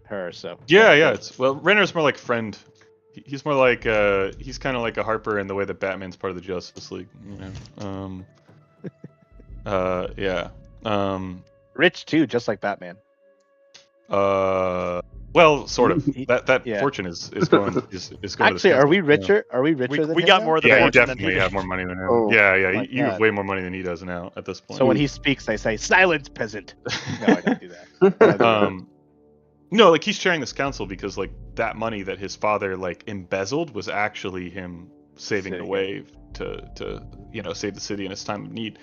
Speaker 8: her. So
Speaker 9: yeah. Raynar's more like friend. He's more like he's kind of like a Harper in the way that Batman's part of the Justice League. You know? Yeah.
Speaker 8: Rich too, just like Batman.
Speaker 9: Well, sort of. That fortune is going.
Speaker 8: Actually, are we richer? Are we richer than him?
Speaker 2: We got more than
Speaker 9: you definitely have more money than him.
Speaker 5: Oh,
Speaker 9: you have way more money than he does now at this point.
Speaker 8: So when he speaks, I say, "Silence, peasant." No, I don't do that.
Speaker 9: No, like he's chairing this council because like that money that his father like embezzled was actually him saving the wave to save the city in its time of need.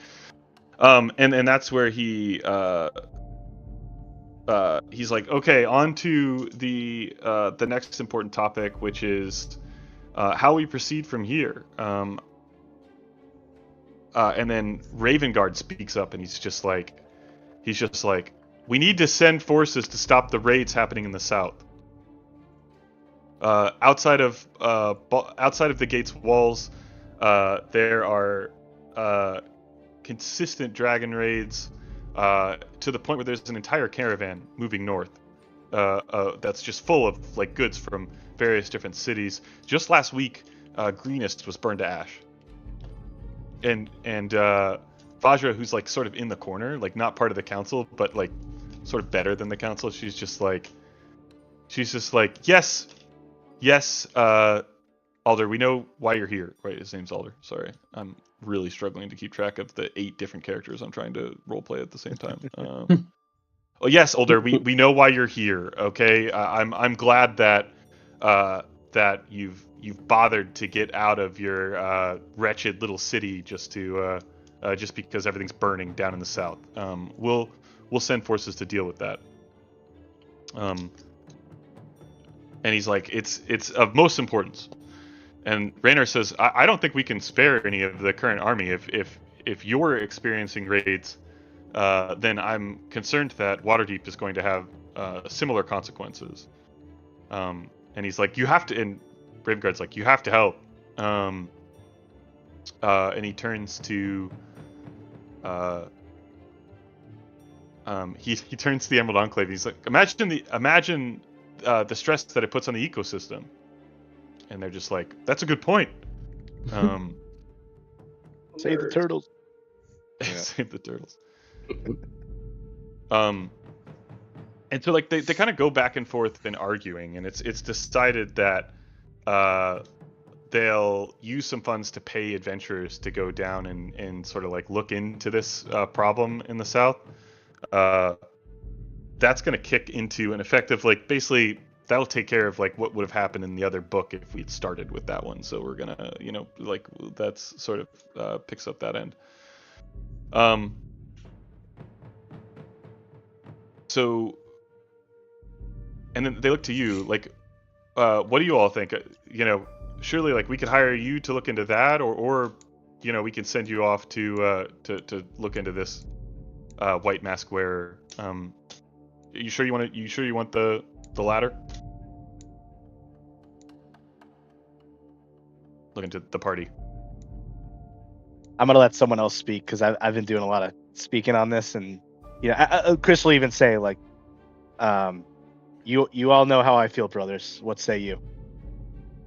Speaker 9: And that's where he's like, okay, on to the next important topic, which is how we proceed from here. And then Ravengard speaks up and he's just like, we need to send forces to stop the raids happening in the south. Outside of the gate's walls, there are consistent dragon raids. to the point where there's an entire caravan moving north. That's just full of like goods from various different cities. Just last week, Greenest was burned to ash. And Vajra, who's like sort of in the corner, like not part of the council, but like sort of better than the council, she's just like, yes, Alder, we know why you're here. Right, his name's Alder. Sorry, I'm really struggling to keep track of the 8 different characters I'm trying to roleplay at the same time. Oh yes, Alder, we know why you're here. Okay, I'm glad that that you've bothered to get out of your wretched little city just because everything's burning down in the south. We'll send forces to deal with that. And he's like, it's of most importance. And Raynor says, I don't think we can spare any of the current army. If you're experiencing raids, then I'm concerned that Waterdeep is going to have similar consequences. And he's like, you have to, and Braveguard's like, you have to help. And he turns to, he turns to the Emerald Enclave. He's like, imagine the stress that it puts on the ecosystem. And they're just like, that's a good point.
Speaker 8: Save the turtles.
Speaker 9: Save the turtles. And so like they kind of go back and forth in arguing, and it's decided that they'll use some funds to pay adventurers to go down and sort of like look into this problem in the south. That's going to kick into an effective, like, basically that'll take care of like what would have happened in the other book if we'd started with that one. So we're gonna, like, that's sort of picks up that end. So, and then they look to you like, what do you all think? Surely like we could hire you to look into that, or we can send you off to look into this white mask wearer. You sure you want the latter? Look into the party.
Speaker 8: I'm gonna let someone else speak because I've been doing a lot of speaking on this, and Chris will even say like, you all know how I feel, brothers. What say you?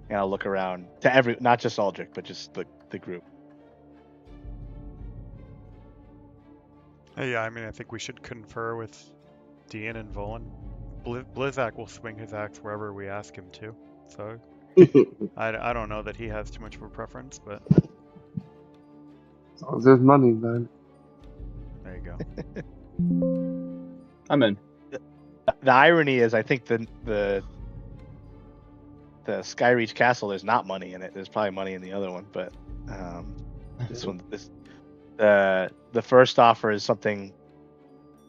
Speaker 8: And I'll look around to not just Aldrich, but just the group.
Speaker 2: Yeah, I mean, I think we should confer with Dean and Volan. Blizzak will swing his axe wherever we ask him to. So I don't know that he has too much of a preference, but
Speaker 5: as long as there's money, man.
Speaker 2: There you go.
Speaker 3: I'm in.
Speaker 8: The irony is, I think the Skyreach Castle, there's not money in it. There's probably money in the other one, but the first offer is something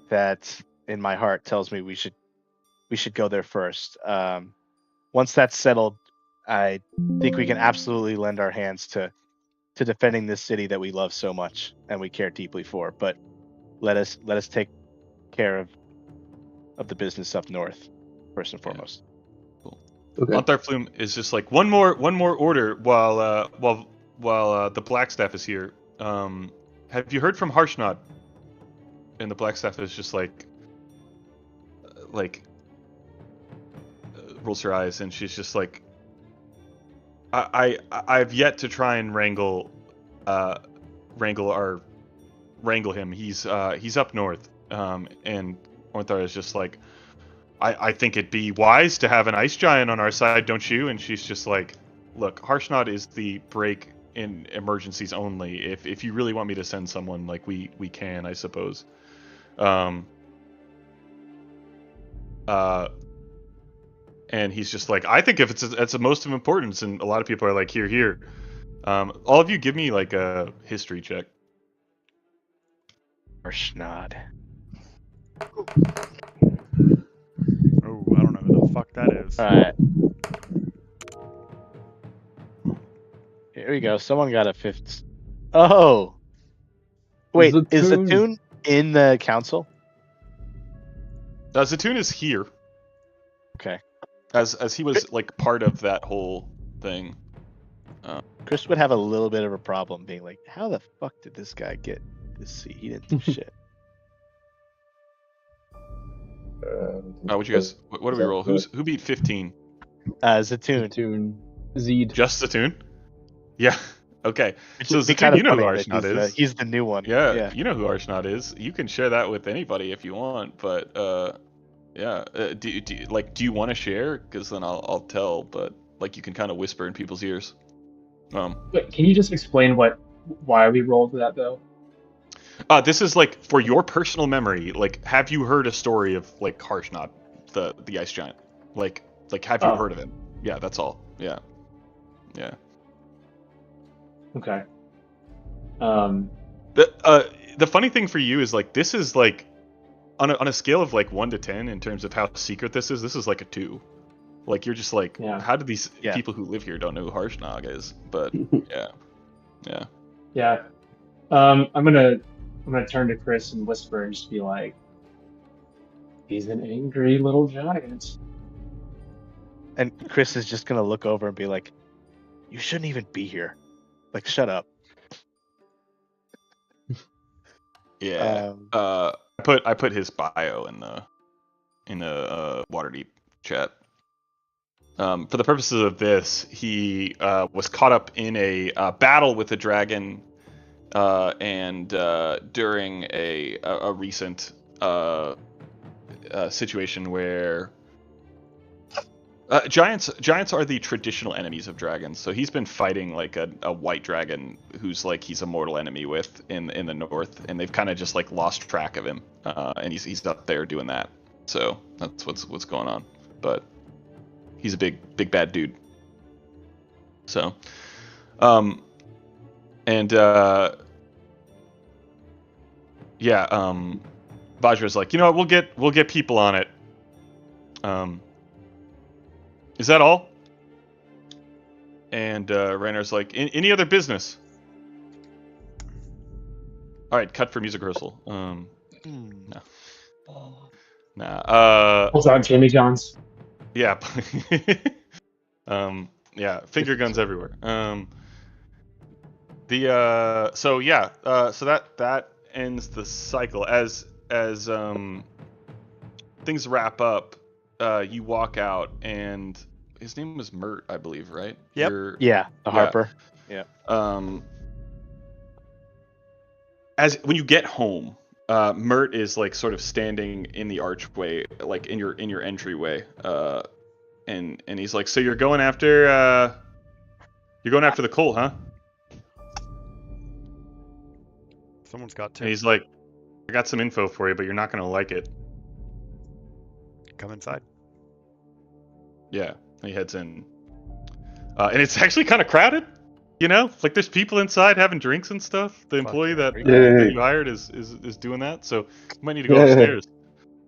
Speaker 8: that in my heart tells me we should go there first. Once that's settled, I think we can absolutely lend our hands to defending this city that we love so much and we care deeply for. But let us take care of the business up north first and foremost.
Speaker 9: Cool. Okay. Monthar Flume is just like one more order while the Blackstaff is here. Have you heard from Harshnod? And the Blackstaff is just like rolls her eyes, and she's just like, I've yet to try and wrangle him. He's up north, and Ornthar is just like, I think it'd be wise to have an ice giant on our side, don't you? And she's just like, look, Harshnod is the break in emergencies only. If you really want me to send someone, like, we can, I suppose. And he's just like, I think if it's of most of importance, and a lot of people are like, here. All of you give me like a history check.
Speaker 8: Harshnod.
Speaker 2: Oh, I don't know who the fuck that is.
Speaker 8: Alright. Here we go. Someone got a 5th. Oh! Wait, is Zatoon in the council?
Speaker 9: Zatoon is here.
Speaker 8: Okay.
Speaker 9: As he was like part of that whole thing.
Speaker 8: Chris would have a little bit of a problem being like, how the fuck did this guy get this seat? He didn't do shit.
Speaker 9: What you guys? What do we roll? Who beat 15?
Speaker 8: Zatoon.
Speaker 3: Zatoon. Zeed.
Speaker 9: Just Zatoon? Yeah. Okay. So
Speaker 8: It'd be
Speaker 9: Zatoon,
Speaker 8: kind of
Speaker 9: you know who
Speaker 8: funny that
Speaker 9: Arshnot is.
Speaker 8: he's the new one.
Speaker 9: Yeah, you know who Arshnot is. You can share that with anybody if you want, but yeah. Do you want to share? Because then I'll tell, but like you can kind of whisper in people's ears.
Speaker 6: Wait, can you just explain why we rolled that though?
Speaker 9: This is like for your personal memory. Like, have you heard a story of like Harshnot, the ice giant? Like have you heard of him? Yeah, that's all. Yeah.
Speaker 6: Okay.
Speaker 9: The funny thing for you is like this is like on a scale of like 1 to 10 in terms of how secret this is like a 2. Like you're just like, how do these people who live here don't know who Harshnag is? But
Speaker 6: yeah. I'm gonna turn to Chris and whisper and just be like, he's an angry little giant.
Speaker 8: And Chris is just gonna look over and be like, you shouldn't even be here. Like, shut up.
Speaker 9: Yeah. I put his bio in the Waterdeep chat. For the purposes of this, he was caught up in a battle with a dragon, and during a recent situation where giants are the traditional enemies of dragons. So he's been fighting like a white dragon who's like he's a mortal enemy with in the north, and they've kind of just like lost track of him, and he's up there doing that. So that's what's going on. But he's a big bad dude. So, Vajra's like, you know what, we'll get people on it. Is that all? And Rainer's like, any other business? All right, cut for music rehearsal. No. Nah.
Speaker 6: Hold on, Jamie Johns.
Speaker 9: Yeah. Yeah, finger guns everywhere. So that ends the cycle. As things wrap up, you walk out, and his name was Mert, I believe, right?
Speaker 2: Yep.
Speaker 8: Harper. Yeah.
Speaker 9: As when you get home, Mert is like sort of standing in the archway, like in your entryway, and he's like, "So you're going after the cult, huh?"
Speaker 2: Someone's got to.
Speaker 9: And he's like, "I got some info for you, but you're not gonna like it."
Speaker 2: Come inside.
Speaker 9: Yeah, he heads in, and it's actually kind of crowded. You know, like there's people inside having drinks and stuff. The employee that you hired is doing that, so you might need to go upstairs.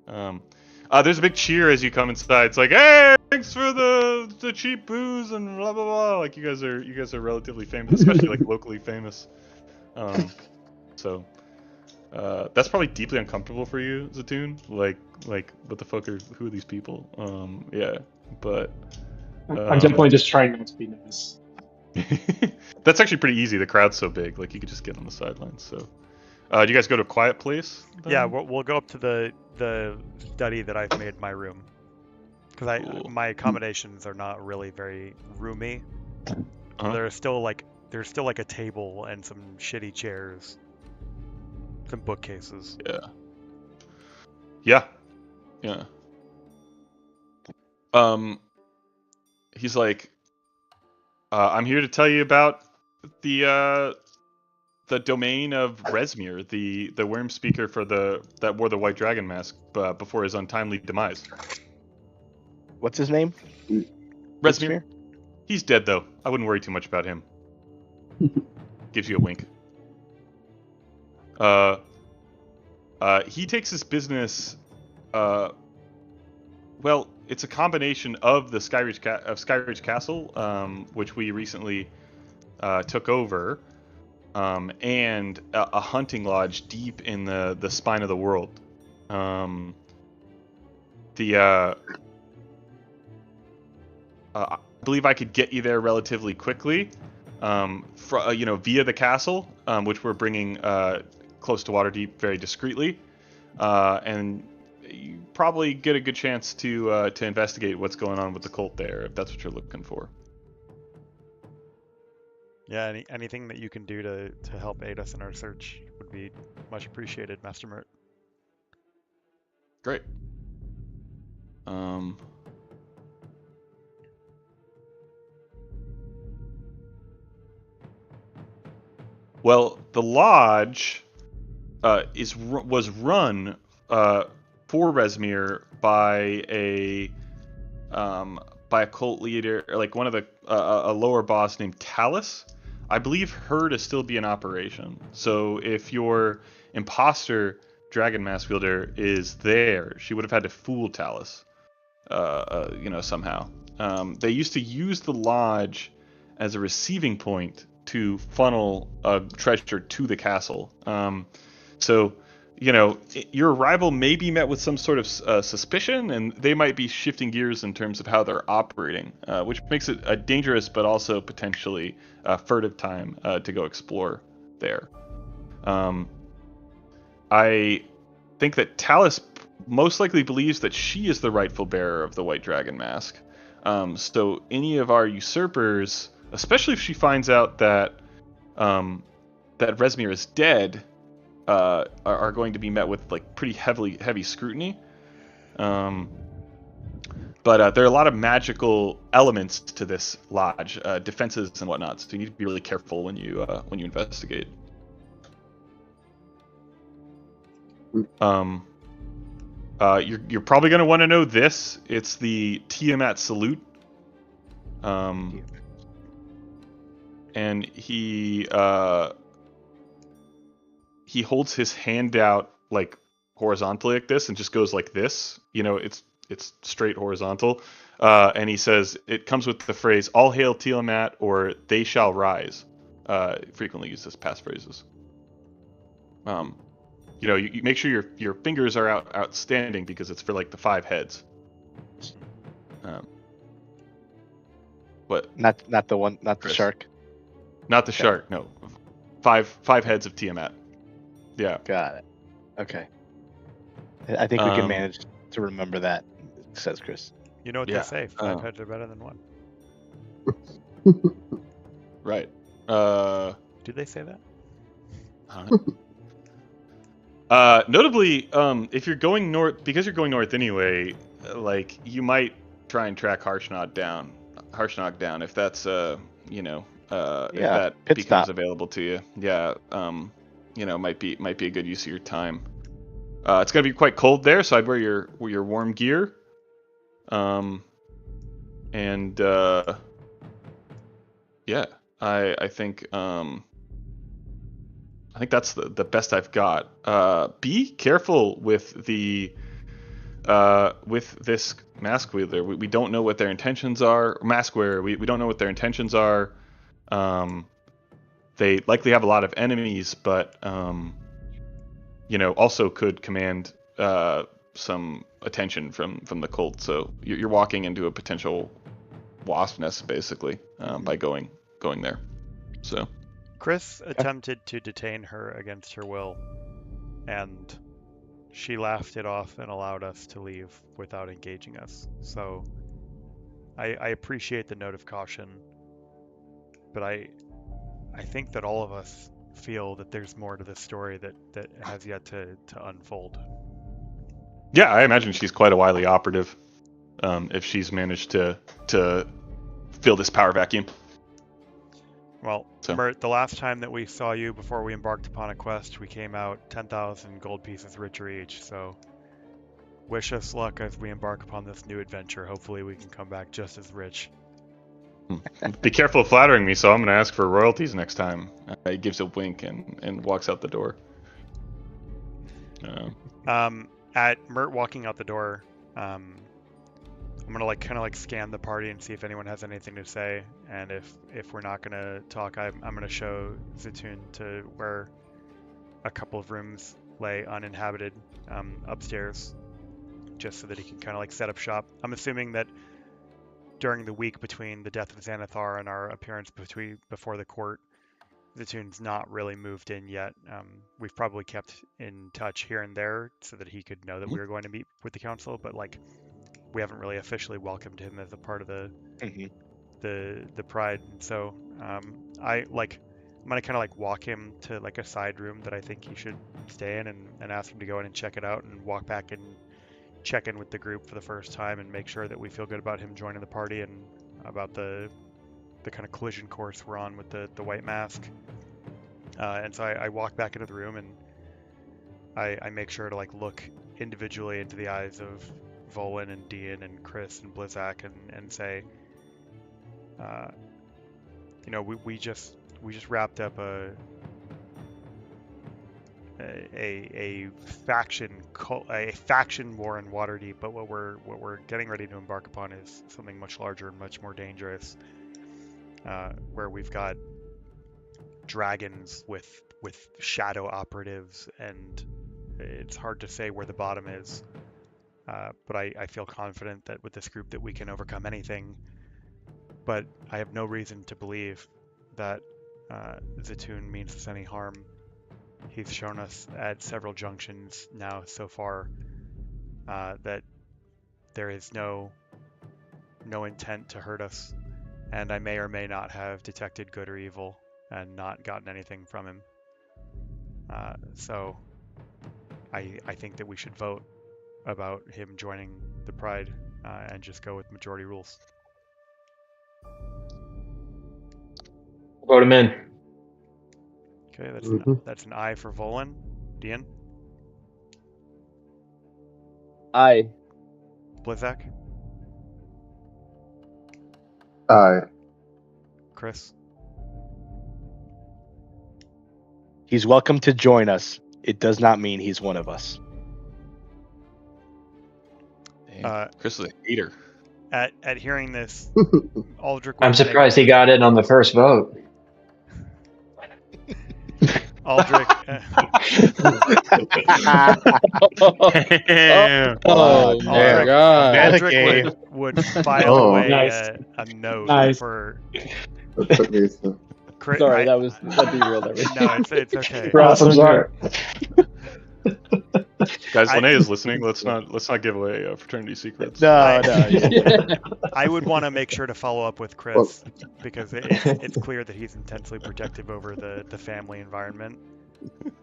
Speaker 9: There's a big cheer as you come inside. It's like, hey, thanks for the cheap booze and blah blah blah. Like you guys are relatively famous, especially like locally famous. So that's probably deeply uncomfortable for you, Zatoon. Like what the fuck who are these people? Yeah, but
Speaker 6: I'm definitely just trying not to be nice.
Speaker 9: That's actually pretty easy. The crowd's so big, like you could just get on the sidelines. So, do you guys go to a quiet place? Then?
Speaker 2: Yeah, we'll go up to the study that I've made my room, because my accommodations are not really very roomy.
Speaker 9: Uh-huh.
Speaker 2: There's still like a table and some shitty chairs, some bookcases.
Speaker 9: Yeah. He's like, I'm here to tell you about the domain of Resmir, the worm speaker that wore the white dragon mask before his untimely demise.
Speaker 8: What's his name?
Speaker 9: Resmir. He's dead though. I wouldn't worry too much about him. Gives you a wink. He takes his business. Well, it's a combination of the Skyridge Castle, which we recently took over, and a hunting lodge deep in the spine of the world. I believe I could get you there relatively quickly, via the castle, which we're bringing close to Waterdeep very discreetly, and you probably get a good chance to investigate what's going on with the cult there, if that's what you're looking for.
Speaker 2: Yeah, anything that you can do to help aid us in our search would be much appreciated, Master Mert.
Speaker 9: Great. Well, the lodge was run for Resmir by a cult leader, like one of the a lower boss named Talus. I believe her to still be in operation. So if your imposter dragon mask wielder is there, she would have had to fool Talus, somehow. They used to use the lodge as a receiving point to funnel treasure to the castle. So, your arrival may be met with some sort of suspicion, and they might be shifting gears in terms of how they're operating, which makes it a dangerous but also potentially furtive time to go explore there. I think that Talus most likely believes that she is the rightful bearer of the White Dragon Mask. So any of our usurpers, especially if she finds out that Resmir is dead, are going to be met with like pretty heavy scrutiny. But there are a lot of magical elements to this lodge, defenses and whatnot. So you need to be really careful when you investigate. You're probably going to want to know this. It's the Tiamat salute. And he holds his hand out like horizontally like this and just goes like this. It's straight horizontal. And he says it comes with the phrase "All hail Tiamat" or "They shall rise." Frequently used as passphrases. You make sure your fingers are outstanding because it's for like the 5 heads. What?
Speaker 8: Not the one, not
Speaker 9: Chris.
Speaker 8: the shark.
Speaker 9: Not the shark. No, 5 heads of Tiamat. Yeah.
Speaker 8: Got it. Okay. I think we can manage to remember that, says Chris.
Speaker 2: You know what they say, 5 heads are better than 1.
Speaker 9: Right.
Speaker 2: Did they say that?
Speaker 9: Notably, if you're going north, because you're going north anyway, like you might try and track Harshnag down if that's if that becomes
Speaker 8: stop.
Speaker 9: available to you. Yeah. Might be a good use of your time. It's gonna be quite cold there, so I'd wear your warm gear. Yeah, I think that's the best I've got. Be careful with this mask wielder. We don't know what their intentions are. Mask wearer. We don't know what their intentions are. They likely have a lot of enemies, but also could command some attention from the cult. So you're walking into a potential wasp nest, basically, by going there. So
Speaker 2: Chris attempted to detain her against her will, and she laughed it off and allowed us to leave without engaging us. So I appreciate the note of caution, but I think that all of us feel that there's more to this story that has yet to unfold.
Speaker 9: Yeah, I imagine she's quite a wily operative, if she's managed to fill this power vacuum.
Speaker 2: Well, Mert, the last time that we saw you before we embarked upon a quest, we came out 10,000 gold pieces richer each, so wish us luck as we embark upon this new adventure. Hopefully we can come back just as rich.
Speaker 9: Be careful of flattering me, so I'm going to ask for royalties next time. He gives a wink and walks out the door.
Speaker 2: At Mert walking out the door, I'm gonna kind of scan the party and see if anyone has anything to say, and if we're not gonna talk, I'm gonna show Zatoon to where a couple of rooms lay uninhabited upstairs, just so that he can kind of set up shop. I'm assuming that during the week between the death of Xanathar and our appearance before the court, Zatoon's not really moved in yet. We've probably kept in touch here and there so that he could know that we were going to meet with the council, but like we haven't really officially welcomed him as a part of the pride. And so I'm gonna kind of like walk him to like a side room that I think he should stay in, and ask him to go in and check it out, and walk back and check in with the group for the first time and make sure that we feel good about him joining the party and about the kind of collision course we're on with the white mask. And so I walk back into the room, and I make sure to like look individually into the eyes of Volan and Dean and Chris and Blizzak and say, we just wrapped up a faction war in Waterdeep, but what we're getting ready to embark upon is something much larger and much more dangerous, where we've got dragons with shadow operatives, and it's hard to say where the bottom is, but I feel confident that with this group that we can overcome anything. But I have no reason to believe that Zatoon means us any harm. He's shown us at several junctions now so far that there is no intent to hurt us, and I may or may not have detected good or evil and not gotten anything from him. So I think that we should vote about him joining the Pride and just go with majority rules.
Speaker 7: Vote him in.
Speaker 2: Okay, that's an aye for Volan. Dean?
Speaker 3: Aye.
Speaker 2: Blizzak?
Speaker 5: Aye.
Speaker 2: Chris?
Speaker 8: He's welcome to join us. It does not mean he's one of us.
Speaker 1: Chris is a hater.
Speaker 2: At hearing this, Aldrich.
Speaker 7: I'm surprised he got in on the first vote.
Speaker 2: Aldrich.
Speaker 3: Oh my god.
Speaker 2: Aldrich would file away
Speaker 6: nice.
Speaker 2: a note
Speaker 6: Nice.
Speaker 2: for.
Speaker 3: Sorry, that derailed everything.
Speaker 2: No, it's okay.
Speaker 6: Ross, I'm sorry.
Speaker 1: Guys, Lene is listening. Let's not give away fraternity secrets.
Speaker 8: No.
Speaker 2: I would want to make sure to follow up with Chris because it's clear that he's intensely protective over the family environment.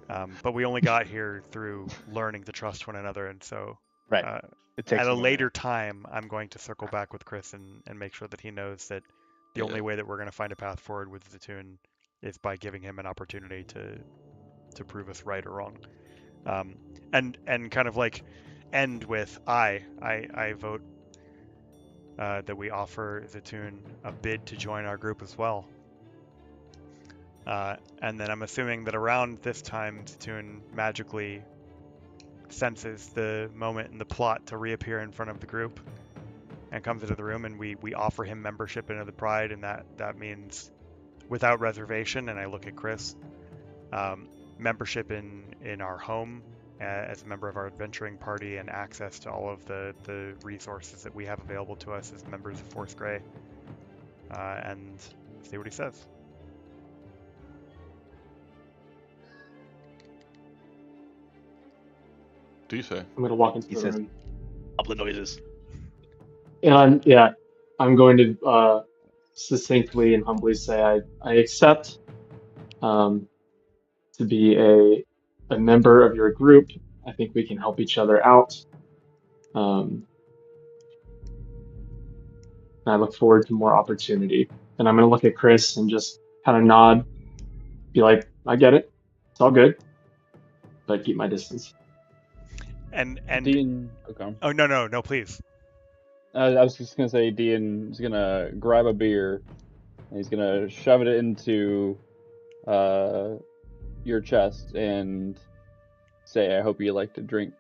Speaker 2: But we only got here through learning to trust one another, and so
Speaker 8: Right.
Speaker 2: at a later time, I'm going to circle back with Chris and make sure that he knows that the only way that we're going to find a path forward with Zatoon is by giving him an opportunity to prove us right or wrong. And kind of like end with I vote that we offer Zatoon a bid to join our group as well. And then I'm assuming that around this time, Zatoon magically senses the moment in the plot to reappear in front of the group and comes into the room, and we offer him membership into the Pride, and that means without reservation. And I look at Chris, membership in our home as a member of our adventuring party, and access to all of the resources that we have available to us as members of Force Grey, and see what he says.
Speaker 1: Do you say?
Speaker 6: I'm gonna walk into
Speaker 8: He
Speaker 6: the
Speaker 8: says-
Speaker 6: room.
Speaker 8: Up the noises.
Speaker 6: And I'm going to succinctly and humbly say I accept to be a member of your group. I think we can help each other out. And I look forward to more opportunity. And I'm going to look at Chris and just kind of nod, be like, I get it. It's all good. But keep my distance.
Speaker 2: And
Speaker 3: Dean, okay.
Speaker 2: Oh, no, please.
Speaker 3: I was just gonna say Dean's gonna grab a beer and he's gonna shove it into your chest and say, I hope you like to drink.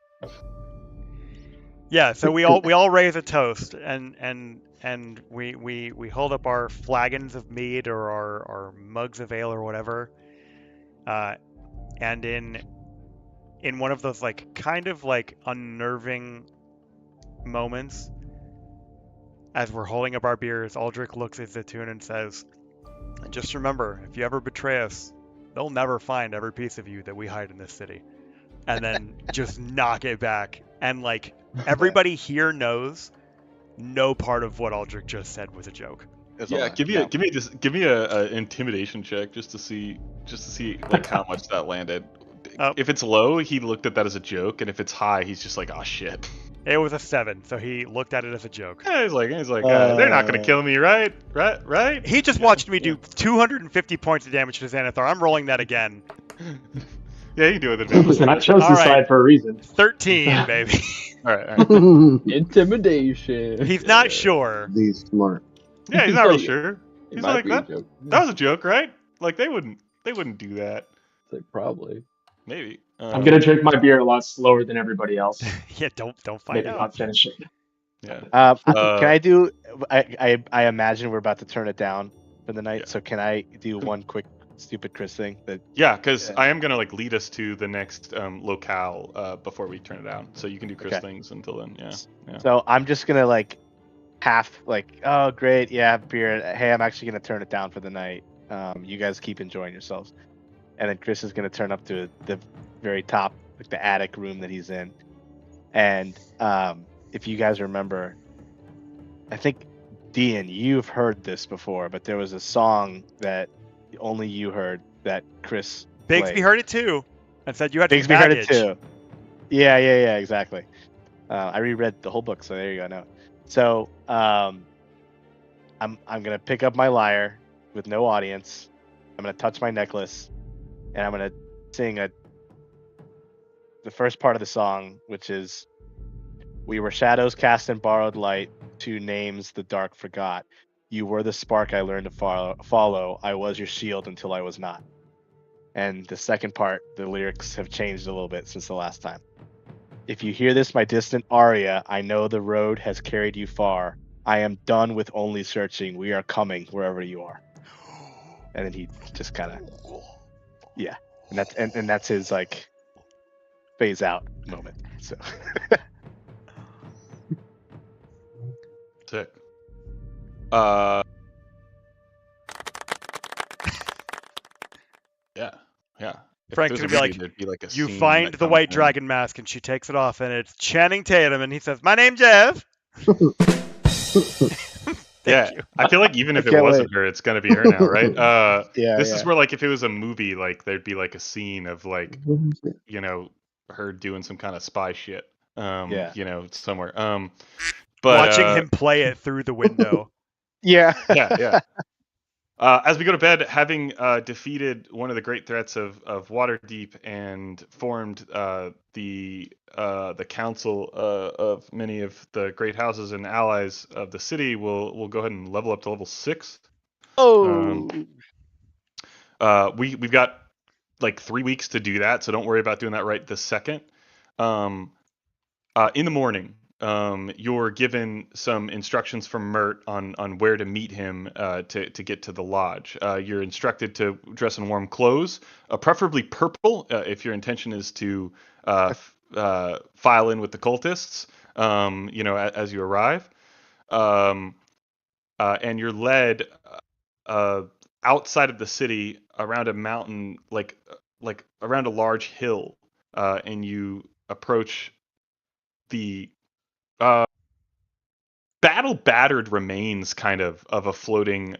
Speaker 2: Yeah, so we all raise a toast, and we hold up our flagons of mead or our mugs of ale or whatever, and in one of those like kind of like unnerving moments, as we're holding up our beers, Aldrich looks at Zatoon and says, "Just remember, if you ever betray us, they'll never find every piece of you that we hide in this city. And then just knock it back. And like everybody here knows no part of what Aldrich just said was a joke.
Speaker 9: Yeah, give me a intimidation check just to see like how much that landed. If it's low, he looked at that as a joke, and if it's high, he's just like, oh shit.
Speaker 2: It was a 7, so he looked at it as a joke.
Speaker 9: Yeah, he's like, they're not gonna kill me, right? Right?
Speaker 2: He just watched me do 250 points of damage to Xanathar. I'm rolling that again.
Speaker 9: Yeah, you can do it with advantage.
Speaker 6: Listen, I chose this side for a reason.
Speaker 2: 13, baby.
Speaker 9: All right.
Speaker 3: Intimidation.
Speaker 2: He's not sure.
Speaker 10: He's smart.
Speaker 9: Yeah, he's not real sure. He's
Speaker 3: might
Speaker 9: like,
Speaker 3: be a
Speaker 9: that
Speaker 3: joke.
Speaker 9: was a joke, right? Like they wouldn't do that.
Speaker 3: It's like, probably.
Speaker 9: Maybe.
Speaker 6: I'm gonna drink my beer a lot slower than everybody else.
Speaker 2: Yeah, don't find
Speaker 6: Maybe
Speaker 2: out.
Speaker 6: not finish it.
Speaker 9: Yeah.
Speaker 8: Can I do? I imagine we're about to turn it down for the night.
Speaker 9: Yeah.
Speaker 8: So can I do one quick stupid Chris thing?
Speaker 9: Yeah, because I am gonna like lead us to the next locale before we turn it down. So you can do Chris things until then. Yeah.
Speaker 8: So I'm just gonna like oh great, yeah, beer. Hey, I'm actually gonna turn it down for the night. You guys keep enjoying yourselves. And then Chris is gonna turn up to the very top, like the attic room that he's in. And if you guys remember, I think Dean, you've heard this before, but there was a song that only you heard that Chris
Speaker 2: Bigsby
Speaker 8: played.
Speaker 2: heard it too, and said you had
Speaker 8: Bigsby heard it too. Yeah, exactly. I reread the whole book, so there you go. No, so I'm gonna pick up my lyre with no audience. I'm gonna touch my necklace, and I'm gonna sing the first part of the song, which is, "We were shadows cast in borrowed light, two names the dark forgot. You were the spark I learned to follow. I was your shield until I was not." And the second part, the lyrics have changed a little bit since the last time. "If you hear this, my distant aria, I know the road has carried you far. I am done with only searching. We are coming wherever you are." And then he just kind of, yeah, and that's his like phase out moment. So.
Speaker 9: Sick. Yeah.
Speaker 2: Frank's gonna be like, you find the white dragon mask, and she takes it off, and it's Channing Tatum, and he says, "My name's Jeff."
Speaker 9: Yeah, I feel like even if it wasn't her, it's gonna be her now, right? This is where, like, if it was a movie, like there'd be like a scene of like, you know, her doing some kind of spy shit, you know, somewhere. But
Speaker 2: watching him play it through the window.
Speaker 8: Yeah.
Speaker 9: As we go to bed, having defeated one of the great threats of Waterdeep and formed the council of many of the great houses and allies of the city, we'll go ahead and level up to level 6. We've got like 3 weeks to do that, so don't worry about doing that right this second. In the morning, you're given some instructions from Mert on where to meet him to get to the lodge. You're instructed to dress in warm clothes, preferably purple, if your intention is to file in with the cultists, you know, as you arrive. And you're led outside of the city around a mountain, like around a large hill, and you approach the battle-battered remains kind of a floating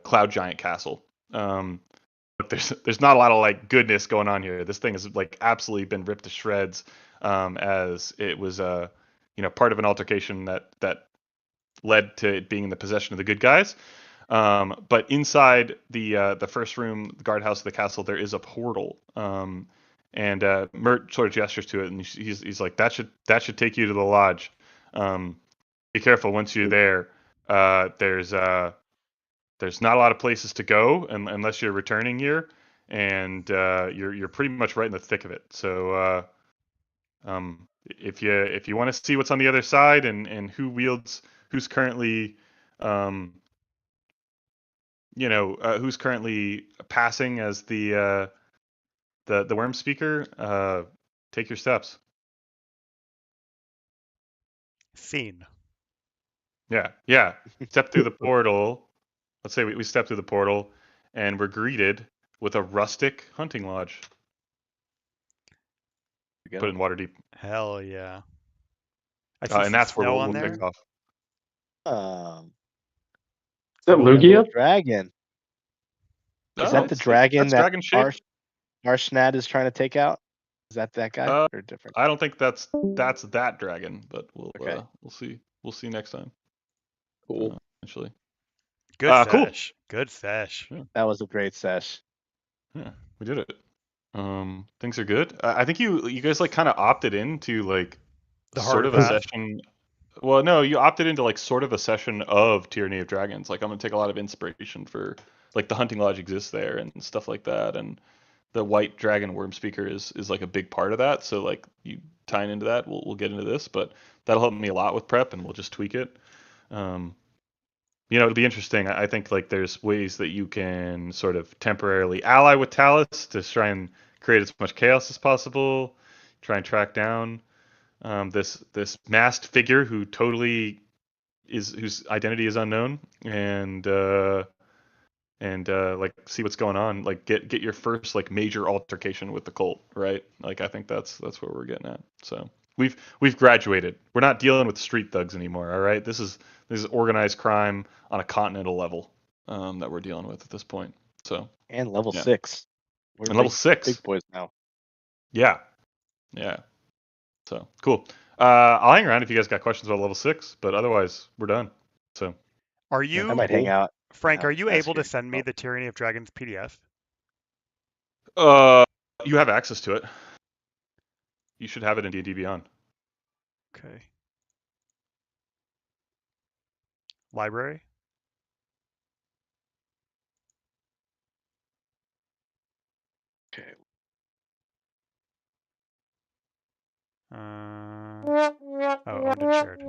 Speaker 9: cloud giant castle. But there's not a lot of like goodness going on here. This thing has like absolutely been ripped to shreds, as it was you know, part of an altercation that led to it being in the possession of the good guys. But inside the first room, the guardhouse of the castle, there is a portal. And Mert sort of gestures to it, and he's like, that should take you to the lodge. Be careful once you're there. There's not a lot of places to go unless you're returning here, and you're pretty much right in the thick of it. So if you want to see what's on the other side and who's currently you know, who's currently passing as the worm speaker, take your steps.
Speaker 2: Scene.
Speaker 9: Yeah. Step through the portal. Let's say we step through the portal, and we're greeted with a rustic hunting lodge. Put it in Waterdeep.
Speaker 2: Hell yeah. I see
Speaker 9: And that's where
Speaker 2: snow
Speaker 9: we'll
Speaker 2: on
Speaker 9: take
Speaker 2: there.
Speaker 9: off.
Speaker 6: Is that Lugia?
Speaker 8: Dragon. Is that the dragon that Arsnad is trying to take out? Is that guy or different?
Speaker 9: I don't think that's that dragon, but we'll see. We'll see next time.
Speaker 3: Cool.
Speaker 9: Eventually.
Speaker 2: Good
Speaker 9: cool.
Speaker 2: sesh. Good sesh.
Speaker 9: Yeah.
Speaker 8: That was a great sesh.
Speaker 9: Yeah, we did it. Things are good. I think you guys like kind of opted into like
Speaker 2: The
Speaker 9: sort of
Speaker 2: harder
Speaker 9: a
Speaker 2: path.
Speaker 9: session. Well, no, you opted into like sort of a session of Tyranny of Dragons. Like I'm gonna take a lot of inspiration for like the hunting lodge exists there and stuff like that, and the white dragon worm speaker is like a big part of that. So like you tying into that, we'll get into this, but that'll help me a lot with prep, and we'll just tweak it. It'll be interesting. I think like there's ways that you can sort of temporarily ally with Talus to try and create as much chaos as possible. Try and track down this masked figure who totally whose identity is unknown, and like see what's going on. Like get your first like major altercation with the cult, right? Like I think that's where we're getting at. So we've graduated. We're not dealing with street thugs anymore. All right, this is organized crime on a continental level that we're dealing with at this point. So
Speaker 8: and level 6. We're
Speaker 9: level 6,
Speaker 8: big boys now.
Speaker 9: Yeah. So cool. I'll hang around if you guys got questions about level 6, but otherwise we're done. So
Speaker 2: are you?
Speaker 8: I might hang out.
Speaker 2: Frank, are you able to send me the Tyranny of Dragons PDF?
Speaker 9: You have access to it. You should have it in D&D Beyond.
Speaker 2: Okay. Library?
Speaker 8: Okay.
Speaker 2: Owned and shared.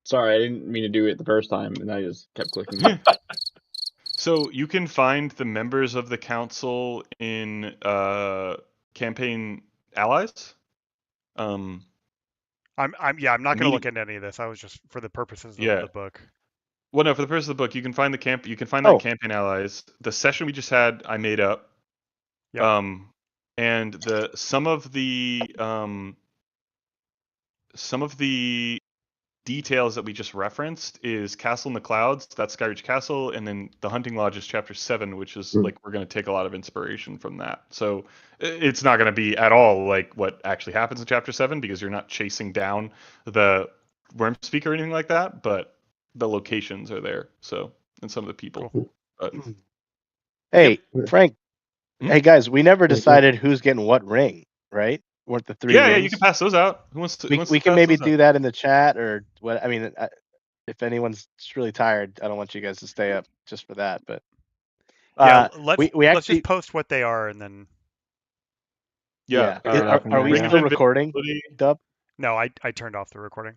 Speaker 3: Sorry, I didn't mean to do it the first time, and I just kept clicking.
Speaker 9: So you can find the members of the council in campaign allies.
Speaker 2: I'm not going to look into any of this. I was just for the purposes of the book.
Speaker 9: Well, no, for the purpose of the book, you can find that campaign allies. The session we just had, I made up.
Speaker 2: Yep.
Speaker 9: And some of the details that we just referenced is Castle in the Clouds, that's Skyreach Castle, and then the Hunting Lodge is Chapter 7, which is like we're going to take a lot of inspiration from that. So it's not going to be at all like what actually happens in Chapter 7 because you're not chasing down the worm speak or anything like that, but the locations are there. So and some of the people.
Speaker 2: Cool.
Speaker 8: Hey, Frank. Hey guys, we never decided who's getting what ring, right? Weren't the 3 rings?
Speaker 9: Yeah, you can pass those out. Who wants to?
Speaker 8: We can maybe do that in the chat or what? I mean, if anyone's really tired, I don't want you guys to stay up just for that. But
Speaker 2: let's just post what they are and then.
Speaker 8: Yeah. Are we still recording, Dub?
Speaker 2: No, I turned off the recording.